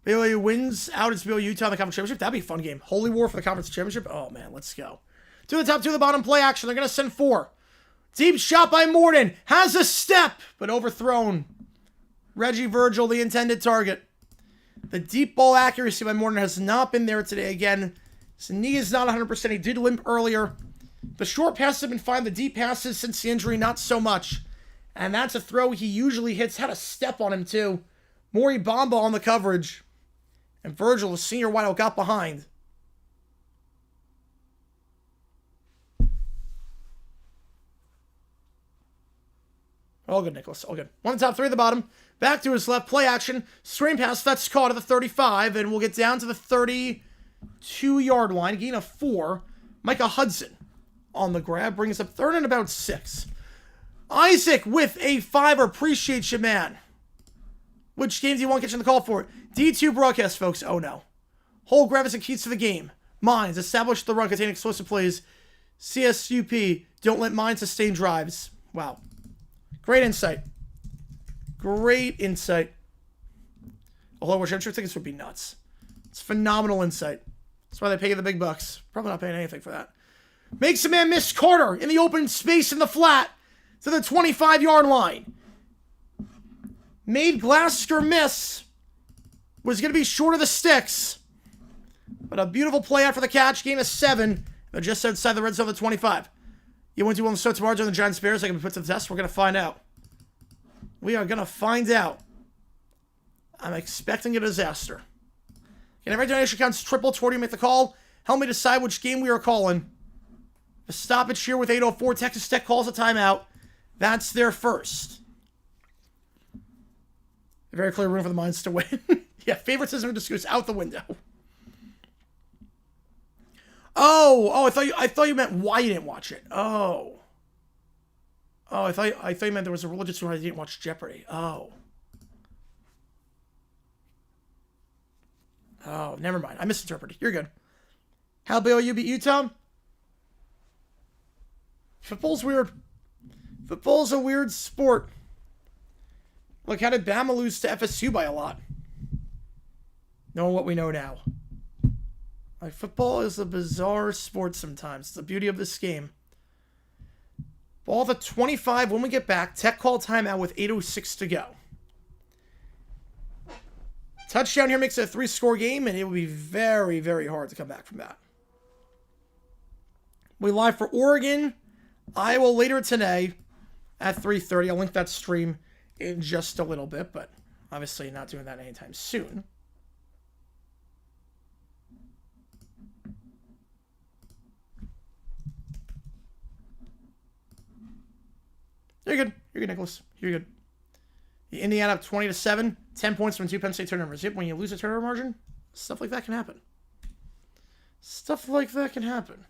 BYU wins out. It's BYU Utah in the conference championship. That'd be a fun game. Holy war for the conference championship. Oh, man, let's go. 2 to the top, 2 to the bottom, play action. They're going to send 4. Deep shot by Morden. Has a step, but overthrown. Reggie Virgil, the intended target. The deep ball accuracy by Morden has not been there today again. His knee is not 100%. He did limp earlier. The short passes have been fine. The deep passes since the injury, not so much. And that's a throw he usually hits. Had a step on him, too. Maury Bamba on the coverage. And Virgil, the senior wideout, got behind. All good, Nicholas. All good. 1 to the top, 3 at the bottom. Back to his left. Play action. Screen pass. That's caught at the 35. And we'll get down to the 32-yard line. Gain of 4. Micah Hudson on the grab. Brings up 3rd and about 6. Isaac with a 5. Appreciate you, man. Which game do you want catching the call for it? D2 broadcast, folks. Oh, no. Whole grab is and keys to the game. Mines. Establish the run containing explosive plays. CSUP. Don't let mine sustain drives. Wow. Great insight. Great insight. Although, which I'm sure tickets would be nuts. It's phenomenal insight. That's why they pay you the big bucks. Probably not paying anything for that. Makes a man miss. Carter in the open space in the flat to the 25-yard line. Made Glasgow miss. Was going to be short of the sticks. But a beautiful play out for the catch. Gain of 7. They're just outside the red zone of the 25. You want to do on the start tomorrow on the Giants Bears? I can be put to the test. We're going to find out. We are going to find out. I'm expecting a disaster. And every donation counts triple. Tori, make the call. Help me decide which game we are calling. The stoppage here with 8:04. Texas Tech calls a timeout. That's their first. A very clear room for the Mines to win. Yeah, favoritism just goes out the window. Oh, I thought you meant why you didn't watch it. Oh, I thought you meant there was a religious reason I didn't watch Jeopardy. Oh, never mind. I misinterpreted. You're good. How BYU beat Utah? Football's weird. Football's a weird sport. Look, how did Bama lose to FSU by a lot? Knowing what we know now. Like, football is a bizarre sport sometimes. It's the beauty of this game. Ball the 25 when we get back. Tech call timeout with 8:06 to go. Touchdown here makes it a 3-score game, and it will be very, very hard to come back from that. We live for Oregon, Iowa later today at 3:30. I'll link that stream in just a little bit, but obviously not doing that anytime soon. You're good. You're good, Nicholas. You're good. Indiana up 20-7. 10 points from 2 Penn State turnovers. Yep, when you lose a turnover margin, stuff like that can happen. Stuff like that can happen.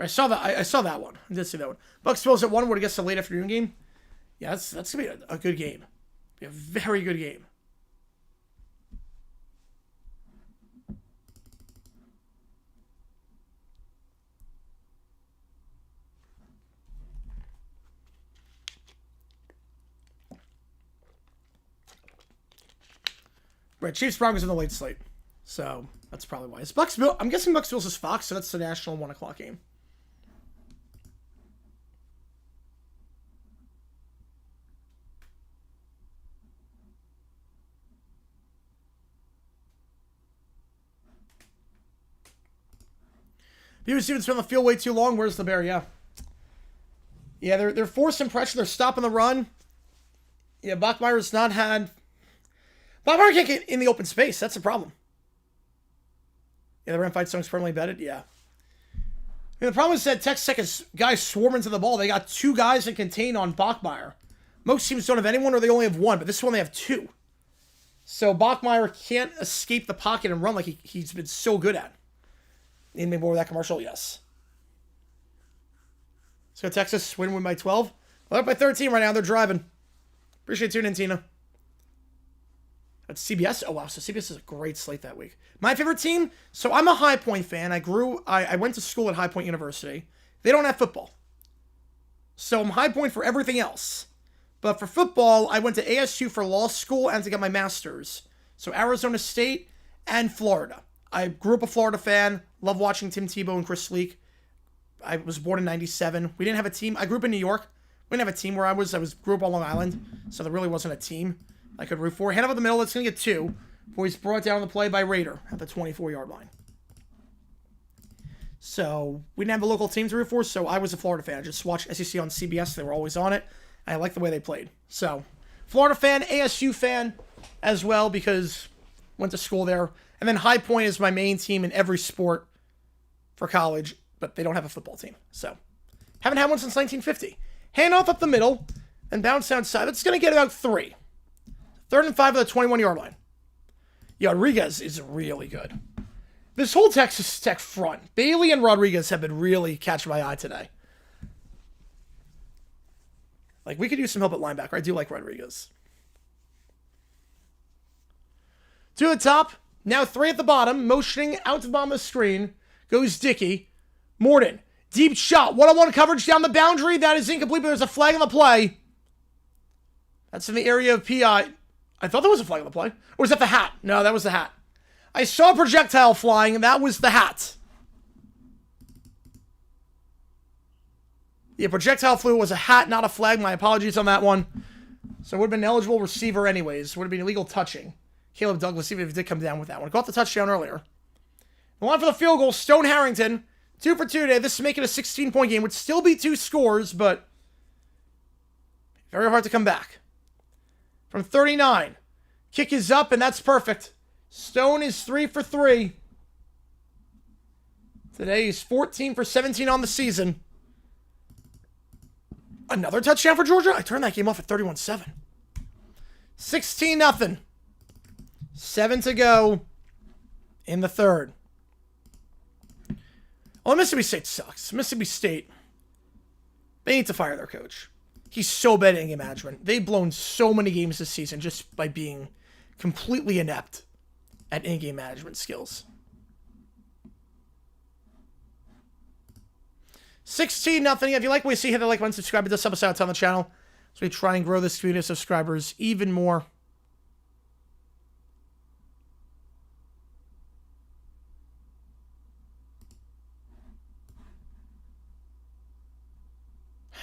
I saw that one. I did see that one. Bucks Bills at 1. Would I guess a late afternoon game? Yeah, that's gonna be a good game. Be a very good game. Right, Chiefs Broncos in the late slate, so that's probably why. It's Bucks Bills. I'm guessing Bucks Bills is Fox, so that's the national 1 o'clock game. BYU students been on the field way too long. Where's the bear? Yeah, they're forcing pressure. They're stopping the run. Yeah, Bachmeier's not had... Bachmeier can't get in the open space. That's the problem. Yeah, the Ram fight song's permanently betted. Yeah. The problem is that Texas Tech is guys swarming to the ball. They got 2 guys that contain on Bachmeier. Most teams don't have anyone or they only have 1, but this one they have 2. So Bachmeier can't escape the pocket and run like he's been so good at. Need me more of that commercial? Yes. Let's go Texas. Win by 12. Well, up by 13 right now. They're driving. Appreciate tuning in, Tina. That's CBS. Oh, wow. So CBS is a great slate that week. My favorite team? So I'm a High Point fan. I went to school at High Point University. They don't have football. So I'm High Point for everything else. But for football, I went to ASU for law school and to get my master's. So Arizona State and Florida. I grew up a Florida fan. Love watching Tim Tebow and Chris Leak. I was born in 97. We didn't have a team. I grew up in New York. We didn't have a team where I grew up on Long Island. So there really wasn't a team I could root for. Hand over the middle. It's going to get 2. Boys brought down the play by Raider at the 24-yard line. So we didn't have a local team to root for, so I was a Florida fan. I just watched SEC on CBS. They were always on it. I liked the way they played. So Florida fan, ASU fan as well because went to school there. And then High Point is my main team in every sport for college, but they don't have a football team. So haven't had one since 1950. Hand off up the middle and bounce outside. That's going to get about 3. 3rd and 5 at the 21-yard line. Yeah, Rodriguez is really good. This whole Texas Tech front, Bailey and Rodriguez have been really catching my eye today. Like, we could use some help at linebacker. I do like Rodriguez. 2 at the top. Now 3 at the bottom. Motioning out to the bottom of the screen. Goes Dickey. Morden. Deep shot. One-on-one coverage down the boundary. That is incomplete, but there's a flag on the play. That's in the area of PI. I thought there was a flag on the play. Or was that the hat? No, that was the hat. I saw a projectile flying, and that was the hat. The projectile flew was a hat, not a flag. My apologies on that one. So it would have been an eligible receiver anyways. Would have been illegal touching. Caleb Douglas, even if he did come down with that one. Got the touchdown earlier. The line for the field goal, Stone Harrington. 2 for 2 today. This is making a 16-point game. Would still be 2 scores, but very hard to come back. From 39. Kick is up, and that's perfect. Stone is 3 for 3. Today he's 14 for 17 on the season. Another touchdown for Georgia? I turned that game off at 31-7. 16-0. 7 to go in the 3rd. Well, Mississippi State sucks. Mississippi State, they need to fire their coach. He's so bad at in-game management. They've blown so many games this season just by being completely inept at in-game management skills. 16-0. If you like what you see, hit the like button, subscribe. It does help us out on the channel so we try and grow this community of subscribers even more.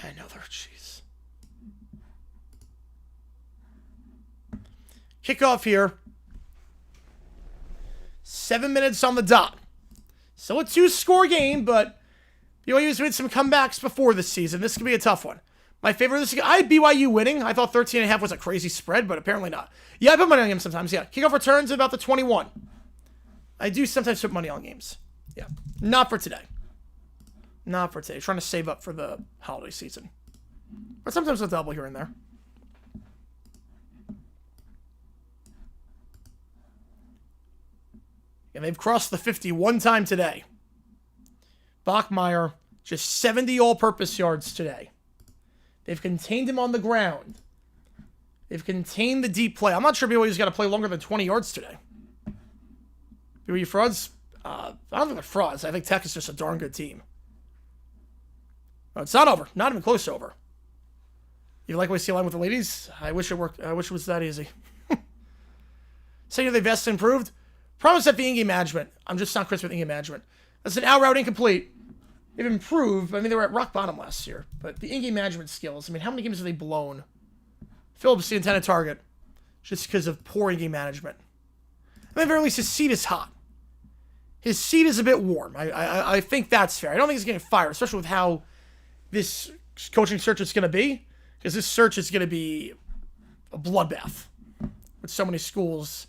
Another, jeez. Kickoff here. 7 minutes on the dot. Still a 2-score game, but BYU's made some comebacks before this season. This could be a tough one. My favorite this I had BYU winning. I thought 13.5 was a crazy spread, but apparently not. Yeah, I put money on games sometimes. Yeah, kickoff returns at about the 21. I do sometimes put money on games. Yeah, not for today. Not for today. Trying to save up for the holiday season. But sometimes a double here and there. And they've crossed the 50 one time today. Bachmeier, just 70 all-purpose yards today. They've contained him on the ground. They've contained the deep play. I'm not sure BYU's got to play longer than 20 yards today. BYU frauds? I don't think they're frauds. I think Tech is just a darn good team. Oh, it's not over. Not even close to over. You like what you see line with the ladies? I wish it worked. I wish it was that easy. Saying they've best improved? Promise that the in-game management. I'm just not crisp with in-game management. That's an out route incomplete. They've improved. I mean, they were at rock bottom last year. But the in-game management skills, I mean, how many games have they blown? Phillips, the intended target, just because of poor in-game management. I mean, at the very least, his seat is hot. His seat is a bit warm. I think that's fair. I don't think he's getting fired, especially with how this coaching search is going to be. Because this search is going to be a bloodbath with so many schools.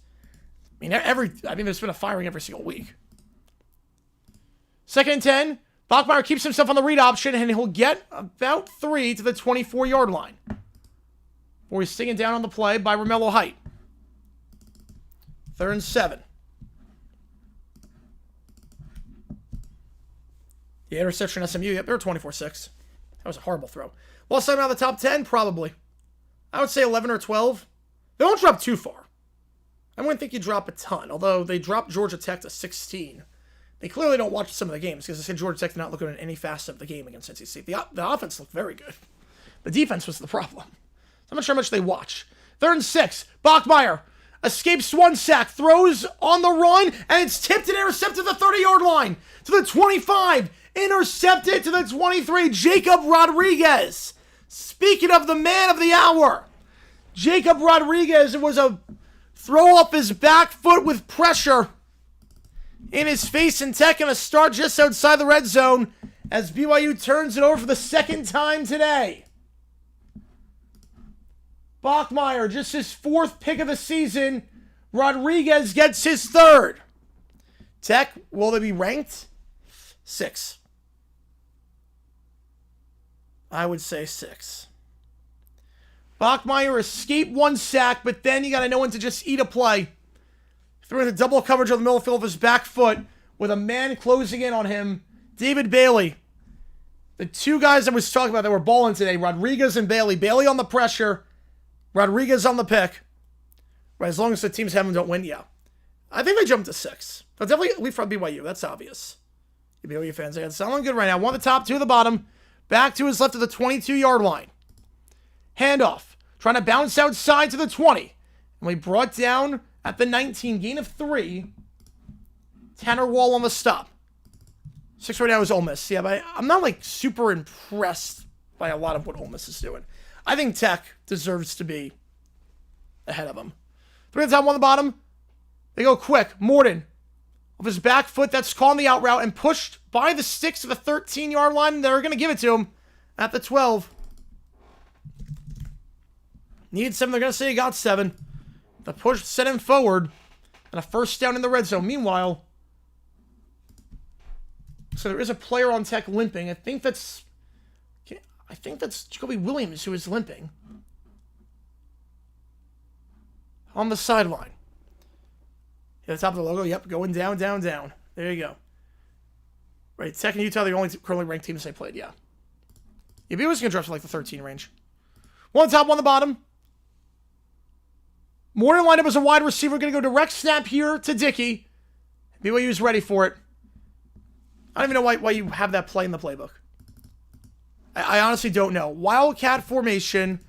I mean, there's been a firing every single week. 2nd and 10. Bachmeier keeps himself on the read option, and he'll get about 3 to the 24-yard line. Before he's singing down on the play by Romello Height. 3rd and 7. The interception SMU, yep, they're 24-6. That was a horrible throw. Lost time out of the top 10? Probably. I would say 11 or 12. They don't drop too far. I wouldn't think you drop a ton, although they dropped Georgia Tech to 16. They clearly don't watch some of the games, because I said Georgia Tech did not look good in any facet of the game against NC State. The offense looked very good. The defense was the problem. So I'm not sure how much they watch. 3rd and 6. Bachmeier escapes 1 sack, throws on the run, and it's tipped and intercepted to the 30-yard line. To the 25. Intercepted to the 23. Jacob Rodriguez. Speaking of the man of the hour. Jacob Rodriguez, it was a throw off his back foot with pressure in his face, and Tech going to start just outside the red zone as BYU turns it over for the 2nd time today. Bachmeier, just his 4th pick of the season. Rodriguez gets his 3rd. Tech, will they be ranked? 6. I would say 6. Bachmeier escaped 1 sack, but then you got to know when to just eat a play. Threw into double coverage on the middle field of his back foot with a man closing in on him. David Bailey. The 2 guys I was talking about that were balling today, Rodriguez and Bailey. Bailey on the pressure. Rodriguez on the pick. Right, as long as the teams have them don't win, yeah. I think they jumped to 6. But definitely leave from BYU. That's obvious. The BYU fans, they got someone good right now. 1 at the top, 2 at the bottom. Back to his left at the 22-yard line. Handoff. Trying to bounce outside to the 20. And we brought down at the 19. Gain of 3. Tanner Wall on the stop. 6 right now is Ole Miss. Yeah, but I'm not like super impressed by a lot of what Ole Miss is doing. I think Tech deserves to be ahead of them. 3 at the top, 1 at the bottom. They go quick. Morden. Off his back foot, that's calling the out route and pushed by the sticks to the 13-yard line. They're going to give it to him at the 12. Needed 7. They're going to say he got 7. The push set him forward. And a 1st down in the red zone. Meanwhile, so there is a player on Tech limping. I think that's Jacoby Williams who is limping. On the sideline. At the top of the logo, yep, going down, down, down. There you go. Right, Tech and Utah, the only currently ranked teams they played, yeah. Yeah, BYU's going to drop to like the 13 range. 1 on top, 1 on the bottom. Morden lined up as a wide receiver, going to go direct snap here to Dickey. BYU's ready for it. I don't even know why you have that play in the playbook. I honestly don't know. Wildcat formation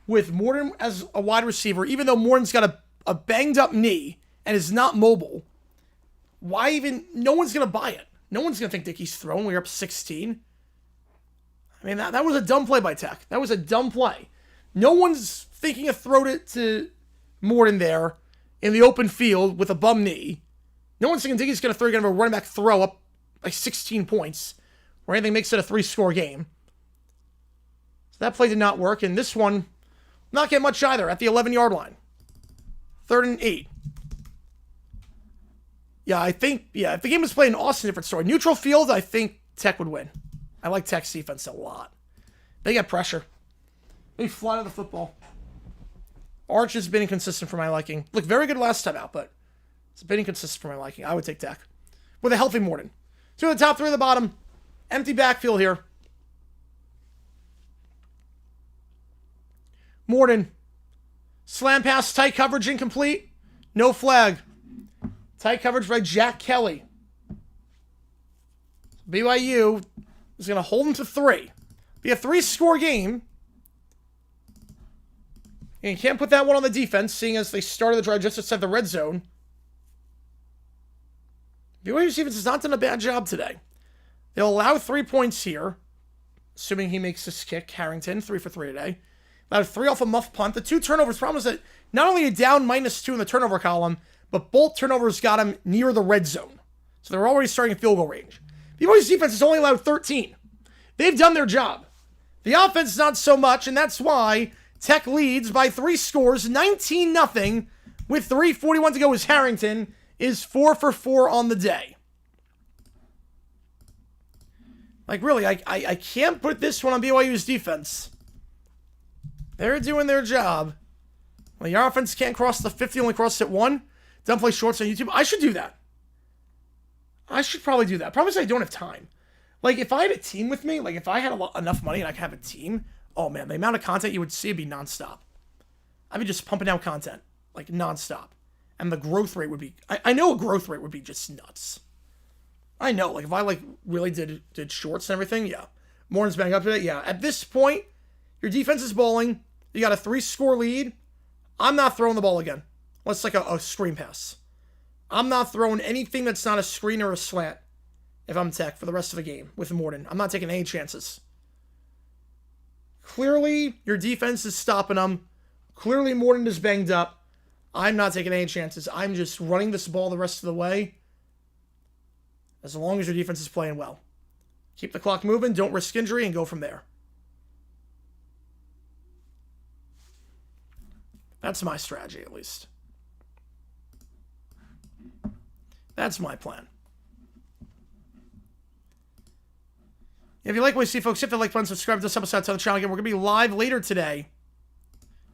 with Morden as a wide receiver, even though Morden's got a banged up knee and is not mobile. Why even? No one's going to buy it. No one's going to think Dickey's throwing. We're up 16. I mean, that was a dumb play by Tech. That was a dumb play. No one's thinking of throwing it to Morden there in the open field with a bum knee. No one's thinking Dickey's going to throw a running back throw up like 16 points or anything makes it a 3-score game. So that play did not work. And this one, not get much either at the 11-yard line. 3rd and 8. Yeah, if the game was played in Austin, different story. Neutral field, I think Tech would win. I like Tech's defense a lot. They get pressure. They fly to the football. Arch has been inconsistent for my liking. Looked very good last time out, but it's been inconsistent for my liking. I would take Tech. With a healthy Morden. 2 at the top, 3 at the bottom. Empty backfield here. Morden. Slam pass, tight coverage, incomplete. No flag. Tight coverage by Jack Kelly. BYU is going to hold him to 3. Be a 3-score game. And you can't put that one on the defense, seeing as they started the drive just outside the red zone. BYU's defense has not done a bad job today. They'll allow 3 points here, assuming he makes this kick. Harrington, 3 for 3 today. Allowed 3 off a muff punt. The 2 turnovers, problem is that not only a down -2 in the turnover column, but both turnovers got him near the red zone. So they're already starting at field goal range. BYU's defense has only allowed 13. They've done their job. The offense, not so much, and that's why Tech leads by 3 scores, 19-0, with 3:41 to go as Harrington is 4 for 4 on the day. Like, really, I can't put this one on BYU's defense. They're doing their job. Well, your offense can't cross the 50, only crossed at 1. Don't play shorts on YouTube. I should do that. I should probably do that. Problem is I don't have time. Like, if I had a team with me, like, if I had enough money and I could have a team, oh, man, the amount of content you would see would be nonstop. I'd be just pumping out content, like, nonstop. And the growth rate would be, I know a growth rate would be just nuts. I know, like, if I, like, really did shorts and everything, yeah. Morton's bang up to it, yeah. At this point, your defense is bowling. You got a 3-score lead. I'm not throwing the ball again. Unless, like, a screen pass. I'm not throwing anything that's not a screen or a slant if I'm Tech for the rest of the game with Morton. I'm not taking any chances. Clearly, your defense is stopping them. Clearly, Morton is banged up. I'm not taking any chances. I'm just running this ball the rest of the way. As long as your defense is playing well. Keep the clock moving, don't risk injury, and go from there. That's my strategy, at least. That's my plan. If you like what you see, folks, hit the like button, subscribe to this episode, to the channel again. We're going to be live later today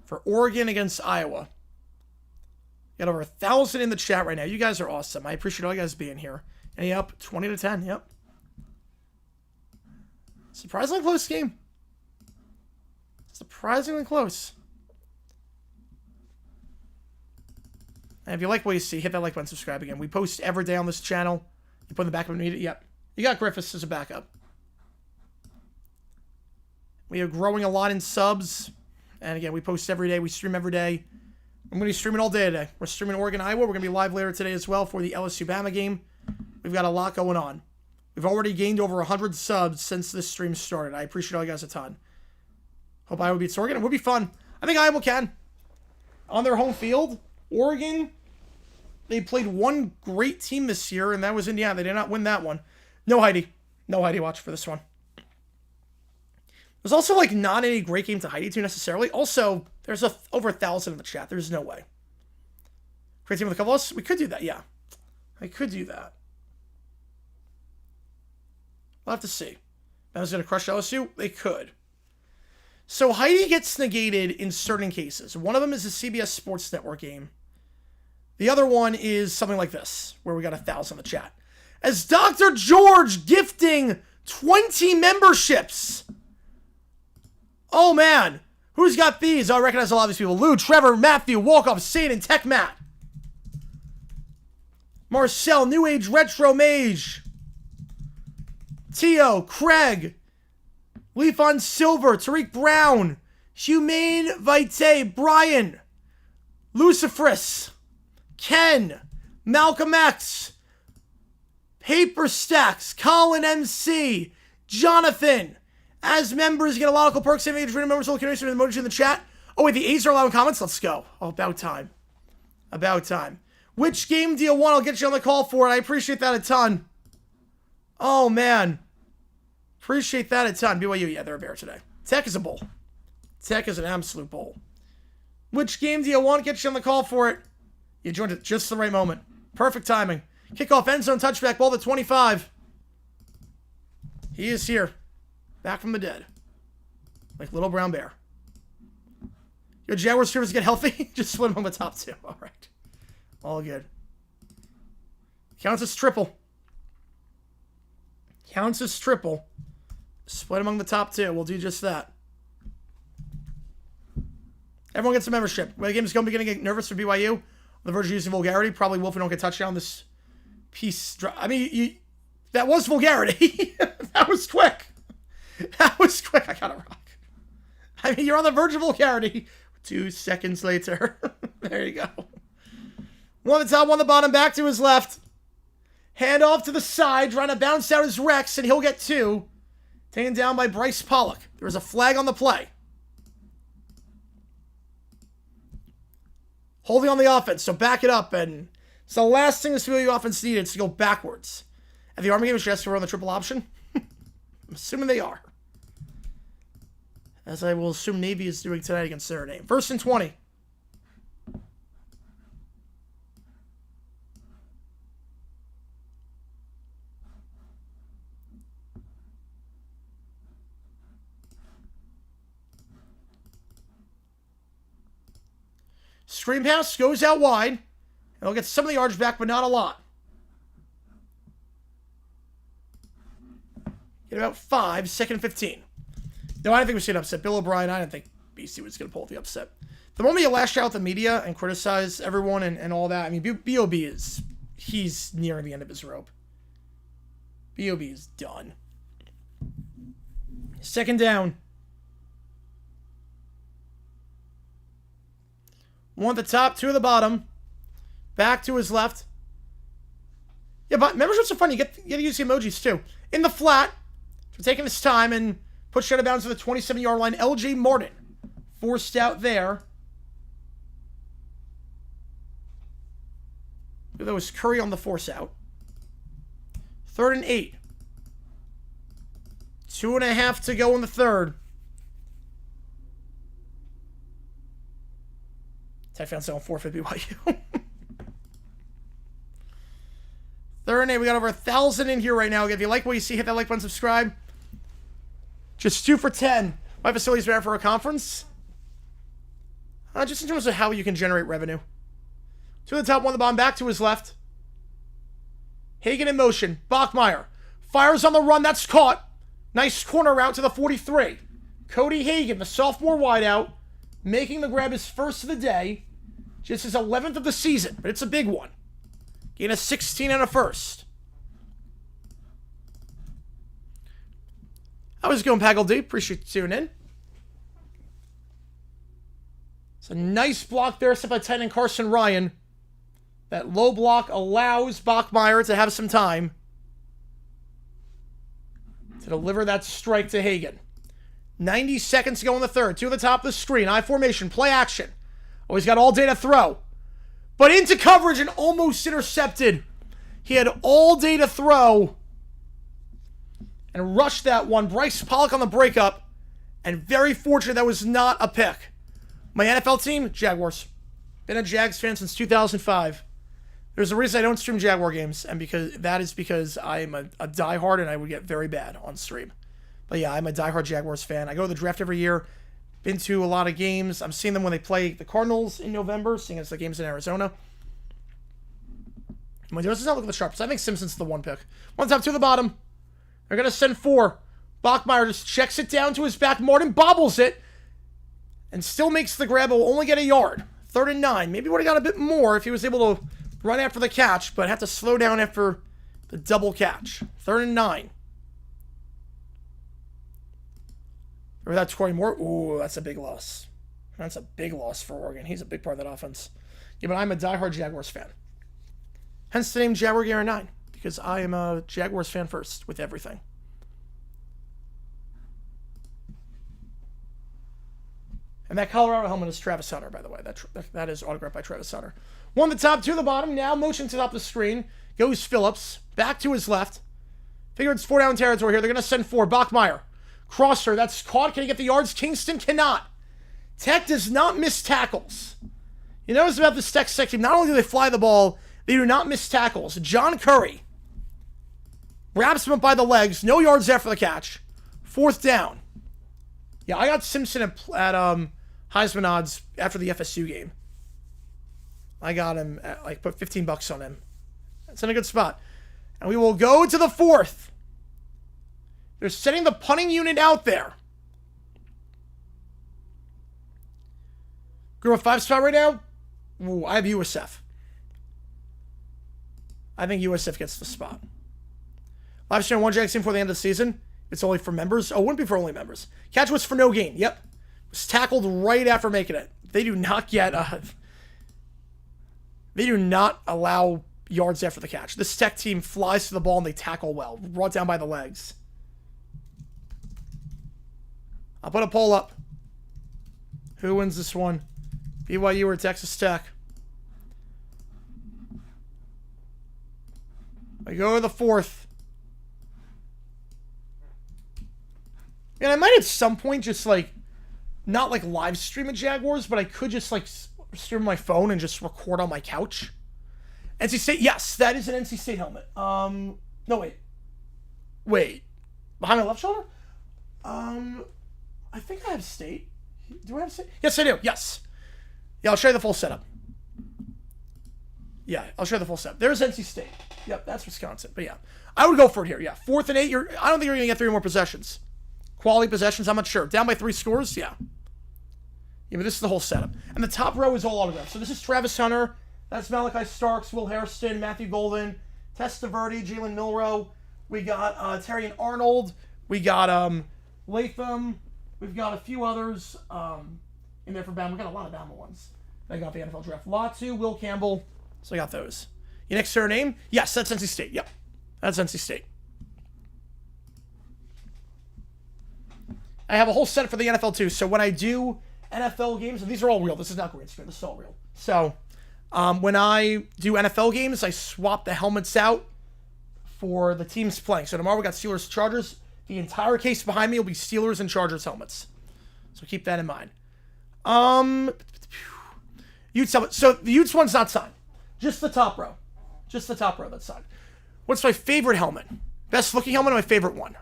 for Oregon against Iowa. Got over 1,000 in the chat right now. You guys are awesome. I appreciate all you guys being here. And yep, 20-10, yep. Surprisingly close game. Surprisingly close. And if you like what you see, hit that like button, subscribe again. We post every day on this channel. You put in the backup if you need it. Yep. You got Griffiths as a backup. We are growing a lot in subs. And again, we post every day. We stream every day. I'm going to be streaming all day today. We're streaming Oregon, Iowa. We're going to be live later today as well for the LSU-Bama game. We've got a lot going on. We've already gained over 100 subs since this stream started. I appreciate all you guys a ton. Hope Iowa beats Oregon. It would be fun. I think Iowa can. On their home field, Oregon, they played one great team this year, and that was Indiana. They did not win that one. No Heidi. No Heidi watch for this one. There's also, like, not any great game to Heidi to necessarily. Also, there's over 1,000 in the chat. There's no way. Great team with a couple of us? We could do that, yeah. I could do that. We'll have to see. Bama's going to crush LSU? They could. So Heidi gets negated in certain cases. One of them is a CBS Sports Network game. The other one is something like this, where we got 1,000 in the chat. As Dr. George gifting 20 memberships. Oh, man. Who's got these? I recognize a lot of these people. Lou, Trevor, Matthew, Walkoff, Satan, and Tech Matt. Marcel, New Age Retro Mage. Tio, Craig, Leaf on Silver, Tariq Brown, Humane Vite, Brian, Luciferus, Ken, Malcolm X, Paper Stacks, Colin MC, Jonathan. As members, you get a lot of cool perks. Same age, freedom members, all community, with emojis in the chat. Oh, wait, the A's are allowing comments? Let's go. Oh, about time. About time. Which game do you want? I'll get you on the call for it. I appreciate that a ton. Oh, man. Appreciate that a ton. BYU, yeah, they're a bear today. Tech is a bowl. Tech is an absolute bowl. Which game do you want? Get you on the call for it. You joined at just the right moment. Perfect timing. Kickoff, end zone, touchback, ball to 25. He is here. Back from the dead. Like Little Brown Bear. Your Jaguars streamers get healthy? Just split them on the top 2. All right. All good. Counts as triple. Counts as triple. Split among the top 2. We'll do just that. Everyone gets a membership. When the game is going, beginning to get nervous for BYU. On the verge of using vulgarity. Probably Wolf and don't get touchdown this piece. I mean, that was vulgarity. That was quick. That was quick. I got it wrong. I mean, you're on the verge of vulgarity. 2 seconds later. There you go. One at the top, one at the bottom. Back to his left. Hand off to the side. Trying to bounce out his Rex, and he'll get 2. Taken down by Bryce Pollock. There was a flag on the play. Holding on the offense, so back it up. And it's the last thing this BYU offense needed is to go backwards. At the Army game, should ask for on the triple option. I'm assuming they are. as I will assume Navy is doing tonight against Notre Dame. 1st and 20. Screen pass goes out wide. And he'll get some of the yards back, but not a lot. Get about 5, 2nd and 15. No, I didn't think we should upset. Bill O'Brien, I didn't think BC was going to pull the upset. The moment you lash out at the media and criticize everyone and all that, I mean, B.O.B. he's nearing the end of his rope. B.O.B. is done. 2nd down. 1 at the top, 2 at the bottom. Back to his left. Yeah, but remember what's so funny? You get to use the emojis too. In the flat, for taking his time and pushed out of bounds to the 27-yard line. L.J. Martin forced out there. That was Curry on the force out. 3rd and 8. 2.5 to go in the 3rd. Touchdown on 4 for BYU. 3rd and 8. We got over 1,000 in here right now. If you like what you see, hit that like button, subscribe. Just 2 for 10. My facility's ready for a conference. Just in terms of how you can generate revenue. 2 at the top, 1 at the bottom, back to his left. Hagan in motion. Bachmeier fires on the run. That's caught. Nice corner route to the 43. Cody Hagan, the sophomore wideout, making the grab his first of the day. Just his 11th of the season, but it's a big one. Gain a 16 and a first. I was going Paggle D. Appreciate you tuning in. It's a nice block there, set by tight end Carson Ryan. That low block allows Bachmeier to have some time to deliver that strike to Hagan. 90 seconds to go in the 3rd. 2 at the top of the screen. I formation. Play action. Oh, he's got all day to throw. But into coverage and almost intercepted. He had all day to throw. And rushed that one. Bryce Pollock on the breakup. And very fortunate that was not a pick. My NFL team, Jaguars. Been a Jags fan since 2005. There's a reason I don't stream Jaguar games. And because I'm a diehard and I would get very bad on stream. But yeah, I'm a diehard Jaguars fan. I go to the draft every year. Been to a lot of games. I'm seeing them when they play the Cardinals in November, seeing as the games in Arizona. Let's not look at the sharps. I think Simpson's the 1 pick. 1 top, 2 at the bottom. They're going to send 4. Bachmeier just checks it down to his back. Martin bobbles it. And still makes the grab. Will only get a yard. 3rd and 9. Maybe would have got a bit more if he was able to run after the catch, but have to slow down after the double catch. 3rd and 9. Without scoring more. Ooh, that's a big loss. That's a big loss for Oregon. He's a big part of that offense. Yeah, but I'm a diehard Jaguars fan. Hence the name Jaguar Gear 9. Because I am a Jaguars fan first with everything. And that Colorado helmet is Travis Hunter, by the way. That is autographed by Travis Hunter. 1 at the top, 2 at the bottom. Now motion to the top of the screen. Goes Phillips. Back to his left. Figure it's 4 down territory here. They're going to send 4. Bachmeier. Crosser, that's caught. Can he get the yards? Kingston cannot. Tech does not miss tackles. You notice about this Tech section, not only do they fly the ball, they do not miss tackles. John Curry grabs him up by the legs. No yards after the catch. 4th down. Yeah, I got Simpson at Heisman odds after the FSU game. I got him at, put $15 on him. That's in a good spot. And we will go to the 4th. They're setting the punting unit out there. Group of 5 spot right now? Ooh, I have USF. I think USF gets the spot. LiveStream 1 Jags team before the end of the season. It's only for members. Oh, it wouldn't be for only members. Catch was for no gain. Yep. Was tackled right after making it. They do not get... they do not allow yards after the catch. This Tech team flies to the ball and they tackle well. Brought down by the legs. I'll put a poll up. Who wins this one? BYU or Texas Tech? I go to the 4th. And I might at some point just not like live stream at Jaguars, but I could just like stream my phone and just record on my couch. NC State, yes, that is an NC State helmet. No, wait, behind my left shoulder. I think I have State. Do I have State? Yes, I do. Yes. Yeah, I'll show you the full setup. Yeah, I'll show you the full setup. There's NC State. Yep, that's Wisconsin. But yeah, I would go for it here. Yeah, 4th and 8. I don't think you're gonna get 3 more possessions. Quality possessions, I'm not sure. Down by 3 scores, yeah. Yeah, but this is the whole setup. And the top row is all autographs. So this is Travis Hunter. That's Malachi Starks, Will Hairston, Matthew Golden, Testaverde, Jalen Milroe. We got Terry and Arnold. We got Latham. We've got a few others in there for Bama. We got a lot of Bama ones. I got the NFL draft. Latu, Will Campbell. So I got those. Your next surname? Yes, that's NC State. Yep. That's NC State. I have a whole set for the NFL too. So when I do NFL games, and these are all real. This is not green screen. This is all real. So when I do NFL games, I swap the helmets out for the teams playing. So tomorrow we got Steelers Chargers. The entire case behind me will be Steelers and Chargers helmets. So keep that in mind. Utes helmet. So the Utes one's not signed. Just the top row. Just the top row that's signed. What's my favorite helmet? Best looking helmet or my favorite one?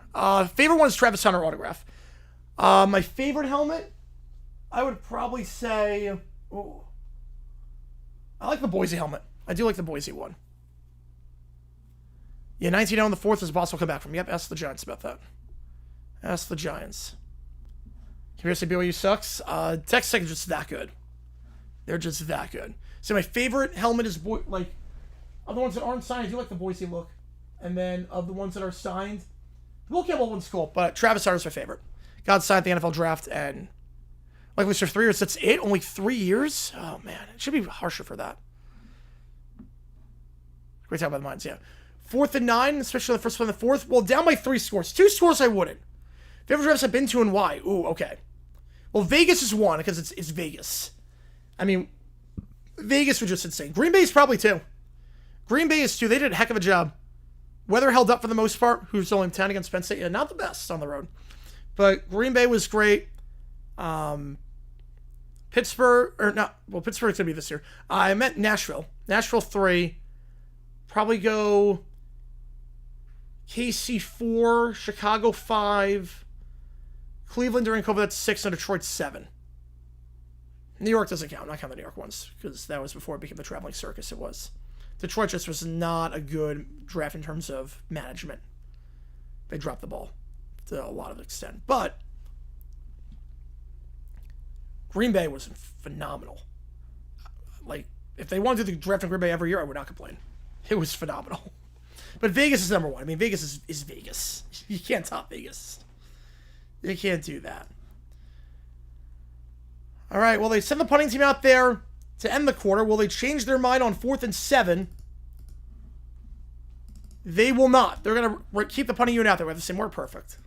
Favorite one is Travis Hunter autograph. My favorite helmet, I would probably say, I like the Boise helmet. I do like the Boise one. Yeah, 19-0 on the 4th is Boss will come back from. Yep, ask the Giants about that. Ask the Giants. Can you say BYU sucks? Texas Tech is just that good. They're just that good. So my favorite helmet is, like, of the ones that aren't signed, I do like the Boise look. And then of the ones that are signed, the Will Campbell one's cool, but Travis Hunter's my favorite. Got signed at the NFL draft, and like for 3 years, that's it? Only 3 years? Oh, man. It should be harsher for that. Great talk about the minds, yeah. 4th and 9, especially the first one and the 4th. Well, down by 3 scores. 2 scores I wouldn't. Favorite drafts I've been to and why? Ooh, okay. Well, Vegas is 1 because it's Vegas. I mean, Vegas was just insane. Green Bay is probably 2. Green Bay is 2. They did a heck of a job. Weather held up for the most part. Who's only 10 against Penn State? Yeah, not the best on the road. But Green Bay was great. Pittsburgh, or not, well, Pittsburgh's going to be this year. I meant Nashville. Nashville 3. Probably go KC 4, Chicago 5, Cleveland during COVID, that's 6, and Detroit 7. New York doesn't count. I'm not counting the New York ones, because that was before it became the traveling circus it was. Detroit just was not a good draft in terms of management. They dropped the ball to a lot of extent. But Green Bay was phenomenal. Like, if they wanted to do the draft in Green Bay every year, I would not complain. It was phenomenal. But Vegas is number 1. I mean, Vegas is Vegas. You can't top Vegas. You can't do that. All right, well, they send the punting team out there to end the quarter. Will they change their mind on 4th and 7? They will not. They're going to keep the punting unit out there. We have the same word. Perfect.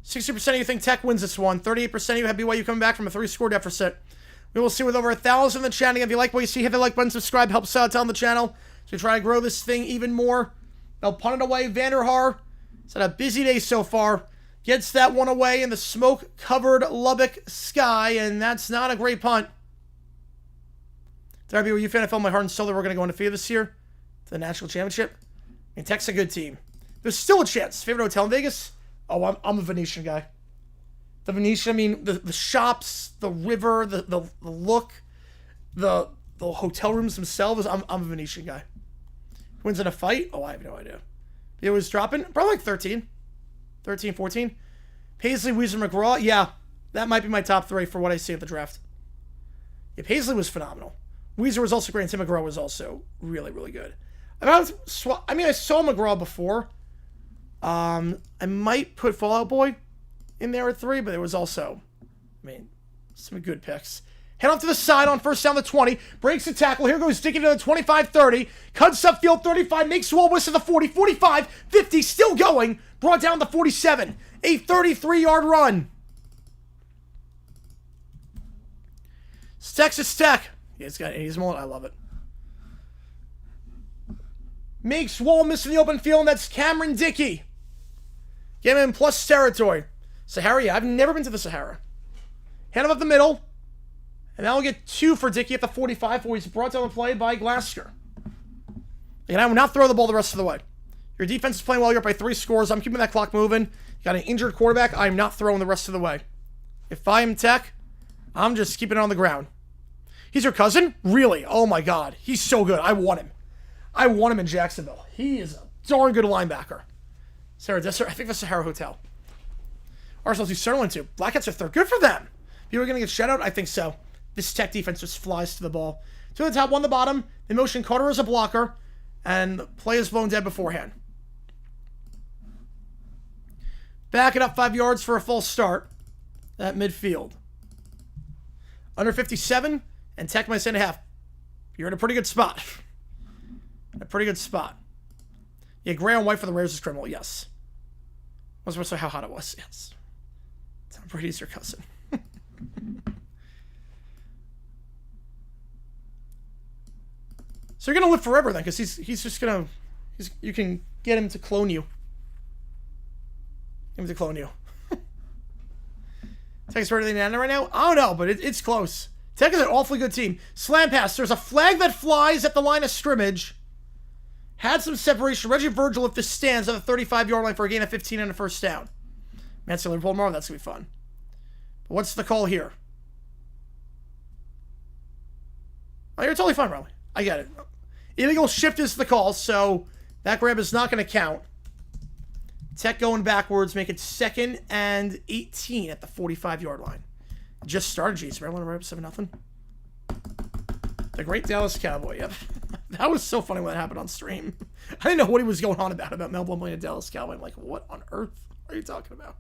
60% of you think Tech wins this one. 38% of you have BYU coming back from a 3-score deficit. We will see with over 1,000 in the chat. If you like what you see, hit the like button, subscribe, helps out on the channel. So we try to grow this thing even more. They'll punt it away. Vanderhaar. It's had a busy day so far. Gets that one away in the smoke-covered Lubbock sky, and that's not a great punt. Did I be a fan? I felt my heart and soul that we're going to go undefeated this year to the national championship. I mean, Tech's a good team. There's still a chance. Favorite hotel in Vegas? Oh, I'm a Venetian guy. The Venetian, I mean, the shops, the river, the look, the hotel rooms themselves. I'm a Venetian guy. Who wins in a fight? Oh, I have no idea. It was dropping probably like 13, 14. Paisley, Weezer, McGraw. Yeah, that might be my top 3 for what I see at the draft. Yeah, Paisley was phenomenal. Weezer was also great, and Tim McGraw was also really, really good. I mean, I saw McGraw before. I might put Fallout Boy in there at 3, but there was also, I mean, some good picks. Head off to the side on first down the 20. Breaks the tackle. Here goes Dickey to the 25-30. Cuts upfield 35. Makes Wall Wiss to the 40. 45. 50. Still going. Brought down the 47. A 33-yard run. It's Texas Tech. Yeah, it's got 80s mullet. I love it. Makes Wall miss in the open field, and that's Cameron Dickey. Get him in plus territory. Sahara, yeah, I've never been to the Sahara. Hand him up the middle. And now we'll get 2 for Dickey at the 45, where he's brought down the play by Glasgow. And I will not throw the ball the rest of the way. Your defense is playing well. You're up by 3 scores. I'm keeping that clock moving. You got an injured quarterback. I'm not throwing the rest of the way. If I am Tech, I'm just keeping it on the ground. He's your cousin? Really? Oh my God. He's so good. I want him. I want him in Jacksonville. He is a darn good linebacker. Sarah Desser, I think the Sahara Hotel. Arsenal's 2 Sterling 2. Blackcats are 3rd. Good for them. People are going to get shut out? I think so. This Tech defense just flies to the ball. 2 on the top, 1 on the bottom. They motion Carter as a blocker. And the play is blown dead beforehand. Back it up 5 yards for a false start at midfield. Under 57 and Tech minus 8.5. You're in a pretty good spot. A pretty good spot. Yeah, gray on white for the Raiders is criminal, yes. I was supposed to say how hot it was, yes. Tom Brady's your cousin. So you're going to live forever then, because he's just going to... You can get him to clone you. Get him to clone you. Tech is better than Indiana right now? I don't know, but it's close. Tech is an awfully good team. Slam pass. There's a flag that flies at the line of scrimmage. Had some separation. Reggie Virgil, if this stands, at the 35-yard line for a gain of 15 and a first down. Manson Liverpool tomorrow. That's going to be fun. But what's the call here? Oh, you're totally fine, Riley. I get it. Illegal shift is the call, so that grab is not going to count. Tech going backwards, make it 2nd and 18 at the 45-yard line. Just started, geez. Maryland right up 7-0. The great Dallas Cowboy, yep. That was so funny when that happened on stream. I didn't know what he was going on about Melbourne playing a Dallas Cowboy. I'm like, what on earth are you talking about?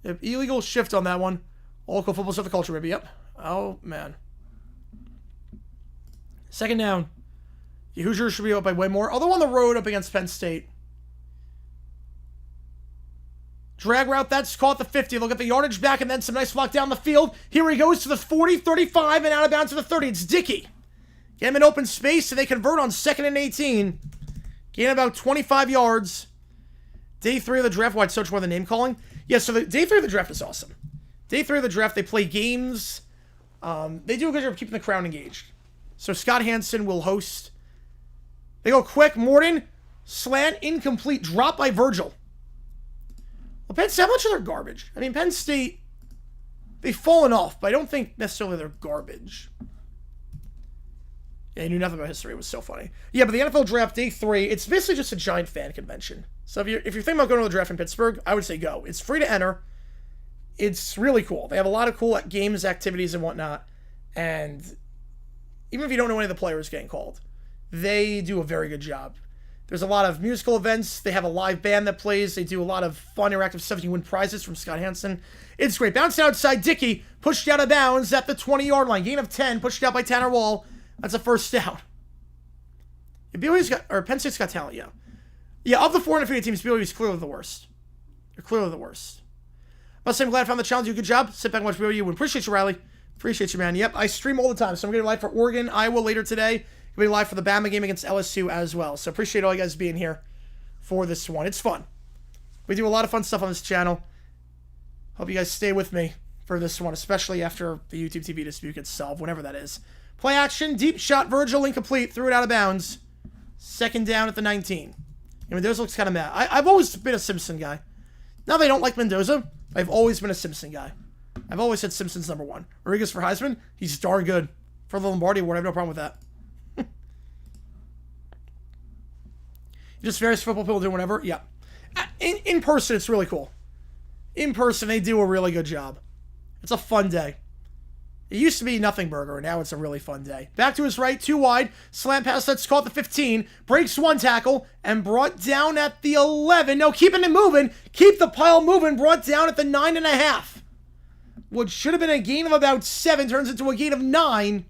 Yep, illegal shift on that one. Local football stuff, the culture, baby, yep. Oh, man. 2nd down. The Hoosiers should be up by way more. Although on the road up against Penn State. Drag route, that's caught the 50. Look at the yardage back and then some nice block down the field. Here he goes to the 40, 35, and out of bounds to the 30. It's Dickey. Get him in open space, so they convert on 2nd and 18. Gain about 25 yards. Day 3 of the draft. Why it's so much more than name calling? Yeah, so day 3 of the draft is awesome. Day 3 of the draft, they play games. They do a good job of keeping the crowd engaged. So Scott Hansen will host. They go quick. Morton, slant, incomplete, drop by Virgil. Well, Penn State, how much of their garbage? I mean, Penn State, they've fallen off, but I don't think necessarily they're garbage. Yeah, I knew nothing about history. It was so funny. Yeah, but the NFL draft, day 3, it's basically just a giant fan convention. So if you're thinking about going to the draft in Pittsburgh, I would say go. It's free to enter. It's really cool. They have a lot of cool games, activities, and whatnot. And even if you don't know any of the players getting called, they do a very good job. There's a lot of musical events. They have a live band that plays. They do a lot of fun, interactive stuff. You win prizes from Scott Hansen. It's great. Bouncing outside, Dickey pushed out of bounds at the 20-yard line. Gain of 10, pushed out by Tanner Wall. That's a first down. Penn State's got talent, yeah. Yeah, of the 450 teams, BYU's clearly the worst. You're clearly the worst. Must say I'm glad I found the challenge. You good job. Sit back and watch BYU. Appreciate you, Riley. Appreciate you, man. Yep, I stream all the time. So I'm going to be live for Oregon, Iowa later today. Going to be live for the Bama game against LSU as well. So appreciate all you guys being here for this one. It's fun. We do a lot of fun stuff on this channel. Hope you guys stay with me for this one, especially after the YouTube TV dispute gets solved, whenever that is. Play action, deep shot, Virgil, incomplete, threw it out of bounds. 2nd down at the 19. And Mendoza looks kind of mad. I've always been a Simpson guy. Now they don't like Mendoza. I've always been a Simpson guy. I've always said Simpson's number 1. Rodriguez for Heisman, he's darn good. For the Lombardi Award, I have no problem with that. Just various football people do whatever. Yeah. In person, it's really cool. In person, they do a really good job. It's a fun day. It used to be nothing burger, and now it's a really fun day. Back to his right, 2 wide. Slant pass, that's caught the 15. Breaks 1 tackle, and brought down at the 11. No, keeping it moving. Keep the pile moving. Brought down at the 9.5. What should have been a gain of about 7 turns into a gain of 9.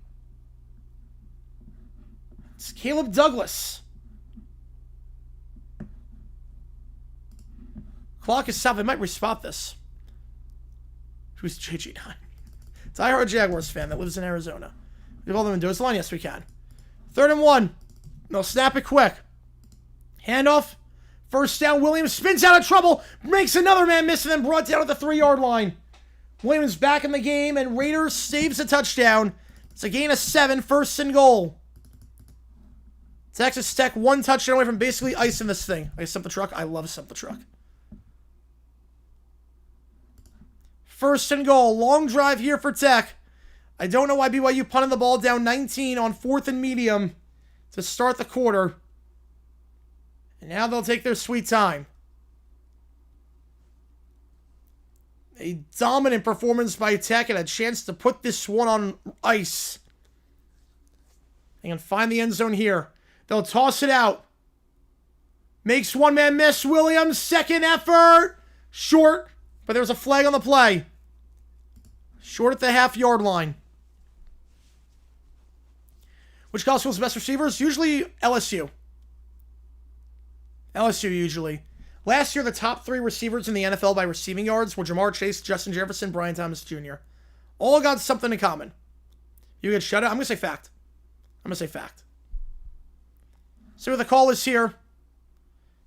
It's Caleb Douglas. Clock is stopped. They might respot this. Who's JG9? It's I Heart Jaguars fan that lives in Arizona. We call them Mendoza line? Yes, we can. 3rd and 1. They'll snap it quick. Handoff. First down, Williams spins out of trouble, makes another man miss, and then brought down at the 3-yard line. Williams back in the game, and Raiders saves a touchdown. It's a gain of 7, first and goal. Texas Tech 1 touchdown away from basically icing this thing. I sump the truck. I love sump the truck. First and goal. Long drive here for Tech. I don't know why BYU punted the ball down 19 on 4th and medium to start the quarter. And now they'll take their sweet time. A dominant performance by Tech and a chance to put this one on ice. They can find the end zone here. They'll toss it out. Makes one man miss. Williams, second effort. Short, but there's a flag on the play. Short at the half-yard line. Which college schools best receivers? Usually LSU. LSU usually. Last year, the top 3 receivers in the NFL by receiving yards were Jamar Chase, Justin Jefferson, Brian Thomas Jr. All got something in common. You get shut out. I'm going to say fact. So the call is here.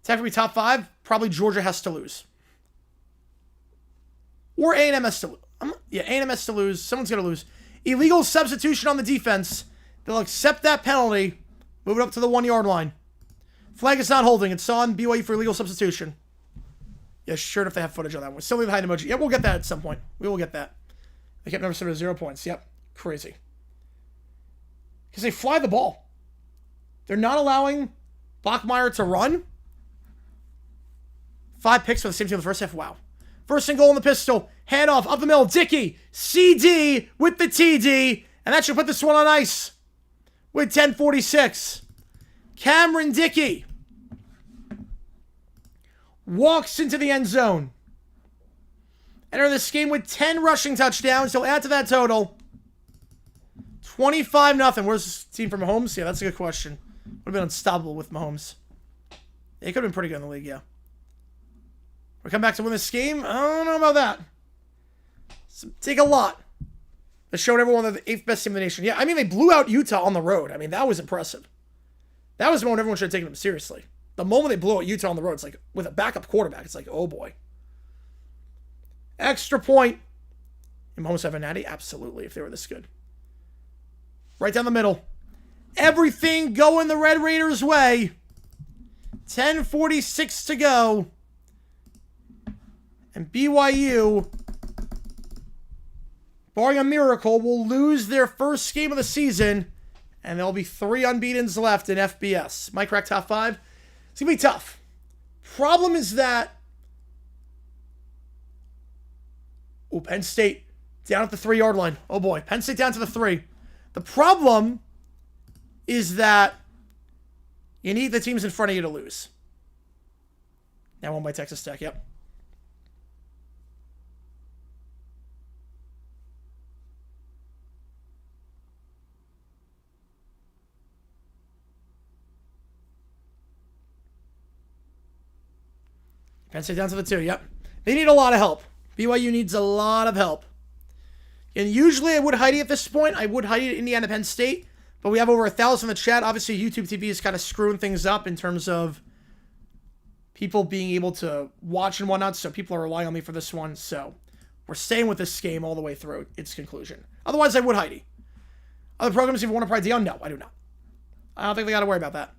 Tech will be top 5. Probably Georgia has to lose. Or A&M has to lose. A&M has to lose. Someone's going to lose. Illegal substitution on the defense. They'll accept that penalty. Move it up to the 1-yard line. Flag is not holding. It's on BYU for illegal substitution. Yeah, sure if they have footage on that one. Still leave the hide emoji. Yeah, we'll get that at some point. We will get that. They kept number 7 to 0 points. Yep. Crazy. Because they fly the ball. They're not allowing Bachmeier to run. 5 picks for the same team in the first half. Wow. First and goal in the pistol. Hand off up the middle. Dickey. CD with the TD. And that should put this one on ice. With 10:46. Cameron Dickey walks into the end zone. Enter this game with 10 rushing touchdowns. He'll add to that total. 25-0. Where's this team from Mahomes? Yeah, that's a good question. Would have been unstoppable with Mahomes. They could have been pretty good in the league, yeah. We come back to win this game? I don't know about that. Take a lot. They showed everyone they're the 8th best team in the nation. Yeah, I mean, they blew out Utah on the road. I mean, that was impressive. That was the moment everyone should have taken them seriously. The moment they blew out Utah on the road, it's like, with a backup quarterback, it's like, oh boy. Extra point. And Mahomes have a natty? Absolutely, if they were this good. Right down the middle. Everything going the Red Raiders' way. 10:46 to go. And BYU, barring a miracle, will lose their first game of the season. And there'll be 3 unbeatens left in FBS. Might crack top 5. It's going to be tough. Problem is that... Oh, Penn State down at the 3-yard line. Oh boy, Penn State down to the 3. The problem is that you need the teams in front of you to lose. Now won by Texas Tech, yep. Penn State down to the 2, yep. They need a lot of help. BYU needs a lot of help. And usually I would hide it at this point. I would hide it Indiana Penn State. But we have over 1,000 in the chat. Obviously, YouTube TV is kind of screwing things up in terms of people being able to watch and whatnot. So people are relying on me for this one. So we're staying with this game all the way through its conclusion. Otherwise, I would hide it. Other programs you want to probably Dion? No, I do not. I don't think they got to worry about that.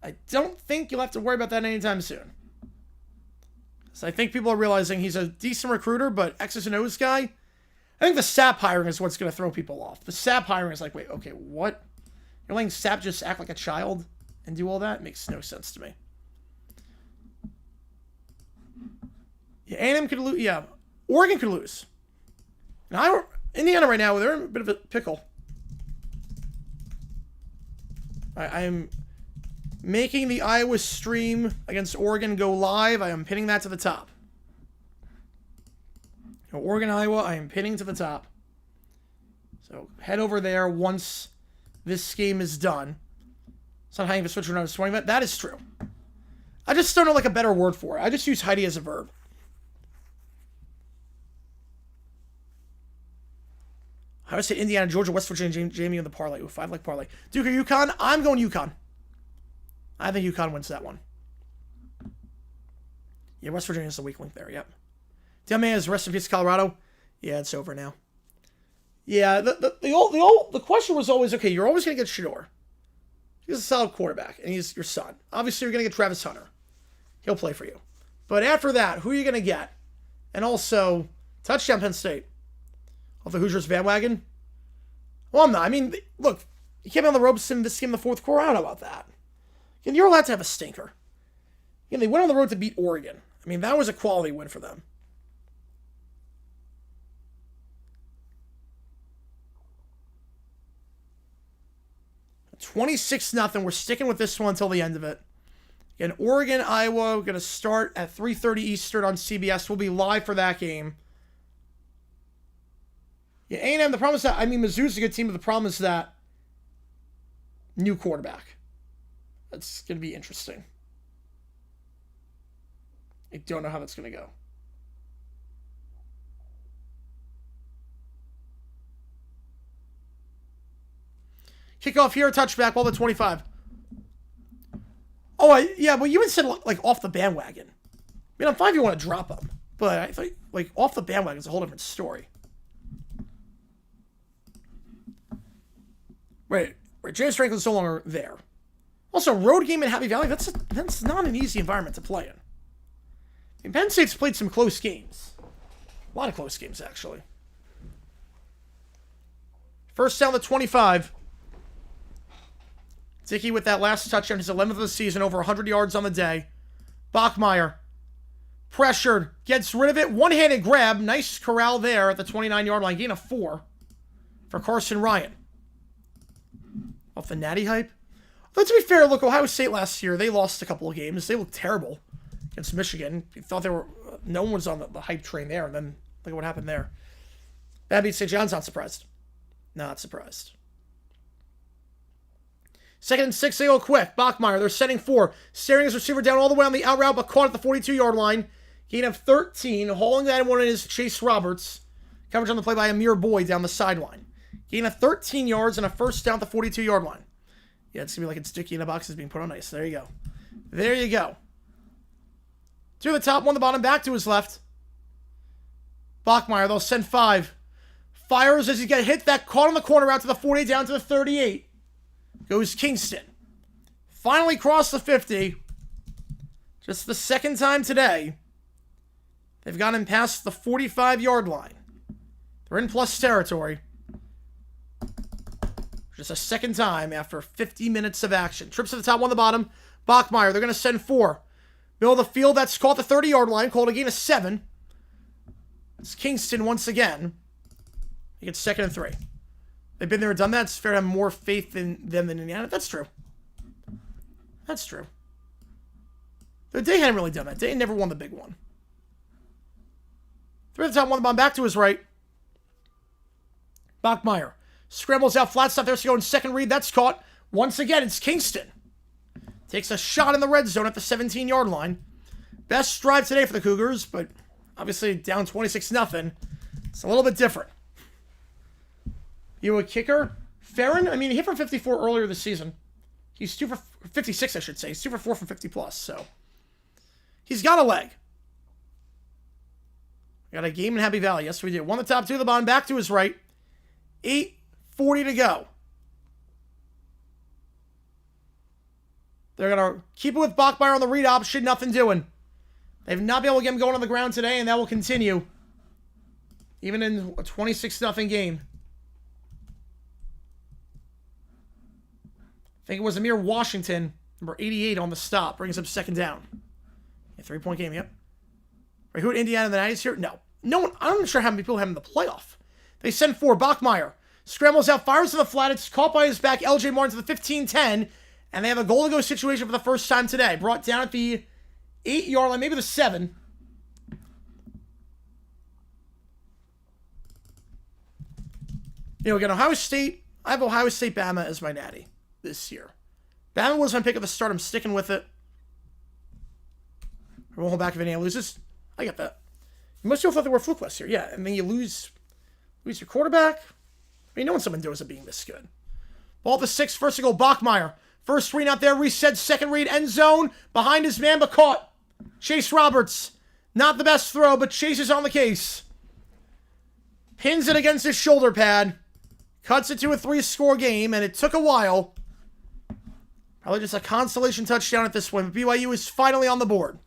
I don't think you'll have to worry about that anytime soon. So I think people are realizing he's a decent recruiter, but X's and O's guy. I think the SAP hiring is what's going to throw people off. The SAP hiring is like, wait, okay, what? You're letting SAP just act like a child and do all that? It makes no sense to me. Yeah, A&M could lose. Yeah, Oregon could lose. Now, Indiana right now, they're in a bit of a pickle. I'm making the Iowa stream against Oregon go live. I am pinning that to the top. Oregon, Iowa, I am pinning to the top. So head over there once this game is done. It's not hiding the switch or not a swing bet. That is true. I just don't know like a better word for it. I just use Heidi as a verb. I would say Indiana, Georgia, West Virginia, Jamie in the parlay. Ooh, 5 like parlay. Duke or UConn? I'm going UConn. I think UConn wins that one. Yeah, West Virginia's the weak link there, yep. Deme is rest in peace, Colorado. Yeah, it's over now. Yeah, the question was always, okay, you're always going to get Shedeur. He's a solid quarterback, and he's your son. Obviously, you're going to get Travis Hunter. He'll play for you. But after that, who are you going to get? And also, touchdown Penn State. Off the Hoosiers bandwagon? Well, I'm not. I mean, look, you came on the ropes in this game in the fourth quarter. I don't know about that. And you're allowed to have a stinker. And they went on the road to beat Oregon. I mean, that was a quality win for them. 26-0. We're sticking with this one until the end of it. Again, Oregon, Iowa, we're going to start at 3:30 Eastern on CBS. We'll be live for that game. Yeah, A&M, the problem is that, I mean, Mizzou's a good team, but the problem is that new quarterback. That's going to be interesting. I don't know how that's going to go. Kickoff here, touchback, ball to 25. Oh, yeah, well, you even said, like, off the bandwagon. I mean, I'm fine if you want to drop them, but I thought, like, off the bandwagon is a whole different story. Right, James Franklin's no longer there. Also, road game in Happy Valley, that's not an easy environment to play in. I mean, Penn State's played some close games. A lot of close games, actually. First down to 25. Dickey with that last touchdown, his 11th of the season, over 100 yards on the day. Bachmeier, pressured, gets rid of it, one-handed grab, nice corral there at the 29-yard line, gain of 4 for Carson Ryan. Off the natty hype. But to be fair, look, Ohio State last year, they lost a couple of games. They looked terrible against Michigan. You thought they were, no one was on the hype train there, and then look at what happened there. That beats St. John's, not surprised. Not surprised. 2nd and 6, they go quick. Bachmeier, they're setting 4. Staring his receiver down all the way on the out route, but caught at the 42-yard line. Gain of 13. Hauling that one is Chase Roberts. Coverage on the play by Amir Boyd down the sideline. Gain of 13 yards and a first down at the 42-yard line. Yeah, it's going to be like it's Dickey in a box is being put on ice. There you go. There you go. 2 to the top, 1 to the bottom, back to his left. Bachmeier, they'll send 5. Fires as he gets hit, that caught on the corner out to the 40, down to the 38. Goes Kingston. Finally crossed the 50. Just the second time today. They've gotten past the 45-yard line. They're in plus territory. Just a second time after 50 minutes of action. Trips to the top, 1 to the bottom. Bachmeier, they're going to send 4. Middle of the field, that's caught the 30-yard line. Called a gain of 7. It's Kingston once again. He gets 2nd and 3. They've been there and done that. It's fair to have more faith in them than Indiana. That's true. That's true. They hadn't really done that. They never won the big one. 3 at the top, 1 to the bottom, back to his right. Bachmeier scrambles out, flat stuff there, so going second read. That's caught. Once again, it's Kingston. Takes a shot in the red zone at the 17-yard line. Best drive today for the Cougars, but obviously down 26-0. It's a little bit different. You a kicker? Farron? I mean, he hit from 54 earlier this season. He's 2 for 56, I should say. He's 2 for 4 from 50 plus, so he's got a leg. We got a game in Happy Valley. Yes, we do. 1 to the top, 2 to the bottom, back to his right. 8:40 to go. They're going to keep it with Bachmeier on the read option. Nothing doing. They've not been able to get him going on the ground today, and that will continue. Even in a 26-0 game. I think it was Amir Washington, number 88 on the stop. Brings up 2nd down. A 3-point game, yep. Right, who at Indiana in the 90s here? No. No one, I'm not sure how many people have him in the playoff. They send 4. Bachmeier scrambles out, fires to the flat. It's caught by his back. LJ Martin to the 15-10. And they have a goal-to-go situation for the first time today. Brought down at the 8-yard line, maybe the 7. You know, again, Ohio State, I have Ohio State Bama as my natty this year. Bama was my pick at the start. I'm sticking with it. I won't hold back if Indiana loses. I get that. Most people thought they were flukeless here. Yeah, and then you lose your quarterback. I mean, no one's someone knows it being this good. Ball to 6, first to go, Bachmeier. First screen out there, reset, second read, end zone. Behind his man, but caught. Chase Roberts. Not the best throw, but Chase is on the case. Pins it against his shoulder pad. Cuts it to a 3-score game, and it took a while. Probably just a consolation touchdown at this point, but BYU is finally on the board.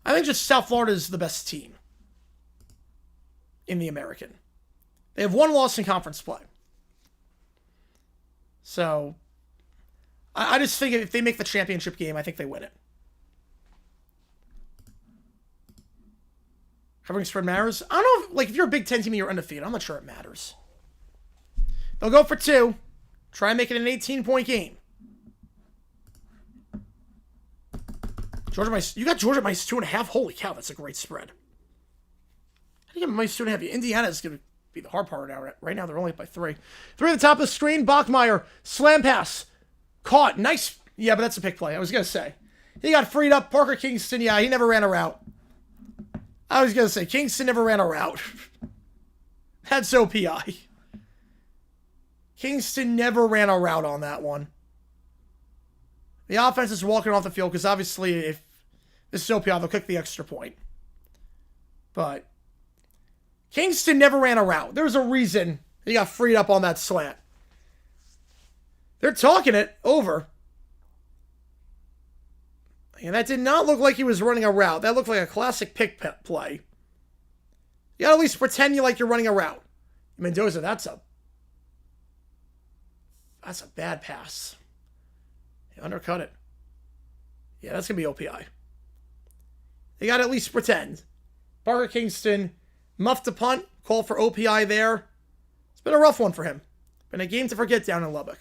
I think just South Florida is the best team in the American. They have one loss in conference play. So, I just think if they make the championship game, I think they win it. Covering spread matters? I don't know if, like, if you're a Big Ten team and you're undefeated, I'm not sure it matters. They'll go for 2. Try and make it an 18-point game. Georgia minus, you got Georgia minus 2.5. Holy cow, that's a great spread. How do you get minus 2.5? Indiana is going to be the hard part now. Right now, they're only up by 3. 3 at the top of the screen. Bachmeier, slam pass. Caught. Nice. Yeah, but that's a pick play. I was going to say. He got freed up. Parker Kingston, yeah, he never ran a route. I was going to say, Kingston never ran a route. That's OPI. Kingston never ran a route on that one. The offense is walking off the field because obviously if this is OPI, they'll kick the extra point. But Kingston never ran a route. There's a reason he got freed up on that slant. They're talking it over. And that did not look like he was running a route. That looked like a classic pick play. You gotta at least pretend you like you're running a route. Mendoza, that's a bad pass. He undercut it. Yeah, that's gonna be OPI. They gotta at least pretend. Parker Kingston muffed a punt, call for OPI there. It's been a rough one for him. Been a game to forget down in Lubbock.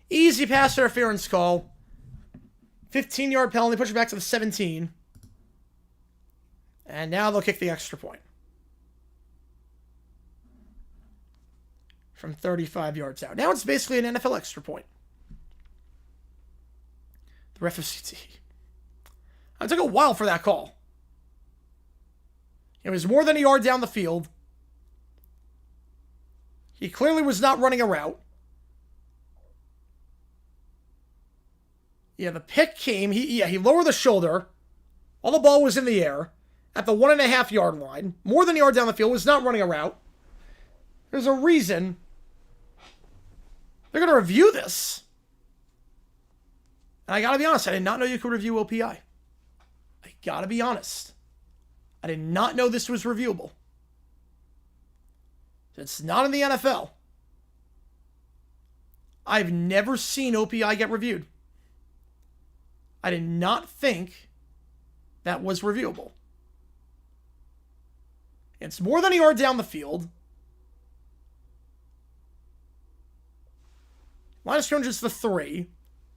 Easy pass interference call. 15-yard penalty, push it back to the 17. And now they'll kick the extra point. From 35 yards out. Now it's basically an NFL extra point. The ref of CT. It took a while for that call. It was more than a yard down the field. He clearly was not running a route. Yeah, the pick came. He lowered the shoulder while the ball was in the air at the 1.5 yard line. More than a yard down the field. Was not running a route. There's a reason. They're going to review this. And I got to be honest. I did not know you could review OPI. I got to be honest. I did not know this was reviewable. It's not in the NFL. I've never seen OPI get reviewed. I did not think that was reviewable. It's more than a yard down the field. Line of scrimmage is the 3.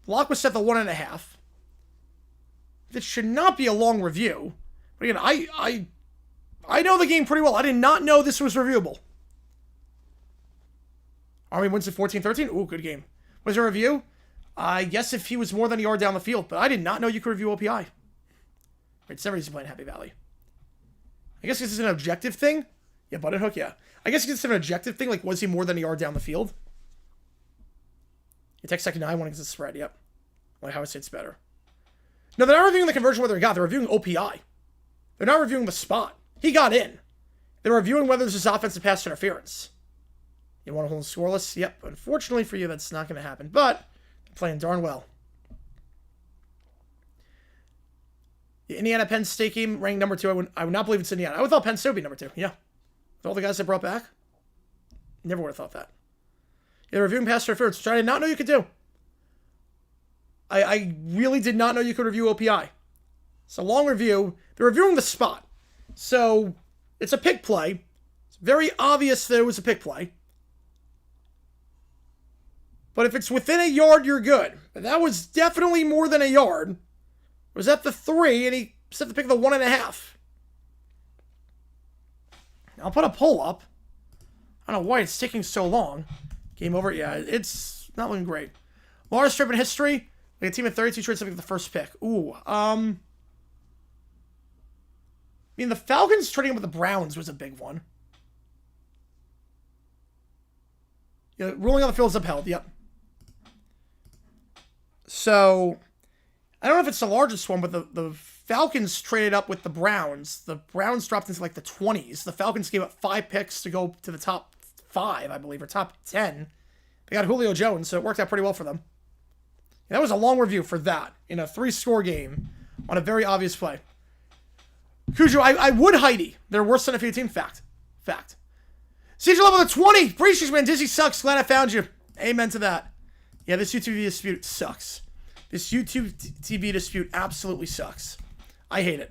Block was set the 1.5. This should not be a long review. But again, I know the game pretty well. I did not know this was reviewable. Army wins at 14-13. Ooh, good game. Was there a review? I guess if he was more than a yard down the field, but I did not know you could review OPI. Wait, somebody's playing Happy Valley. I guess this is an objective thing. Yeah, button hook, yeah. I guess it's an objective thing, like was he more than a yard down the field? You take second 9, one against the spread, yep. Like how I say it's better. No, they're not reviewing the conversion whether he got. They're reviewing OPI. They're not reviewing the spot. He got in. They're reviewing whether this is offensive pass interference. You want to hold scoreless? Yep. Unfortunately for you, that's not going to happen. But they're playing darn well. The Indiana-Penn State game ranked number 2. I would not believe it's Indiana. I would thought Penn State would be number 2. Yeah. With all the guys they brought back. Never would have thought that. Yeah, reviewing pass interference, which I did not know you could do. I really did not know you could review OPI. It's a long review. They're reviewing the spot. So, it's a pick play. It's very obvious that it was a pick play. But if it's within a yard, you're good. But that was definitely more than a yard. It was at the 3, and he set the pick at the 1.5. I'll put a poll up. I don't know why it's taking so long. Game over? Yeah, it's not looking great. Largest trip in history. We had a team of 32 trades something with the first pick. Ooh, I mean, the Falcons trading with the Browns was a big one. Yeah, ruling on the field is upheld. Yep. So, I don't know if it's the largest one, but the Falcons traded up with the Browns. The Browns dropped into like the 20s. The Falcons gave up 5 picks to go to the top 5, I believe, or top 10. They got Julio Jones, so it worked out pretty well for them. And that was a long review for that in a 3-score game on a very obvious play. Cujo, I would Heidi. They're worse than a few team. Fact. CJ level of 20. Appreciate you, man. Dizzy sucks. Glad I found you. Amen to that. Yeah, this YouTube TV dispute sucks. This YouTube TV dispute absolutely sucks. I hate it.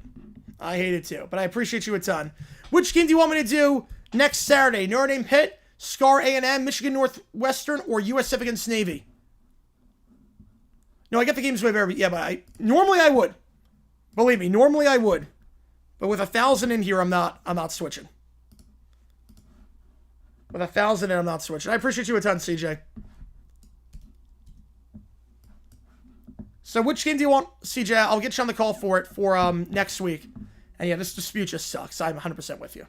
I hate it too. But I appreciate you a ton. Which game do you want me to do next Saturday? Notre Dame Pitt, Scar A&M, Michigan Northwestern, or USF against Navy? No, I get the games way better. Yeah, but normally I would. Believe me, normally I would. But with 1,000 in here, I'm not switching. With 1,000 in, I'm not switching. I appreciate you a ton, CJ. So which game do you want, CJ? I'll get you on the call for it for next week. And yeah, this dispute just sucks. I'm 100% with you.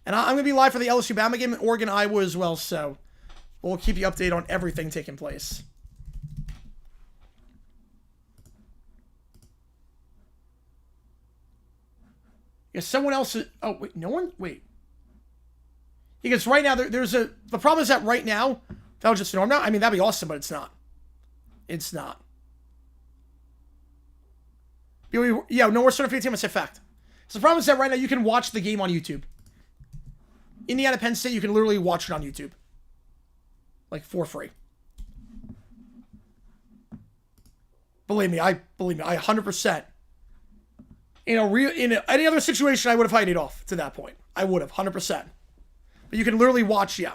And I'm going to be live for the LSU Bama game in Oregon, Iowa as well. So we'll keep you updated on everything taking place. Yeah, someone else is... Oh, wait, no one... Wait. Because right now, there's a... The problem is that right now, that was just norm now. I mean, that'd be awesome, but it's not. It's not. Yeah, no more certified team. I said fact. So the problem is that right now you can watch the game on YouTube. Indiana Penn State, you can literally watch it on YouTube. Like, for free. Believe me, I 100%. In any other situation, I would have hided off to that point. I would have, 100%. But you can literally watch, yeah.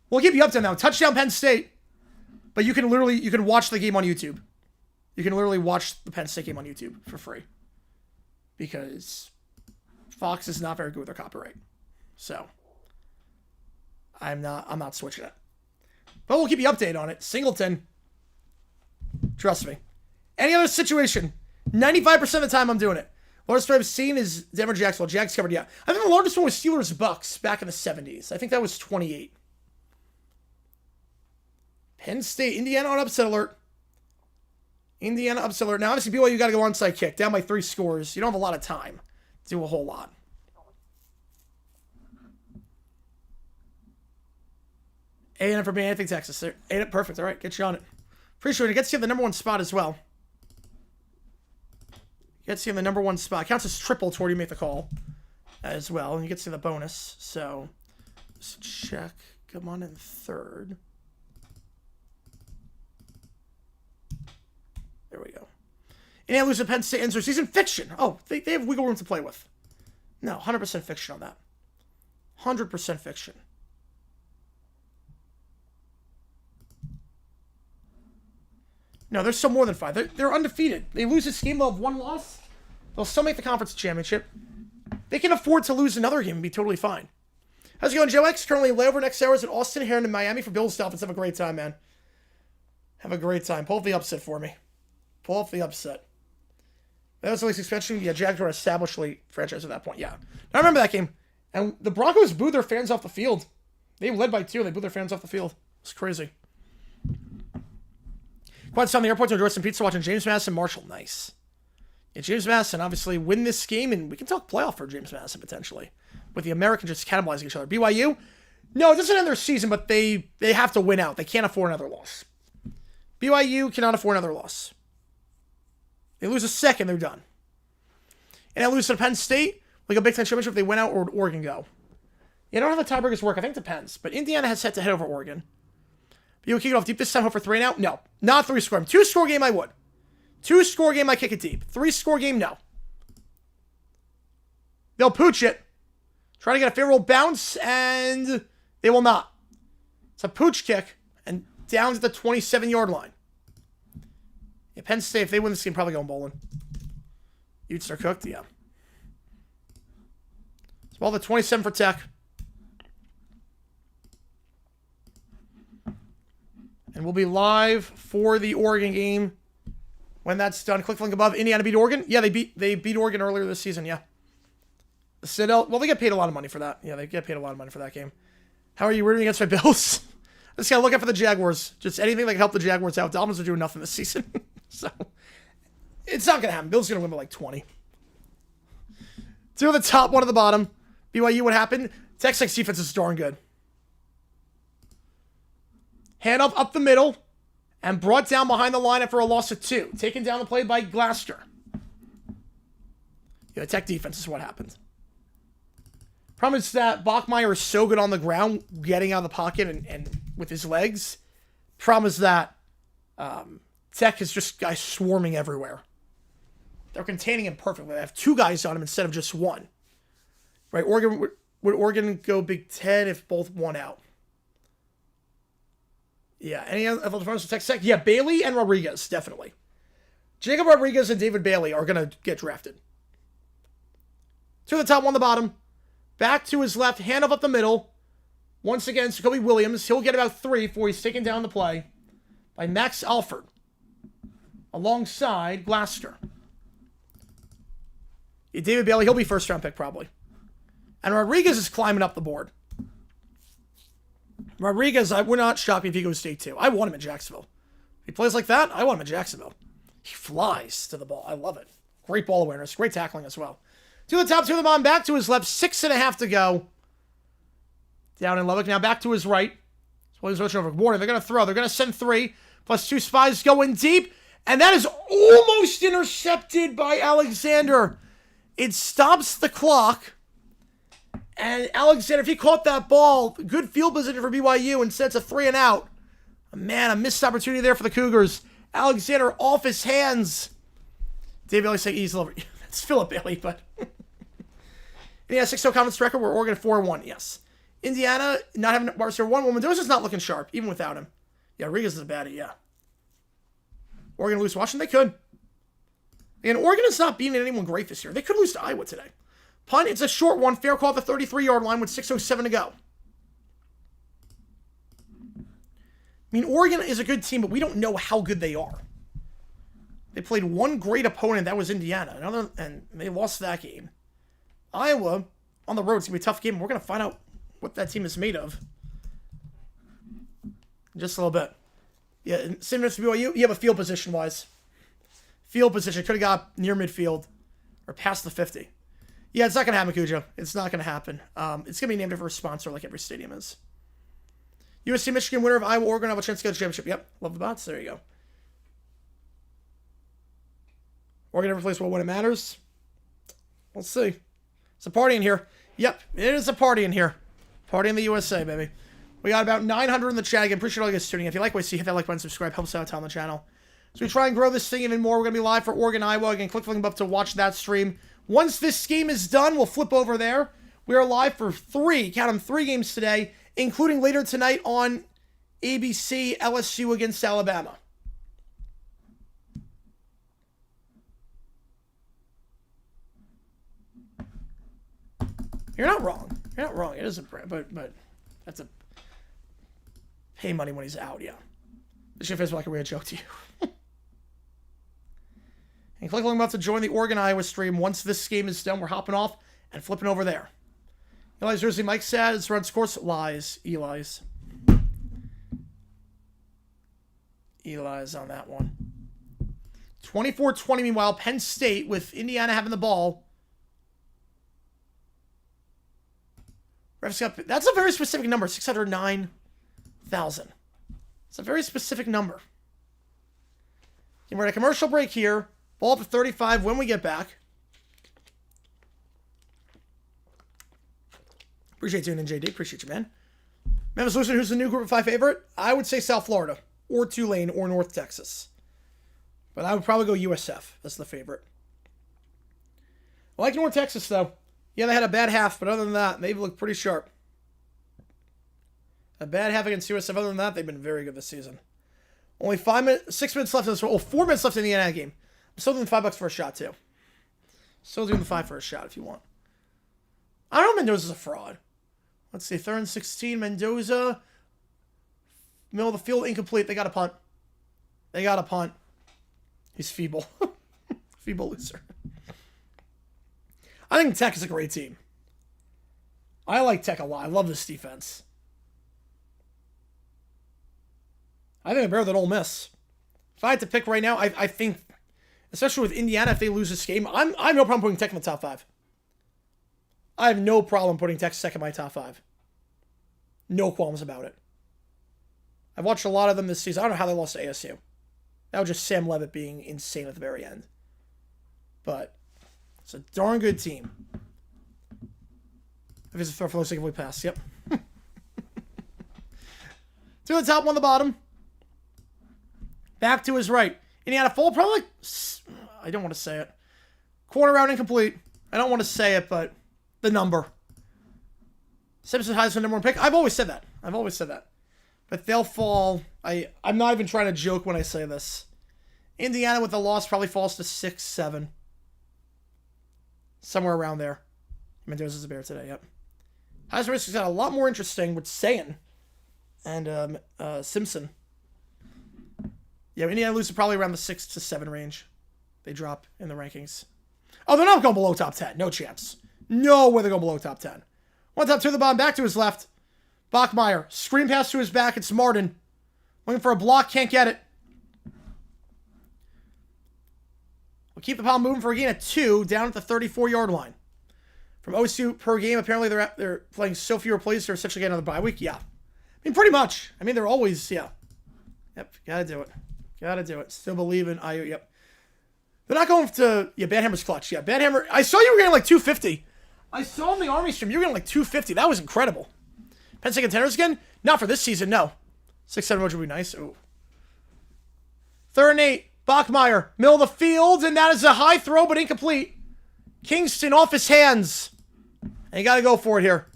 We'll keep you up to now. Touchdown Penn State. But you can watch the game on YouTube. You can literally watch the Penn State game on YouTube for free. Because Fox is not very good with their copyright. So I'm not switching it. But we'll keep you updated on it. Singleton. Trust me. Any other situation, 95% of the time I'm doing it. Largest I've seen is Denver Jacksonville. Jags covered, yeah. I think the largest one was Steelers Bucks back in the 70s. I think that was 28. Penn State, Indiana on upset alert. Indiana upset alert. Now, obviously, BYU got to go onside kick. Down by 3 scores. You don't have a lot of time to do a whole lot. A&M for being anything Texas. A&M, perfect. All right, get you on it. Appreciate it. It gets you the number 1 spot as well. Gets you in the number 1 spot. Counts as triple toward you make the call as well. And you get to the bonus. So, just check. Come on in 3rd. There we go. Indiana loses to Penn State ends their season. Fiction. Oh, they have wiggle room to play with. No, 100% fiction on that. 100% fiction. No, they're still more than 5. They're undefeated. They lose this game, they'll have 1 loss. They'll still make the conference championship. They can afford to lose another game and be totally fine. How's it going, Joe X? Currently layover next hours in Austin, Heron, and Miami for Bills Dolphins. Have a great time, man. Have a great time. Pull up the upset for me. Pull off the upset. That was the least expansion. Yeah, Jags were an established franchise at that point. Yeah. I remember that game. And the Broncos booed their fans off the field. They led by 2, and they booed their fans off the field. It's crazy. Quite on the airport to enjoy some pizza watching James Madison Marshall. Nice. Yeah, James Madison obviously win this game, and we can talk playoff for James Madison potentially. With the Americans just cannibalizing each other. BYU? No, it doesn't end their season, but they have to win out. They can't afford another loss. BYU cannot afford another loss. They lose a second, they're done. And they lose to Penn State, like a Big Ten championship, if they win out, or would Oregon go? You don't have the tiebreakers work. I think it depends. But Indiana has set to head over Oregon. But you will kick it off deep this time, hope for 3 now? No. Not 3-score. 2-score game, I would. 2-score game, I kick it deep. 3-score game, no. They'll pooch it. Try to get a favorable bounce, and they will not. It's a pooch kick, and down to the 27-yard line. Yeah, Penn State, if they win this game, probably going bowling. Utes are cooked, yeah. So, well, the 27 for Tech. And we'll be live for the Oregon game when that's done. Click the link above. Indiana beat Oregon. Yeah, they beat Oregon earlier this season, yeah. The Citadel, well, they get paid a lot of money for that. Yeah, they get paid a lot of money for that game. How are you rooting against my Bills? just gotta look out for the Jaguars. Just anything that can help the Jaguars out. Dolphins are doing nothing this season. So, it's not gonna happen. Bills are gonna win by like 20. 2 at the top, 1 at the bottom. BYU, what happened? Texas defense is darn good. Hand up the middle, and brought down behind the line after a loss of 2. Taken down the play by Glaster. Yeah, Tech defense is what happened. Problem is that Bachmeier is so good on the ground, getting out of the pocket and with his legs. Problem is that Tech is just guys swarming everywhere. They're containing him perfectly. They have 2 guys on him instead of just 1. Right? Would Oregon go Big Ten if both won out? Yeah, any other defensive Tech? Yeah, Bailey and Rodriguez, definitely. Jacob Rodriguez and David Bailey are going to get drafted. 2 at the top, 1 at the bottom. Back to his left, hand up the middle. Once again, Jacoby Williams. He'll get about 3 before he's taken down the play by Max Alford. Alongside Glaster. Yeah, David Bailey, he'll be first round pick probably. And Rodriguez is climbing up the board. Rodriguez, I would not shock me if he goes day 2. I want him in Jacksonville. If he plays like that, I want him in Jacksonville. He flies to the ball. I love it. Great ball awareness. Great tackling as well. 2 at the top, 2 at the bottom. Back to his left. 6.5 to go. Down in Lubbock. Now back to his right. Williams rushing over. Warner, they're going to throw. They're going to send 3. Plus 2 spies going deep. And that is almost intercepted by Alexander. It stops the clock. And Alexander, if he caught that ball, good field position for BYU. Instead, it's a 3 and out. Man, a missed opportunity there for the Cougars. Alexander off his hands. Dave Bailey saying easy over. It's Philip Bailey, but. Indiana 6-0 conference record. We're Oregon 4-1. Yes. Indiana not having wide receiver 1. Well, Mendoza's not looking sharp, even without him. Yeah, Rodriguez is a baddie, yeah. Oregon lose to Washington? They could. And Oregon is not beating anyone great this year. They could lose to Iowa today. Punt, it's a short one. Fair call at the 33-yard line with 6:07 to go. I mean, Oregon is a good team, but we don't know how good they are. They played one great opponent, that was Indiana, and they lost that game. Iowa, on the road, it's going to be a tough game. We're going to find out what that team is made of. Just a little bit. Yeah, same as BYU, you have a field position-wise. Field position, could have got near midfield or past the 50. Yeah, it's not going to happen, Cujo. It's not going to happen. It's going to be named after a sponsor like every stadium is. USC Michigan winner of Iowa Oregon have a chance to go to the championship. Yep, love the bots. There you go. Oregon never plays well when it matters. We'll see. It's a party in here. Yep, it is a party in here. Party in the USA, baby. We got about 900 in the chat. Again, appreciate all you guys tuning in. If you like what you see, hit that like button, subscribe. Helps out on the channel. So we try and grow this thing even more. We're going to be live for Oregon, Iowa. Again, click the link above to watch that stream. Once this game is done, we'll flip over there. We are live for 3, count them, 3 games today, including later tonight on ABC, LSU against Alabama. You're not wrong. You're not wrong. It isn't, but that's a pay money when he's out, yeah. This should feel like a weird joke to you. And click the link above to join the Oregon Iowa stream. Once this game is done, we're hopping off and flipping over there. Eli's jersey, Mike says, runs course. Lies. Eli's on that one. 24-20, meanwhile, Penn State with Indiana having the ball. That's a very specific number, 609,000. It's a very specific number. We're at a commercial break here. Ball up to 35 when we get back. Appreciate you tuning in, JD. Appreciate you, man. Memphis Lucian, who's the new Group of 5 favorite? I would say South Florida, or Tulane, or North Texas. But I would probably go USF. That's the favorite. I like North Texas, though. Yeah, they had a bad half, but other than that, they've looked pretty sharp. A bad half against USF. Other than that, they've been very good this season. Only 6 minutes left in this. 4 minutes left in the Indiana game. I'm still doing $5 for a shot, too. Still doing the 5 for a shot if you want. I don't know if Mendoza's a fraud. Let's see. 3rd and 16. Mendoza. Middle of the field. Incomplete. They got a punt. He's feeble. Feeble loser. I think Tech is a great team. I like Tech a lot. I love this defense. I think they're better than Ole Miss. If I had to pick right now, I think, especially with Indiana, if they lose this game, I have no problem putting Tech in the top 5. I have no problem putting Tech second in my top 5. No qualms about it. I've watched a lot of them this season. I don't know how they lost to ASU. That was just Sam Levitt being insane at the very end. But it's a darn good team. If it's a throw for low single pass, yep. To the top, one on the bottom. Back to his right. Indiana fall, probably like, I don't want to say it. Corner route incomplete. I don't want to say it, but the number. Simpson Heisman number 1 pick. I've always said that. But they'll fall. I'm not even trying to joke when I say this. Indiana with the loss probably falls to 6, 7. Somewhere around there. Mendoza's a Bear today, yep. Heisman race got a lot more interesting with Sayin and Simpson. Yeah, Indiana loses probably around the 6 to 7 range. They drop in the rankings. Oh, they're not going below top 10. No chance. No way they're going below top 10. One top 2 to the bottom, back to his left. Bachmeier. Screen pass to his back. It's Martin. Looking for a block. Can't get it. We'll keep the pile moving for a gain of 2 down at the 34-yard line. From OSU per game, apparently they're playing so few plays, they're essentially getting another bye week. Yeah. I mean, pretty much. I mean, they're always, yeah. Yep, gotta do it. Still believe in IU, yep. They're not going to, yeah, Banhammer's clutch. Yeah, Banhammer, I saw you were getting like 250. I saw in the Army stream, you were getting like 250. That was incredible. Penn State contenders again? Not for this season, no. 6-7 would be nice. Ooh. 3rd and 8. Bachmeier, middle of the field, and that is a high throw, but incomplete. Kingston off his hands. And you got to go for it here.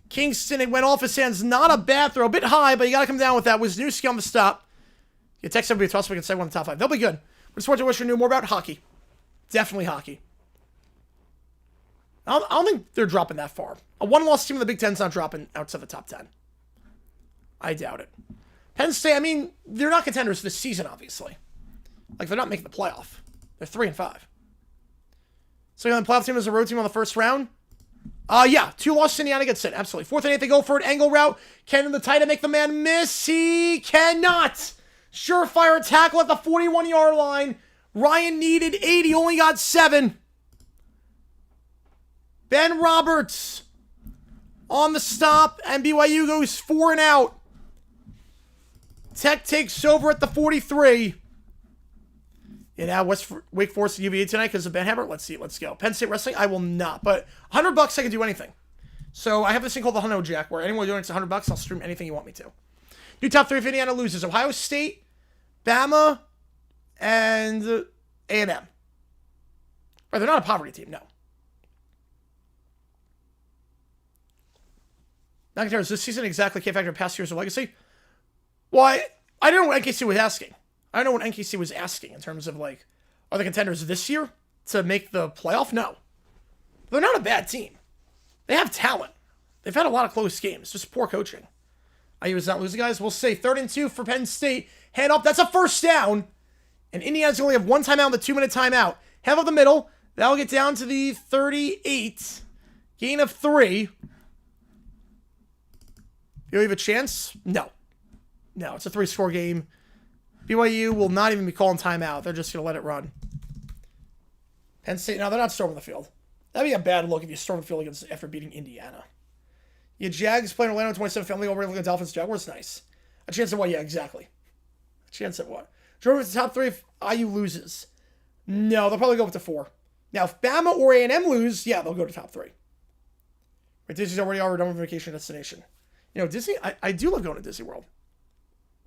Kingston, it went off his hands. Not a bad throw. A bit high, but you got to come down with that. Wisniewski on the stop. You text everybody to toss, so we can say one in the top 5. They'll be good. We're just watching what you knew more about hockey. Definitely hockey. I don't think they're dropping that far. A one-loss team in the Big Ten's not dropping outside the top 10. I doubt it. Penn State, I mean, they're not contenders this season, obviously. Like, they're not making the playoff. They're 3-5. So, the playoff team is a road team on the first round? Yeah. 2 losses, Indiana gets it. Absolutely. 4th and 8, they go for an angle route. Can the tight end make the man miss? He cannot. Surefire tackle at the 41-yard line. Ryan needed 8. He only got 7. Ben Roberts on the stop, and BYU goes 4 and out. Tech takes over at the 43. Yeah, now Wake Forest and UVA tonight because of Ben Hammer. Let's see. Let's go. Penn State Wrestling, I will not. But $100, I can do anything. So I have this thing called the Hundo Jack, where anyone donates $100, I'll stream anything you want me to. New top 3 if Indiana loses. Ohio State, Bama, and A&M. Right, they're not a poverty team, no. Not contenders this season exactly can't factor in past years of legacy. Well, I don't know what NKC was asking. I don't know what NKC was asking in terms of, like, are the contenders this year to make the playoff? No. They're not a bad team. They have talent. They've had a lot of close games. Just poor coaching. IU is not losing, guys. We'll say 3rd and 2 for Penn State. Hand up. That's a first down. And Indiana's only have 1 timeout and the 2-minute timeout. Have up the middle. That'll get down to the 38. Gain of 3. You have a chance? No. No, it's a 3-score game. BYU will not even be calling timeout. They're just going to let it run. Penn State, no, they're not storming the field. That'd be a bad look if you storm the field after beating Indiana. You Jags playing Orlando 27 family over looking at Dolphins Jaguars. Nice. A chance at what? Yeah, exactly. A chance at what? Jordan with the top 3 if IU loses. No, they'll probably go up to 4. Now, if Bama or A&M lose, yeah, they'll go to top 3. Right, Disney's already our number vacation destination. You know, Disney, I do love going to Disney World.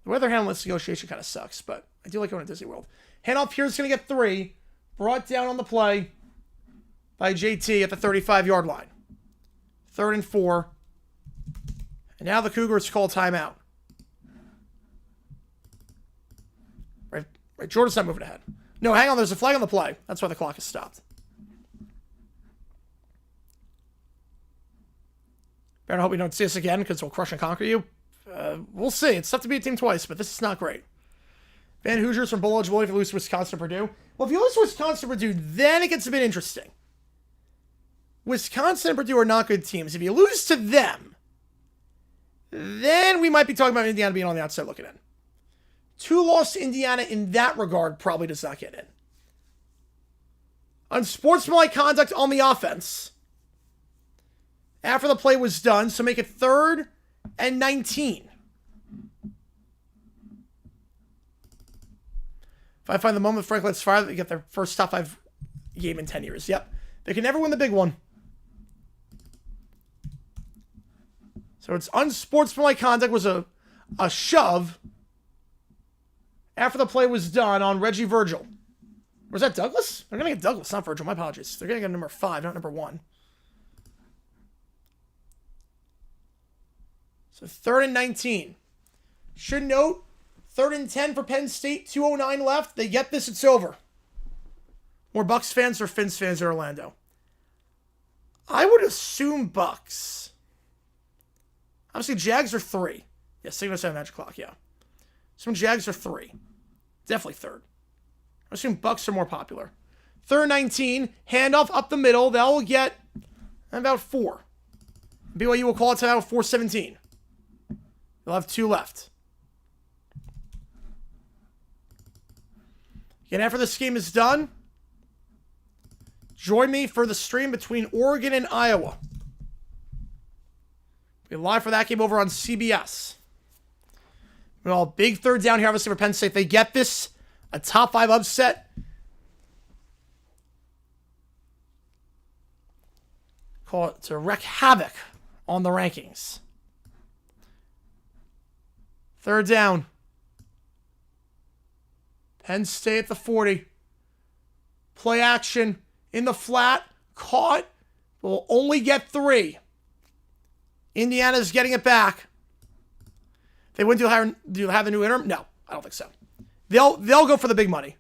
The weather handling this negotiation kind of sucks, but I do like going to Disney World. Handoff here is going to get 3. Brought down on the play by JT at the 35-yard line. 3rd and 4. And now the Cougars call timeout. Right, Jordan's not moving ahead. No, hang on, there's a flag on the play. That's why the clock is stopped. Better hope we don't see us again because we'll crush and conquer you. We'll see. It's tough to beat a team twice, but this is not great. Van Hoosiers from bowl eligibility if you lose to Wisconsin or Purdue. Well, if you lose to Wisconsin or Purdue, then it gets a bit interesting. Wisconsin and Purdue are not good teams. If you lose to them, then we might be talking about Indiana being on the outside looking in. 2-loss Indiana in that regard probably does not get in. Unsportsmanlike conduct on the offense after the play was done, so make it 3rd and 19. If I find the moment Franklin's fire, they get their first top 5 game in 10 years. Yep. They can never win the big one. So it's unsportsmanlike conduct was a shove after the play was done on Reggie Virgil. Was that Douglas? They're going to get Douglas, not Virgil. My apologies. They're going to get number 5, not number 1. So 3rd and 19. Should note, 3rd and 10 for Penn State. 2:09 left. They get this, it's over. More Bucks fans or Fins fans in Orlando? I would assume Bucks. Obviously, Jags are 3. Yeah, signal 7 magic clock, yeah. Some Jags are 3. Definitely 3rd. I assume Bucks are more popular. 3rd and 19. Handoff up the middle. They'll get about 4. BYU will call it timeout with 4:17. They'll have 2 left. Again, after this game is done, join me for the stream between Oregon and Iowa. We'll be live for that game over on CBS. Well, big 3rd down here, obviously, for Penn State. They get this, a top 5 upset. Call it to wreak havoc on the rankings. 3rd down. Penn State at the 40. Play action in the flat. Caught. Will only get 3. Indiana's getting it back. They wouldn't have the new interim? No, I don't think so. They'll go for the big money.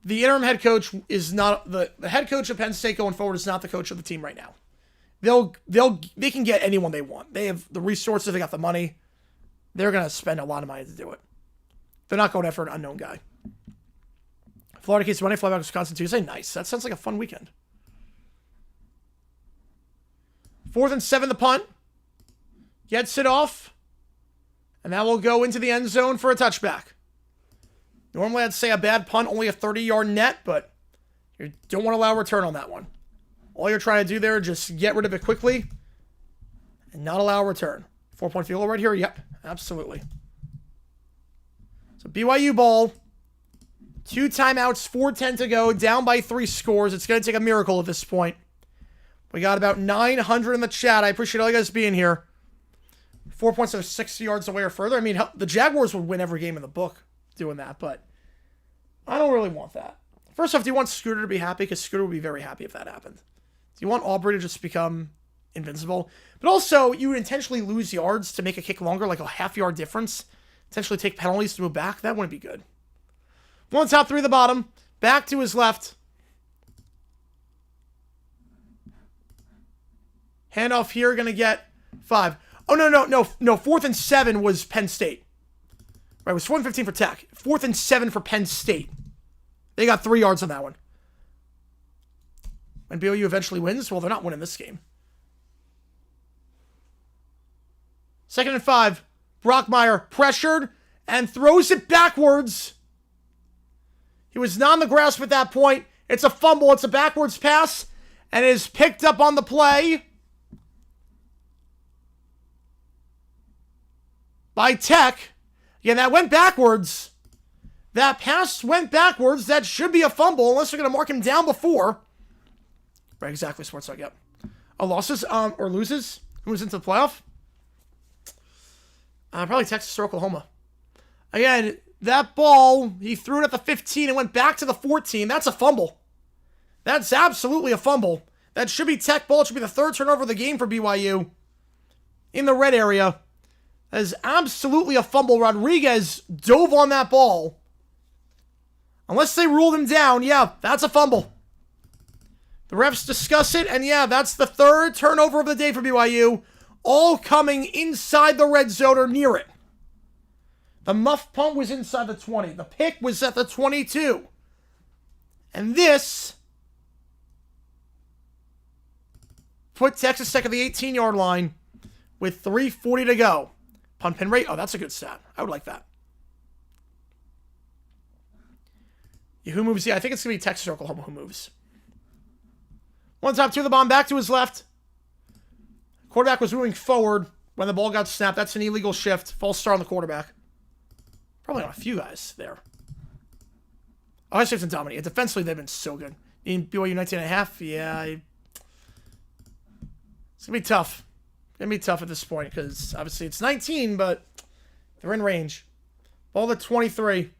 The interim head coach is not the head coach of Penn State going forward is not the coach of the team right now. They can get anyone they want. They have the resources, they got the money. They're going to spend a lot of money to do it. They're not going after an unknown guy. Florida Keys Monday, fly back to Wisconsin Tuesday. Nice. That sounds like a fun weekend. 4th and 7, the punt. Gets it off. And that will go into the end zone for a touchback. Normally I'd say a bad punt, only a 30-yard net, but you don't want to allow a return on that one. All you're trying to do there is just get rid of it quickly and not allow a return. 4-point field goal right here? Yep, absolutely. So BYU ball. 2 timeouts, 4:10 to go, down by 3 scores. It's going to take a miracle at this point. We got about 900 in the chat. I appreciate all you guys being here. 4 points are 60 yards away or further. I mean, the Jaguars would win every game in the book doing that, but I don't really want that. First off, do you want Scooter to be happy? Because Scooter would be very happy if that happened. Do you want Aubrey to just become invincible? But also, you would intentionally lose yards to make a kick longer, like a half-yard difference. Potentially take penalties to move back. That wouldn't be good. 1 top, 3 the bottom. Back to his left. Handoff here, going to get 5. Oh, no. 4th and 7 was Penn State. Right, it was 4th and 15 for Tech. 4th and 7 for Penn State. They got 3 yards on that one. When BYU eventually wins, well, they're not winning this game. 2nd and 5. Brockmeyer pressured and throws it backwards. He was not on the grasp at that point. It's a fumble. It's a backwards pass. And it is picked up on the play by Tech. Again, that went backwards. That pass went backwards. That should be a fumble unless they're going to mark him down before. Right, exactly. Sports Talk, yep. Losses or loses? Who's into the playoff? Probably Texas or Oklahoma. Again, that ball, he threw it at the 15 and went back to the 14. That's a fumble. That's absolutely a fumble. That should be Tech ball. It should be the 3rd turnover of the game for BYU. In the red area. That is absolutely a fumble. Rodriguez dove on that ball. Unless they ruled him down, yeah, that's a fumble. The refs discuss it, and yeah, that's the 3rd turnover of the day for BYU. All coming inside the red zone or near it. The muff punt was inside the 20. The pick was at the 22. And this put Texas Tech at the 18-yard line with 3:40 to go. Punt pin rate, oh, that's a good stat. I would like that. Yeah, who moves? Yeah, I think it's going to be Texas or Oklahoma who moves. One top, two of the bomb, back to his left. Quarterback was moving forward when the ball got snapped. That's an illegal shift. False start on the quarterback. Probably on a few guys there. Ohio State's been dominating. Defensively, they've been so good. In BYU 19.5, yeah. It's going to be tough. It's going to be tough at this point because obviously it's 19, but they're in range. Ball to 23.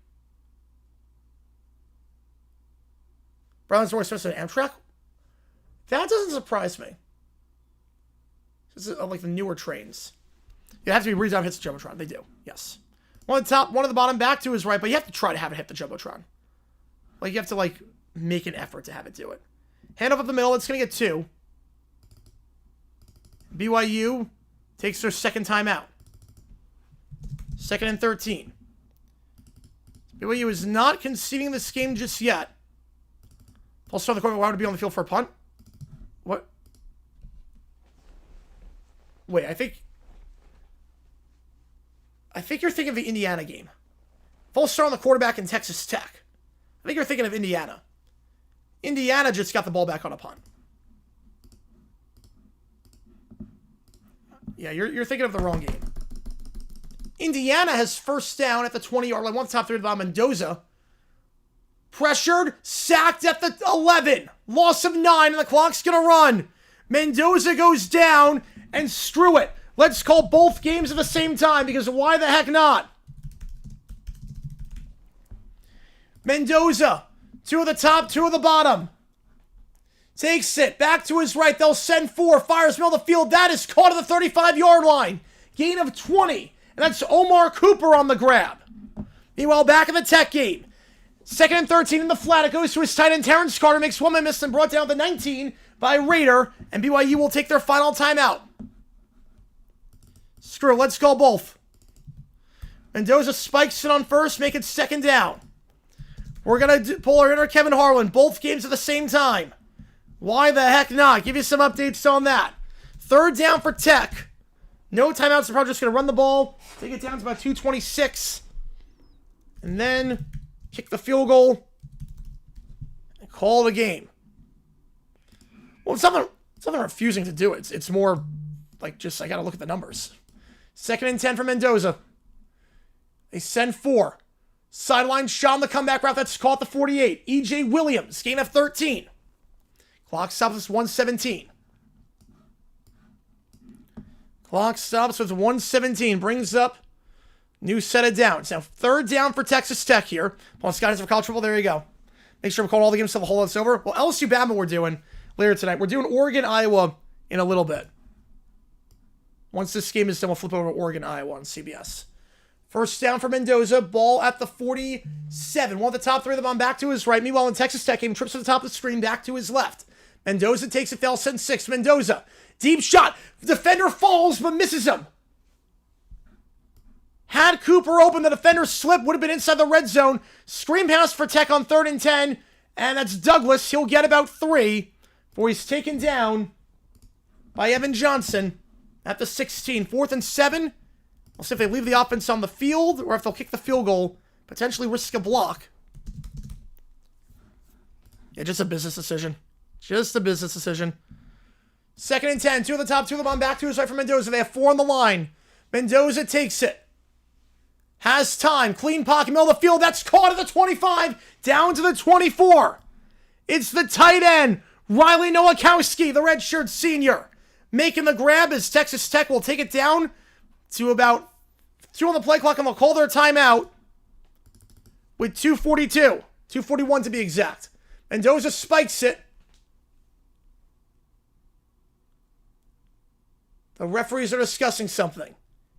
Browns more expensive than Amtrak? That doesn't surprise me. This is like the newer trains. You have to be redesigned hits the Jumbotron. They do, yes. One at the top, one at the bottom, back to his right, but you have to try to have it hit the Jumbotron. Like, you have to, like, make an effort to have it do it. Hand off up the middle. It's going to get 2. BYU takes their second time out. 2nd and 13. BYU is not conceding this game just yet. False start on the quarterback. Why would it be on the field for a punt? What? Wait, I think you're thinking of the Indiana game. False start on the quarterback in Texas Tech. I think you're thinking of Indiana. Indiana just got the ball back on a punt. Yeah, you're thinking of the wrong game. Indiana has first down at the 20-yard line. One top 3 by Mendoza. Pressured, sacked at the 11. Loss of 9, and the clock's going to run. Mendoza goes down, and screw it. Let's call both games at the same time, because why the heck not? Mendoza, 2 at the top, 2 at the bottom. Takes it, back to his right. They'll send 4, fires middle of the field. That is caught at the 35-yard line. Gain of 20, and that's Omar Cooper on the grab. Meanwhile, back in the Tech game. 2nd and 13 in the flat. It goes to his tight end, Terrence Carter. Makes one man miss and brought down to 19 by Raider. And BYU will take their final timeout. Screw it. Let's go both. Mendoza spikes it on first. Make it 2nd down. We're going to pull our hitter, Kevin Harlan. Both games at the same time. Why the heck not? Give you some updates on that. 3rd down for Tech. No timeouts. They're probably just going to run the ball. Take it down to about 2:26. And then kick the field goal and call the game. Well, it's not refusing to do it. It's more like just, I got to look at the numbers. 2nd and 10 for Mendoza. They send 4. Sideline shot on the comeback route. That's caught the 48. E.J. Williams, gain of 13. Clock stops with 1:17. Clock stops with 1:17. Brings up new set of downs. Now, 3rd down for Texas Tech here. Plus, guys, for college football, there you go. Make sure we call all the games till the whole lot's over. Well, LSU Bama we're doing later tonight. We're doing Oregon, Iowa in a little bit. Once this game is done, we'll flip over to Oregon, Iowa on CBS. 1st down for Mendoza. Ball at the 47. One of the top 3 of the bomb back to his right. Meanwhile, in Texas Tech game, trips to the top of the screen, back to his left. Mendoza takes it. They'll send 6. Mendoza. Deep shot. Defender falls, but misses him. Had Cooper open, the defender slip, would have been inside the red zone. Screen pass for Tech on 3rd and 10. And that's Douglas. He'll get about 3 before he's taken down by Evan Johnson at the 16. 4th and 7. We'll see if they leave the offense on the field or if they'll kick the field goal, potentially risk a block. Yeah, just a business decision. Just a business decision. 2nd and 10. 2 at the top, 2 of the bomb back to his right for Mendoza. They have 4 on the line. Mendoza takes it. Has time. Clean pocket, middle of the field. That's caught at the 25. Down to the 24. It's the tight end, Riley Nowakowski, the redshirt senior, making the grab as Texas Tech will take it down to about 2 on the play clock, and they'll call their timeout with 2:42. 2:41 to be exact. Mendoza spikes it. The referees are discussing something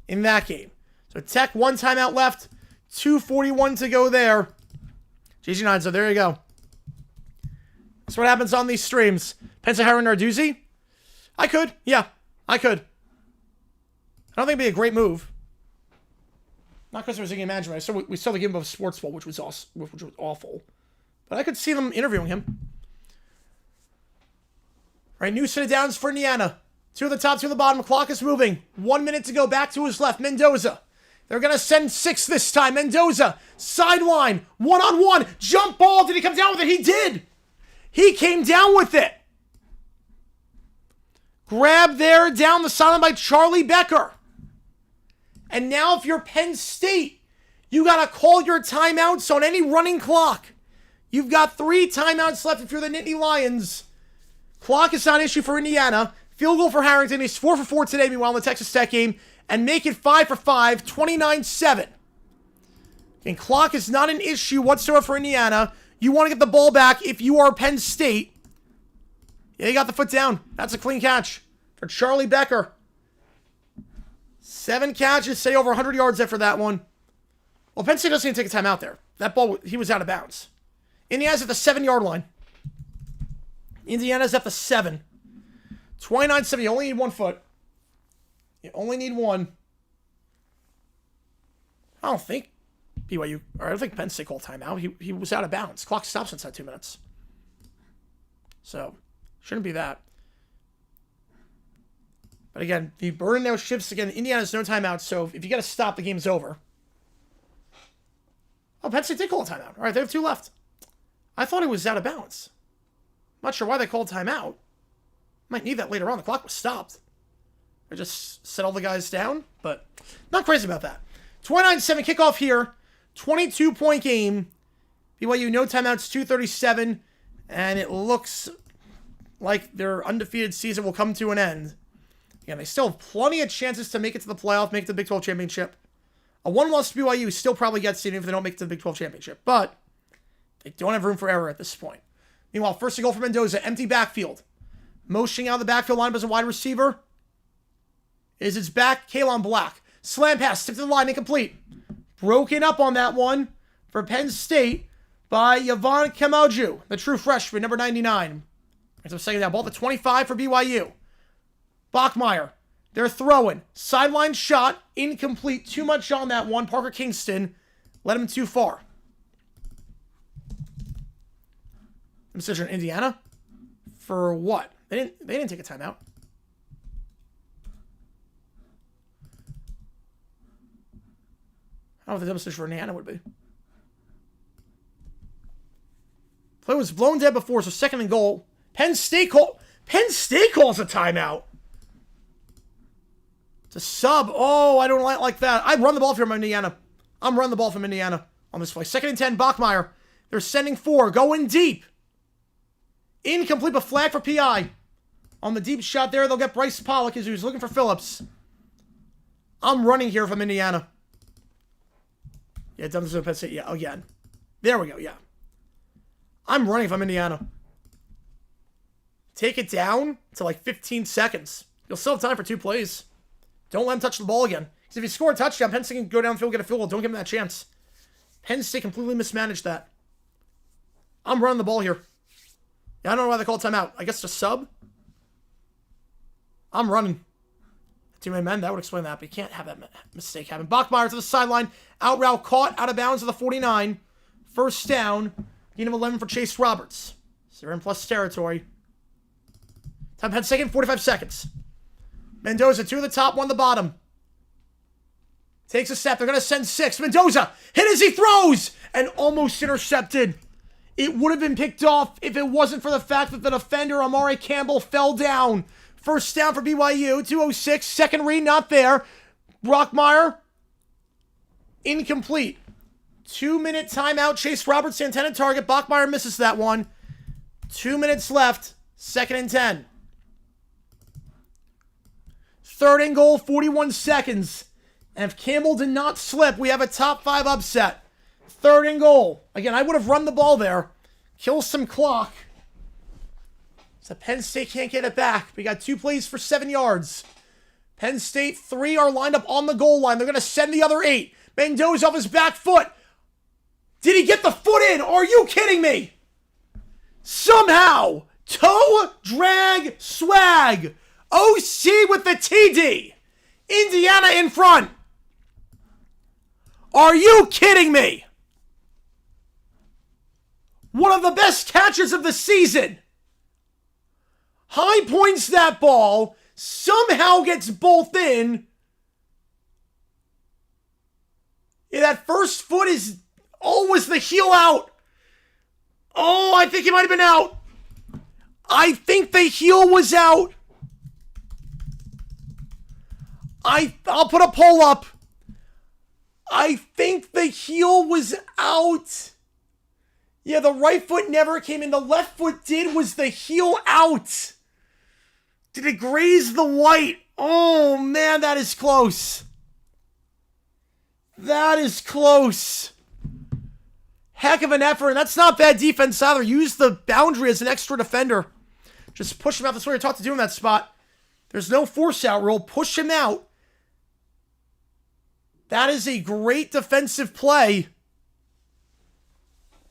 in that game. So Tech, 1 timeout left. 2:41 to go there. GG9, so there you go. That's what happens on these streams. Pensahara and Narduzzi? I could. Yeah, I could. I don't think it'd be a great move. Not because there was a game management. We saw the game of Sports Bowl, which was awful. But I could see them interviewing him. Right, new set of downs for Indiana. 2 at the top, 2 at the bottom. Clock is moving. 1 minute to go. Back to his left. Mendoza They're going to send 6 this time. Mendoza, sideline, one-on-one, jump ball. Did he come down with it? He did. He came down with it. Grab there down the sideline by Charlie Becker. And now if you're Penn State, you got to call your timeouts on any running clock. You've got 3 timeouts left if you're the Nittany Lions. Clock is not an issue for Indiana. Field goal for Harrington. He's 4 for 4 today, meanwhile, in the Texas Tech game. And make it 5 for 5, 29-7. And clock is not an issue whatsoever for Indiana. You want to get the ball back if you are Penn State. Yeah, you got the foot down. That's a clean catch for Charlie Becker. 7 catches, say over 100 yards after that one. Well, Penn State doesn't even take a timeout there. That ball, he was out of bounds. Indiana's at the 7-yard line. Indiana's at the 7. 29-7. You only need 1 foot. You only need 1. I don't think BYU, or I don't think Penn State called timeout. He was out of bounds. Clock stops inside 2 minutes. So, shouldn't be that. But again, the burden now shifts again. Indiana's no timeout, so if you got to stop, the game's over. Oh, Penn State did call a timeout. All right, they have 2 left. I thought it was out of bounds. Not sure why they called timeout. Might need that later on. The clock was stopped. I just set all the guys down, but not crazy about that. 29-7 kickoff here. 22-point game. BYU no timeouts, 2:37, and it looks like their undefeated season will come to an end. Again, they still have plenty of chances to make it to the playoff, make it to the Big 12 championship. A 1-loss BYU still probably gets in if they don't make it to the Big 12 championship, but they don't have room for error at this point. Meanwhile, first and goal for Mendoza, empty backfield. Motioning out of the backfield line as a wide receiver. Is its back, Kalon Black. Slam pass, tipped to the line, incomplete. Broken up on that one for Penn State by Yvonne Kamauju, the true freshman, number 99. As I'm saying that, ball to 25 for BYU. Bachmeier, they're throwing. Sideline shot, incomplete. Too much on that one. Parker Kingston led him too far. Decision Indiana? For what? They didn't take a timeout. I don't know what the decision for Indiana would be. Play was blown dead before, so 2nd and goal. Penn State calls a timeout. It's a sub. Oh, I don't like that. I run the ball from Indiana. I'm running the ball from Indiana on this play. 2nd and 10, Bachmeier. They're sending 4, going deep. Incomplete, but flag for PI. On the deep shot there, they'll get Bryce Pollock as he's looking for Phillips. I'm running here from Indiana. Yeah, done this with Penn State. Yeah, again. There we go, yeah. I'm running from Indiana. Take it down to like 15 seconds. You'll still have time for 2 plays. Don't let him touch the ball again. Because if you score a touchdown, Penn State can go downfield, get a field goal. Don't give him that chance. Penn State completely mismanaged that. I'm running the ball here. Yeah, I don't know why they called timeout. I guess it's a sub. I'm running. 2-man men, that would explain that, but you can't have that mistake happen. Bachmeier to the sideline. Out route caught out of bounds of the 49. First down. Gain of 11 for Chase Roberts. So they're in plus territory. Time Penn State, 45 seconds. Mendoza, 2 at the top, 1 at the bottom. Takes a step. They're going to send 6. Mendoza hit as he throws and almost intercepted. It would have been picked off if it wasn't for the fact that the defender, Amari Campbell, fell down. First down for BYU, 2:06. Second read, not there. Brockmeyer, incomplete. 2-minute timeout. Chase Roberts, intended target. Bachmeier misses that one. 2 minutes left. 2nd and 10. 3rd and goal, 41 seconds. And if Campbell did not slip, we have a top 5 upset. 3rd and goal. Again, I would have run the ball there. Kill some clock. So Penn State can't get it back. We got 2 plays for 7 yards. Penn State, 3 are lined up on the goal line. They're going to send the other 8. Mendoza off his back foot. Did he get the foot in? Are you kidding me? Somehow, toe drag swag. OC with the TD. Indiana in front. Are you kidding me? One of the best catches of the season. High points that ball. Somehow gets both in. Yeah, that first foot is... Oh, was the heel out? Oh, I think he might have been out. I think the heel was out. I'll put a poll up. I think the heel was out. Yeah, the right foot never came in. The left foot did. Was the heel out? Did it graze the white? Oh, man, that is close. That is close. Heck of an effort. And that's not bad defense either. Use the boundary as an extra defender. Just push him out. That's what you're taught to do in that spot. There's no force out rule. Push him out. That is a great defensive play.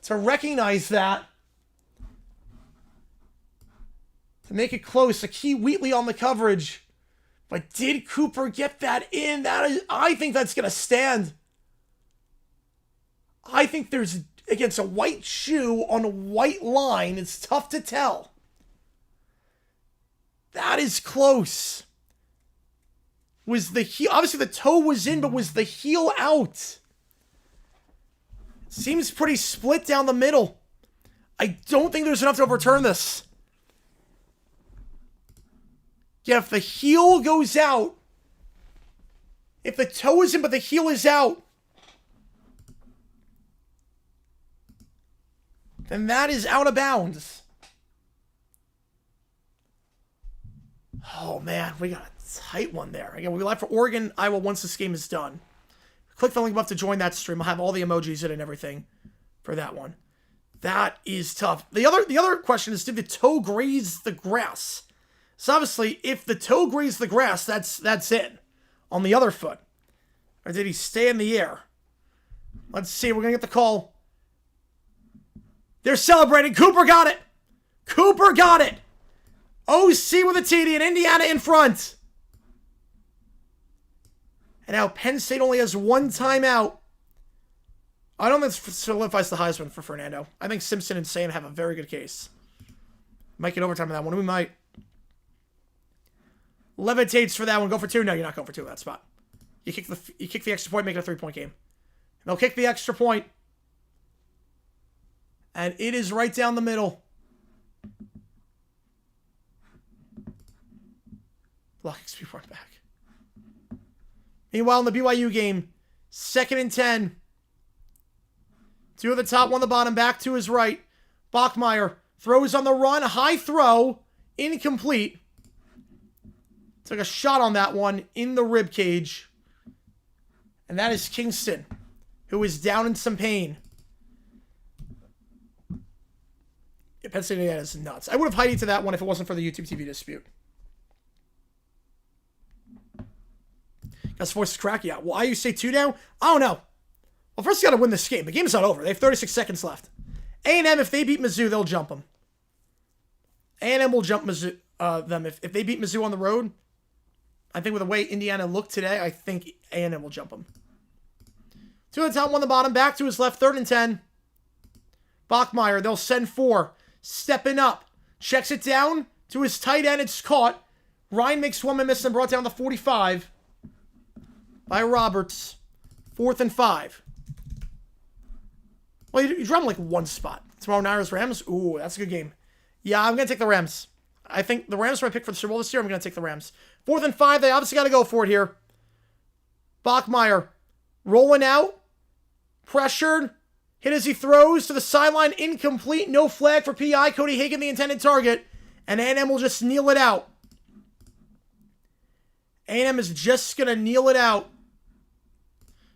To recognize that. To make it close. Akeem Wheatley on the coverage. But did Cooper get that in? I think that's going to stand. I think there's, against a white shoe on a white line, it's tough to tell. That is close. Was the heel, obviously the toe was in, but was the heel out? Seems pretty split down the middle. I don't think there's enough to overturn this. Yeah, if the heel goes out, if the toe is in but the heel is out, then that is out of bounds. Oh, man, we got a tight one there. Again, we'll be live for Oregon, Iowa once this game is done. Click the link above to join that stream. I'll have all the emojis in and everything for that one. That is tough. The other question is, did the toe graze the grass? So obviously, if the toe grazed the grass, that's in on the other foot. Or did he stay in the air? Let's see. We're going to get the call. They're celebrating. Cooper got it. Cooper got it. OC with a TD and Indiana in front. And now Penn State only has one timeout. I don't think this solidifies the Heisman for Fernando. I think Simpson and Sam have a very good case. Might get overtime on that one. We might. Levitates for that one. Go for two. No, you're not going for two in that spot. You kick the extra point, make it a 3-point game. And they'll kick the extra point. And it is right down the middle. Block XP right back. Meanwhile, in the BYU game, 2nd and 10. 2 at the top, 1 at the bottom, back to his right. Bachmeier throws on the run, high throw, incomplete. Took a shot on that one in the rib cage. And that is Kingston, who is down in some pain. Yeah, Penn State is nuts. I would have highlighted to that one if it wasn't for the YouTube TV dispute. Got forced to crack. Yeah. Why you say 2 now? I don't know. Well, first you got to win this game. The game's not over. They have 36 seconds left. A&M, if they beat Mizzou, they'll jump them. A&M will jump Mizzou, them. If they beat Mizzou on the road, I think with the way Indiana looked today, I think A&M will jump them. 2 at the top, 1 at the bottom. Back to his left. 3rd and 10. Bachmeier, they'll send 4. Stepping up. Checks it down to his tight end. It's caught. Ryan makes one miss and brought down the 45 by Roberts. 4th and 5. Well, you drop him like one spot. Tomorrow, Niners, Rams. Ooh, that's a good game. Yeah, I'm going to take the Rams. I think the Rams are my pick for the Super Bowl this year. I'm going to take the Rams. 4th and 5. They obviously got to go for it here. Bachmeier rolling out. Pressured. Hit as he throws to the sideline. Incomplete. No flag for PI. Cody Hagan, the intended target. And A&M will just kneel it out. A&M is just going to kneel it out.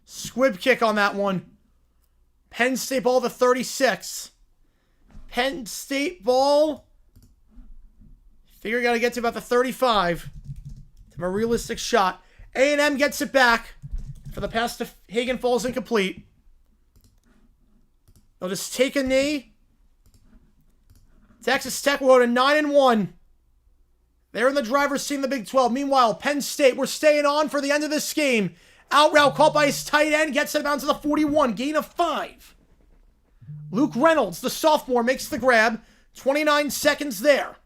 Squib kick on that one. Penn State ball to 36. Penn State ball. Figure you got to get to about the 35. To have a realistic shot. A&M gets it back. For the pass to Hagan falls incomplete. They'll just take a knee. Texas Tech will go to 9-1. They're in the driver's seat in the Big 12. Meanwhile, Penn State, we're staying on for the end of this game. Out route caught by his tight end. Gets it down to the 41. Gain of 5. Luke Reynolds, the sophomore, makes the grab. 29 seconds there.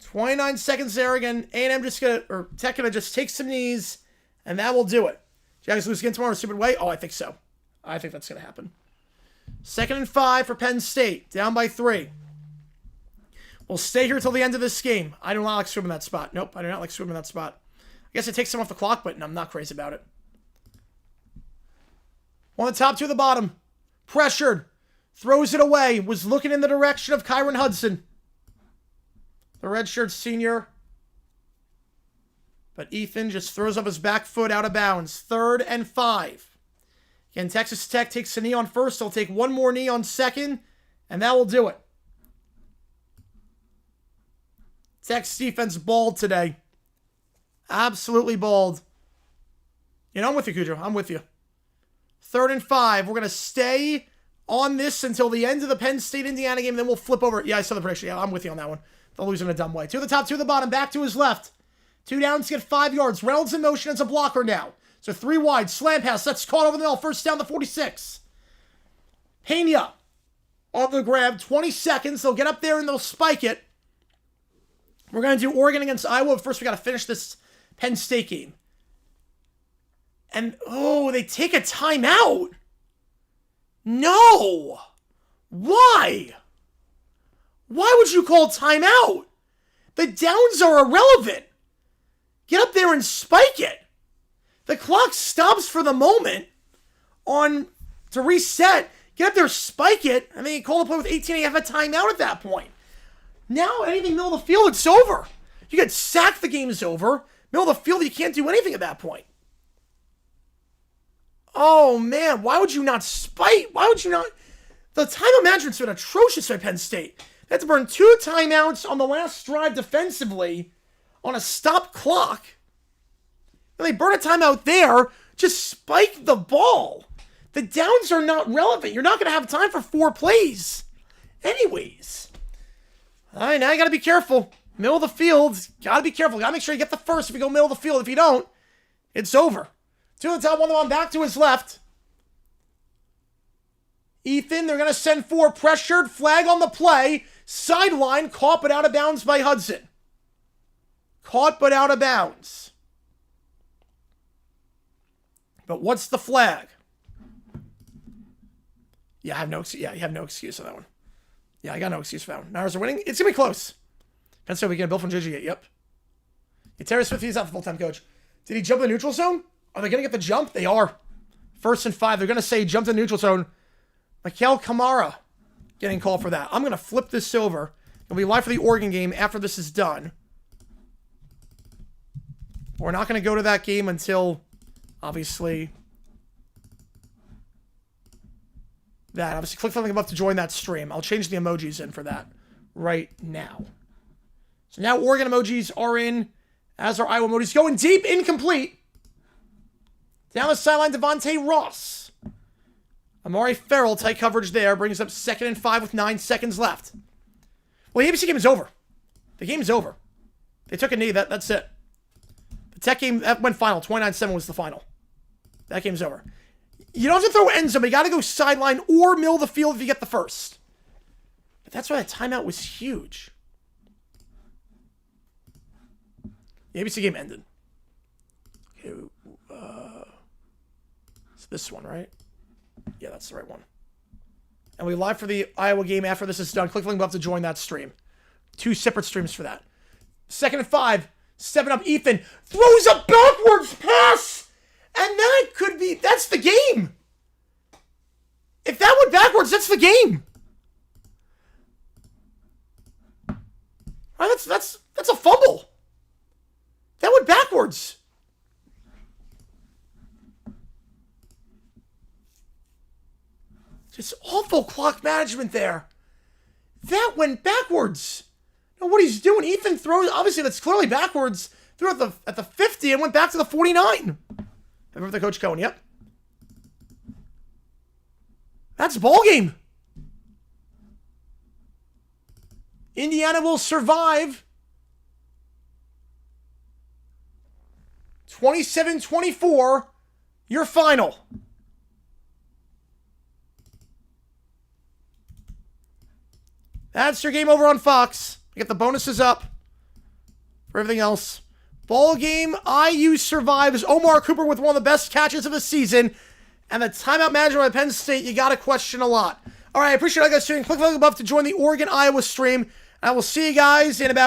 29 seconds there again. A&M just gonna, or Tech gonna just take some knees, and that will do it. Jags lose again tomorrow in a stupid way? Oh, I think so. I think that's going to happen. 2nd and 5 for Penn State. Down by 3. We'll stay here till the end of this game. I do not like swimming that spot. Nope, I do not like swimming that spot. I guess it takes some off the clock, but I'm not crazy about it. One of the top, 2 of the bottom. Pressured. Throws it away. Was looking in the direction of Kyron Hudson. The redshirt senior. But Ethan just throws up his back foot out of bounds. 3rd and 5. Again, Texas Tech takes a knee on first. They'll take one more knee on second. And that will do it. Tech's defense balled today. Absolutely balled. You know, I'm with you, Cujo. I'm with you. 3rd and 5. We're going to stay on this until the end of the Penn State-Indiana game. Then we'll flip over. Yeah, I saw the prediction. Yeah, I'm with you on that one. They'll lose in a dumb way. 2 of the top, 2 of the bottom. Back to his left. 2 downs, get 5 yards. Reynolds in motion as a blocker now. So 3 wide. Slam pass. That's caught over the middle. First down, the 46. Pena on the grab. 20 seconds. They'll get up there and they'll spike it. We're going to do Oregon against Iowa. First, we got to finish this Penn State game. And, oh, they take a timeout. No. Why? Why would you call timeout? The downs are irrelevant. Get up there and spike it. The clock stops for the moment to reset. Get up there, spike it. I mean, call the play with 18 and you have a timeout at that point. Now, anything middle of the field, it's over. You get sacked, the game is over. Middle of the field, you can't do anything at that point. Oh, man, why would you not spike? Why would you not? The timeout management's been atrocious by Penn State. They had to burn 2 timeouts on the last drive defensively on a stop clock. And they burn a timeout there. Just spike the ball. The downs are not relevant. You're not going to have time for 4 plays. Anyways. All right, now you got to be careful. Middle of the field, got to be careful. Got to make sure you get the first if you go middle of the field. If you don't, it's over. 2 on the top, 1 on back to his left. Ethan, they're going to send 4 pressured. Flag on the play. Sideline, caught but out of bounds by Hudson. Caught but out of bounds. But what's the flag? Yeah, you have no excuse on that one. Yeah, I got no excuse for that one. Niners are winning. It's going to be close. Penn State weekend, Bill from JG. Yep. Yeah, Terry Smith, he's not the full-time coach. Did he jump in the neutral zone? Are they going to get the jump? They are. 1st and 5. They're going to say jump in the neutral zone. Mikael Kamara getting called for that. I'm going to flip this over. It'll be live for the Oregon game after this is done. We're not going to go to that game until, obviously, that. Obviously, click something above to join that stream. I'll change the emojis in for that right now. So now Oregon emojis are in, as are Iowa emojis. Going deep, incomplete. Down the sideline, Devontae Ross. Amari Farrell, tight coverage there. Brings up 2nd and 5 with 9 seconds left. Well, the ABC game is over. The game's over. They took a knee. That's it. The Tech game, that went final. 29-7 was the final. That game's over. You don't have to throw end zone, but you got to go sideline or middle of the field if you get the first. But that's why that timeout was huge. The ABC game ended. Okay, it's this one, right? Yeah, that's the right one. And we live for the Iowa game after this is done. Click the link above to join that stream. 2 separate streams for that. 2nd and 5. 7 up. Ethan throws a backwards pass. And that could be, that's the game. If that went backwards, that's the game. Right, that's a fumble. That went backwards. Just awful clock management there. That went backwards. Now what he's doing, Ethan throws, obviously that's clearly backwards. Threw at the 50 and went back to the 49. Remember the coach going, yep. That's ball game. Indiana will survive. 27-24, your final. That's your game over on Fox. You get the bonuses up for everything else. Ball game, IU survives. Omar Cooper with one of the best catches of the season. And the timeout management by Penn State, you got to question a lot. All right, I appreciate all you guys tuning in. Click the link above to join the Oregon-Iowa stream. And I will see you guys in about